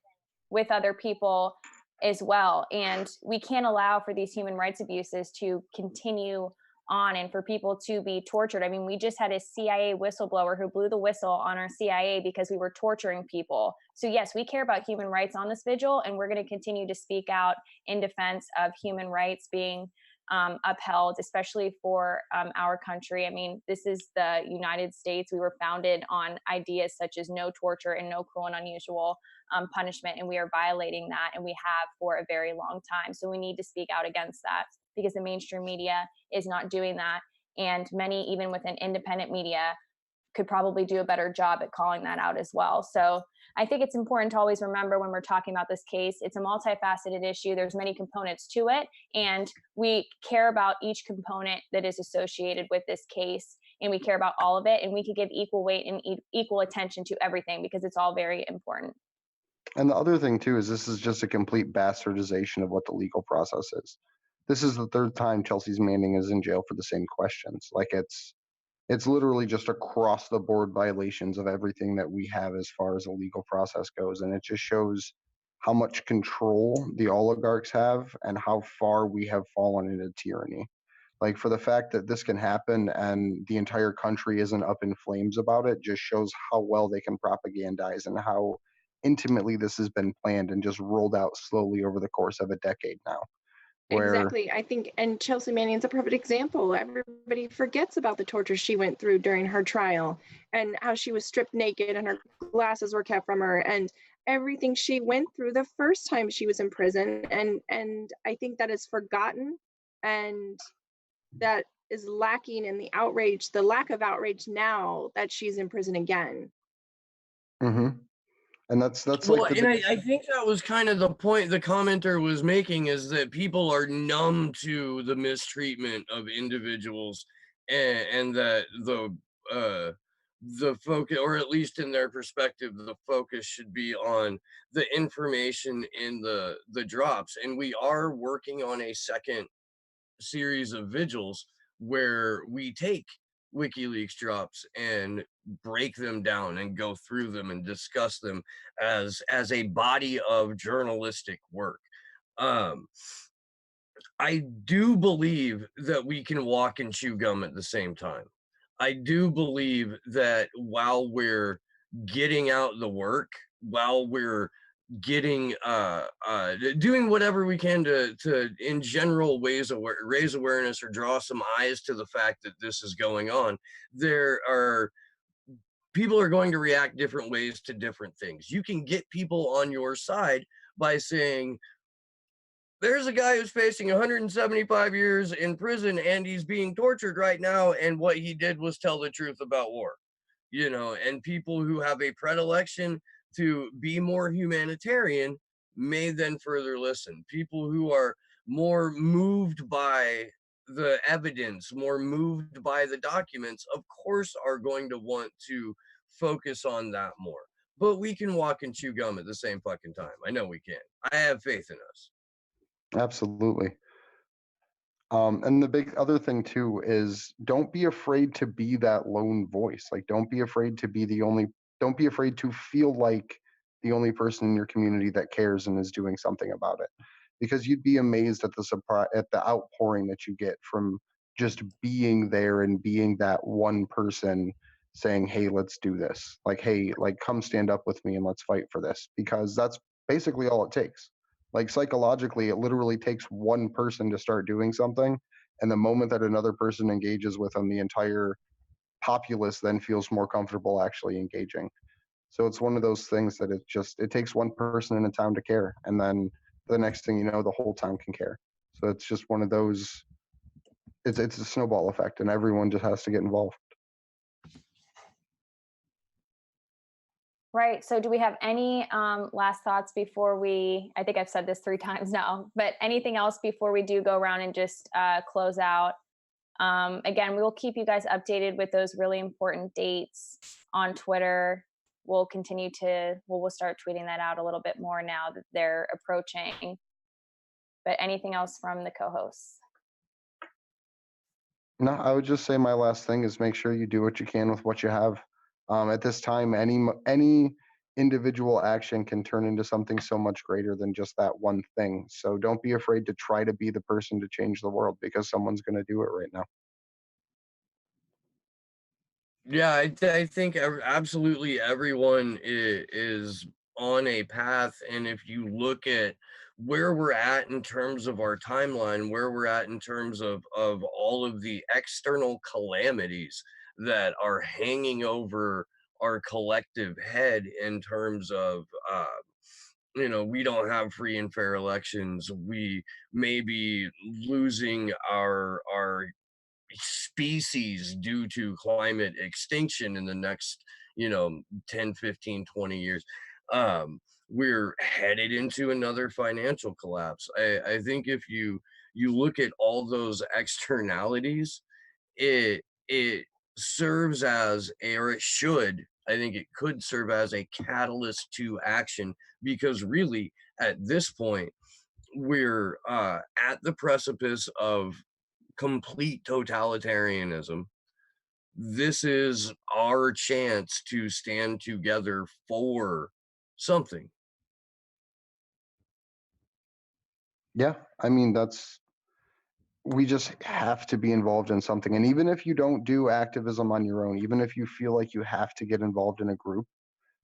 with other people as well. And we can't allow for these human rights abuses to continue on and for people to be tortured. I mean, we just had a CIA whistleblower who blew the whistle on our CIA because we were torturing people. So yes, we care about human rights on this vigil, and we're going to continue to speak out in defense of human rights being upheld, especially for our country. I mean, this is the United States. We were founded on ideas such as no torture and no cruel and unusual punishment, and we are violating that, and we have for a very long time. So we need to speak out against that, because the mainstream media is not doing that, and many, even within independent media, could probably do a better job at calling that out as well. So I think it's important to always remember when we're talking about this case, it's a multifaceted issue. There's many components to it, and we care about each component that is associated with this case, and we care about all of it, and we could give equal weight and equal attention to everything, because it's all very important. And the other thing too is this is just a complete bastardization of what the legal process is. This is the 3rd time Chelsea Manning is in jail for the same questions. Like, it's It's literally just across the board violations of everything that we have as far as a legal process goes. And it just shows how much control the oligarchs have and how far we have fallen into tyranny. Like, for the fact that this can happen and the entire country isn't up in flames about it just shows how well they can propagandize and how intimately this has been planned and just rolled out slowly over the course of a decade now. Where Exactly. I think, and Chelsea Manning's a perfect example. Everybody forgets about the torture she went through during her trial and how she was stripped naked and her glasses were kept from her and everything she went through the first time she was in prison. And I think that is forgotten, and that is lacking in the outrage, the lack of outrage now that she's in prison again. mm-hmm. And that's well, like and I think that was kind of the point the commenter was making, is that people are numb to the mistreatment of individuals, and that the focus, or at least in their perspective, the focus should be on the information in the drops. And we are working on a second series of vigils where we take WikiLeaks drops and break them down and go through them and discuss them as a body of journalistic work. Um, I do believe that we can walk and chew gum at the same time. I do believe that while we're getting out the work, while we're getting doing whatever we can to in general raise awareness or draw some eyes to the fact that this is going on, there are people are going to react different ways to different things. You can get people on your side by saying, there's a guy who's facing 175 years in prison and he's being tortured right now, and what he did was tell the truth about war. And people who have a predilection to be more humanitarian may then further listen. People who are more moved by the evidence, more moved by the documents, of course, are going to want to focus on that more. But we can walk and chew gum at the same fucking time. I know we can. I have faith in us. Absolutely. And the big other thing too is, don't be afraid to be that lone voice. Like, don't be afraid to be don't be afraid to feel like the only person in your community that cares and is doing something about it. Because you'd be amazed at the outpouring that you get from just being there and being that one person saying, "Hey, let's do this." Like, "Hey, like, come stand up with me and let's fight for this." Because that's basically all it takes. Like, psychologically, it literally takes one person to start doing something, and the moment that another person engages with them, the entire populace then feels more comfortable actually engaging. So it's one of those things that it takes one person in a town to care, and then the next thing you know, the whole town can care. So it's just one of those. It's a snowball effect, and everyone just has to get involved. Right. So do we have any last thoughts before I think I've said this 3 times now, but anything else before we do go around and just close out? Again, we will keep you guys updated with those really important dates on Twitter. We'll continue we'll start tweeting that out a little bit more now that they're approaching. But anything else from the co-hosts? No, I would just say my last thing is, make sure you do what you can with what you have. At this time, any individual action can turn into something so much greater than just that one thing. So don't be afraid to try to be the person to change the world, because someone's going to do it right now. Yeah, I think absolutely everyone is on a path. And if you look at where we're at in terms of our timeline, where we're at in terms of all of the external calamities that are hanging over our collective head, in terms of we don't have free and fair elections, we may be losing our species due to climate extinction in the next 10, 15, 20 years. We're headed into another financial collapse. I think if you look at all those externalities, it serves as or it should, I think it could serve as a catalyst to action, because really at this point we're at the precipice of complete totalitarianism. this is our chance to stand together for something. Yeah, I mean, we just have to be involved in something. And even if you don't do activism on your own, even if you feel like you have to get involved in a group,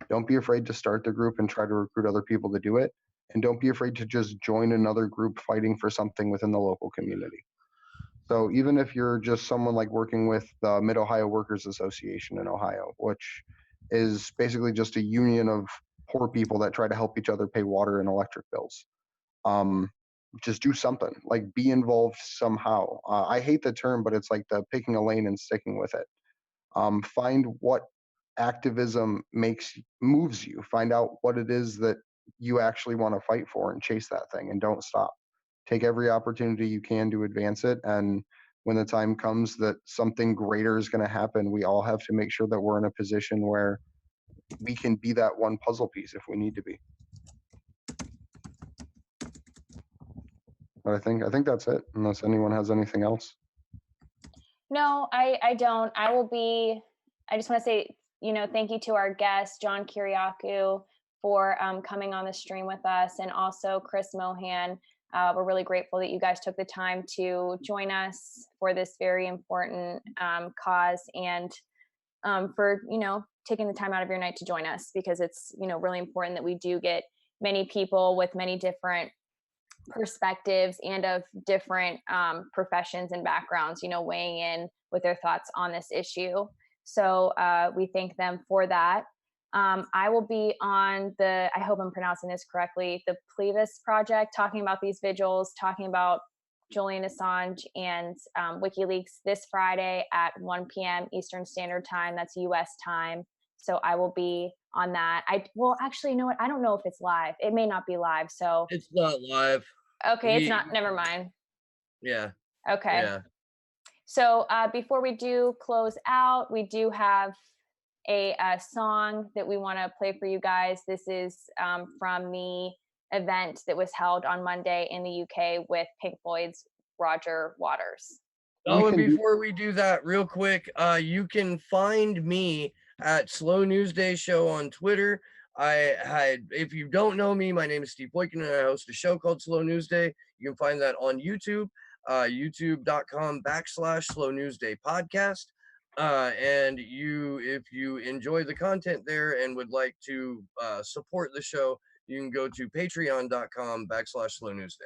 don't be afraid to start the group and try to recruit other people to do it. And don't be afraid to just join another group fighting for something within the local community. So even if you're just someone like working with the Mid-Ohio Workers Association in Ohio, which is basically just a union of poor people that try to help each other pay water and electric bills. Just do something, like be involved somehow. I hate the term, but it's like the picking a lane and sticking with it. Find what activism moves you. Find out what it is that you actually want to fight for and chase that thing, and don't stop. Take every opportunity you can to advance it. And when the time comes that something greater is going to happen, we all have to make sure that we're in a position where we can be that one puzzle piece if we need to be. But I think that's it, unless anyone has anything else. No, I don't. I just want to say, thank you to our guest, John Kiriakou, for coming on the stream with us, and also Chris Mohan. We're really grateful that you guys took the time to join us for this very important cause, and for, taking the time out of your night to join us, because it's, really important that we do get many people with many different perspectives and of different professions and backgrounds, weighing in with their thoughts on this issue. So we thank them for that. I will be on I hope I'm pronouncing this correctly, the Plevis Project, talking about these vigils, talking about Julian Assange and WikiLeaks this Friday at 1 p.m. Eastern Standard Time. That's US time. So I will be on that. Actually, you know what? I don't know if it's live. It may not be live. So it's not live. Okay, it's not. Never mind. Yeah. Okay. Yeah. So before we do close out, we do have a song that we want to play for you guys. This is from the event that was held on Monday in the UK with Pink Floyd's Roger Waters. Oh, and before we do that, real quick, you can find me at Slow News Day Show on Twitter. If you don't know me, my name is Steve Boykin, and I host a show called Slow News Day. You can find that on YouTube, youtube.com/Slow News Day Podcast. And if you enjoy the content there and would like to support the show, you can go to patreon.com/Slow News Day.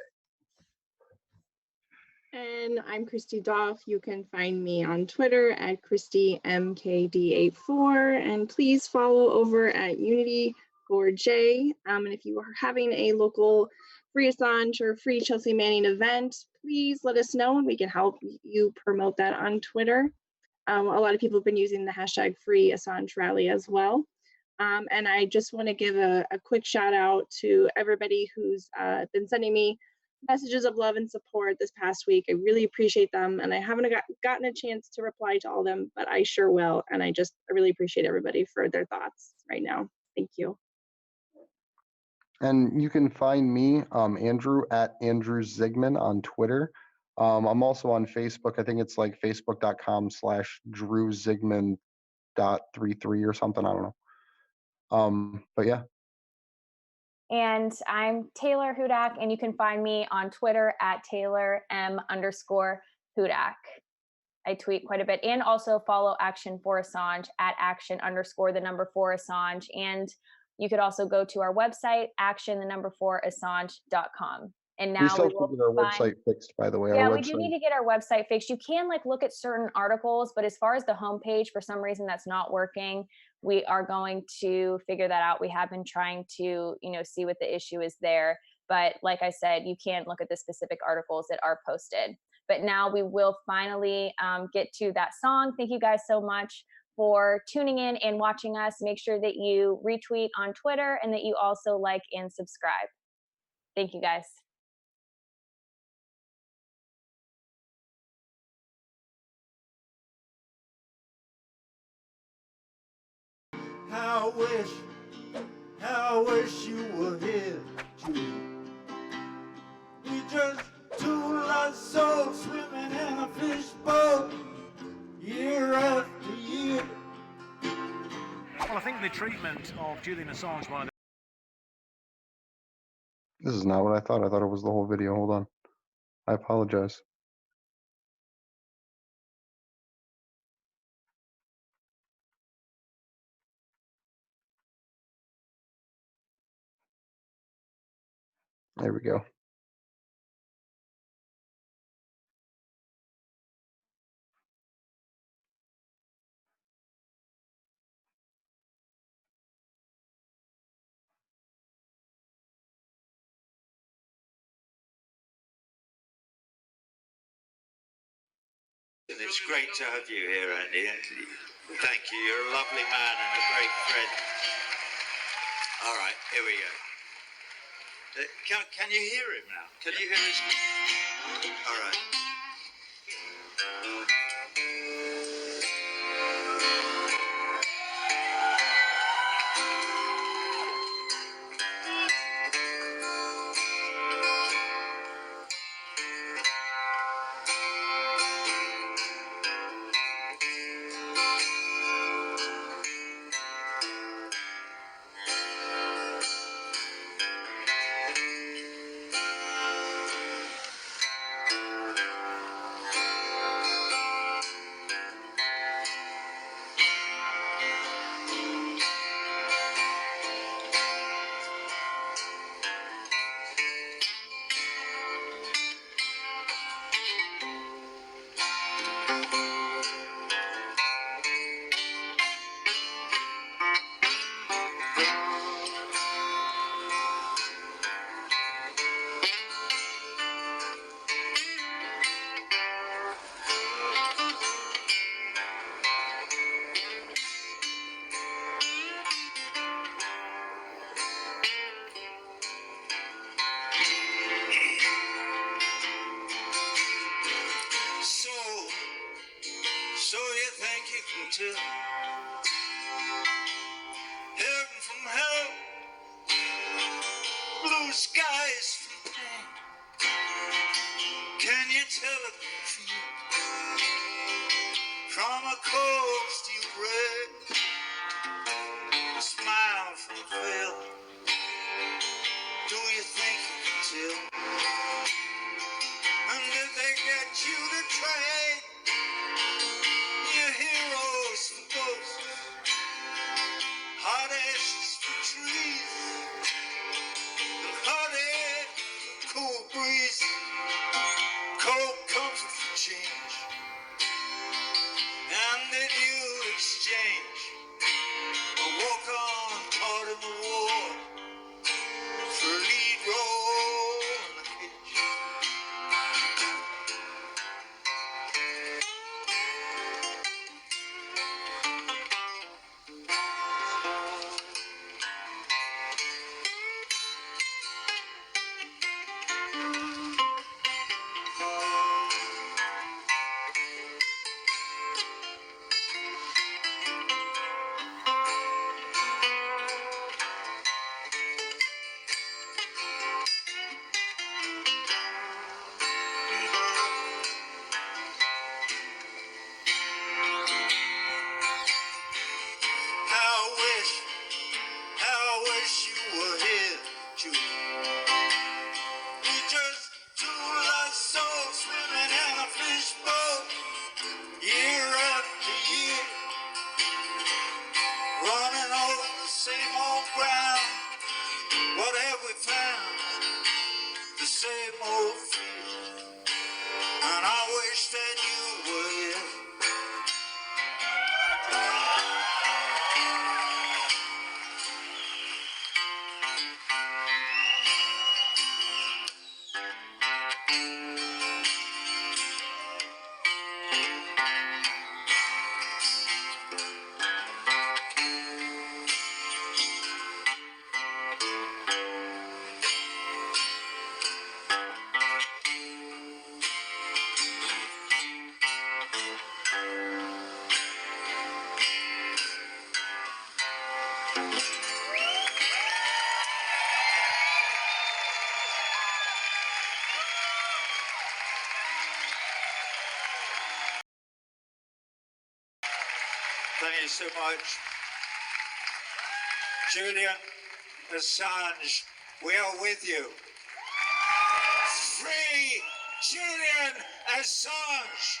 And I'm Christy Doff. You can find me on Twitter at ChristyMKD84. And please follow over at Unity4J. And if you are having a local free Assange or free Chelsea Manning event, please let us know and we can help you promote that on Twitter. A lot of people have been using the hashtag free Assange rally as well. And I just want to give a quick shout out to everybody who's been sending me messages of love and support this past week. I really appreciate them, and I haven't gotten a chance to reply to all of them, but I sure will. And I really appreciate everybody for their thoughts right now. Thank you. And you can find me, Andrew, at Andrew Zigman on Twitter. I'm also on Facebook. I think it's like facebook.com/DrewZigman.33 or something. I don't know. But yeah. And I'm Taylor Hudak, and you can find me on Twitter at TaylorM_Hudak. I tweet quite a bit, and also follow ActionForAssange at action_4Assange. And you could also go to our website, action4assange.com. And now we still need to get our website fixed, by the way. Yeah, we do need to get our website fixed. You can look at certain articles, but as far as the homepage, for some reason that's not working. We are going to figure that out. We have been trying to, see what the issue is there. But like I said, you can't look at the specific articles that are posted. But now we will finally get to that song. Thank you guys so much for tuning in and watching us. Make sure that you retweet on Twitter and that you also like and subscribe. Thank you guys. I wish you were here, Julie. We just two lost souls swimming in a fishboat, year after year. think the treatment of Julian Assange by the This is not what I thought. I thought it was the whole video. Hold on. I apologize. There we go. It's great to have you here, Andy. Thank you. You're a lovely man and a great friend. All right, here we go. Can you hear him now? Can you hear his... All right. So you think you can tell heaven from hell, blue skies from pain? Can you tell a field from a cold steel red? A smile from a veil. Do you think you can tell? And did they get you to trade your heroes for ghosts, hot ashes for trees, and hot air for cool breeze, cold comfort for change? And did you exchange a walk-on part in the war for a lead role in the cage? How I wish you were here, Julie. We just two lost souls swimming in a fishbowl, year after year, running over the same old ground. What have we found? The same old fear. And I wish that you were here. Thank you so much. Julian Assange, we are with you. Free Julian Assange!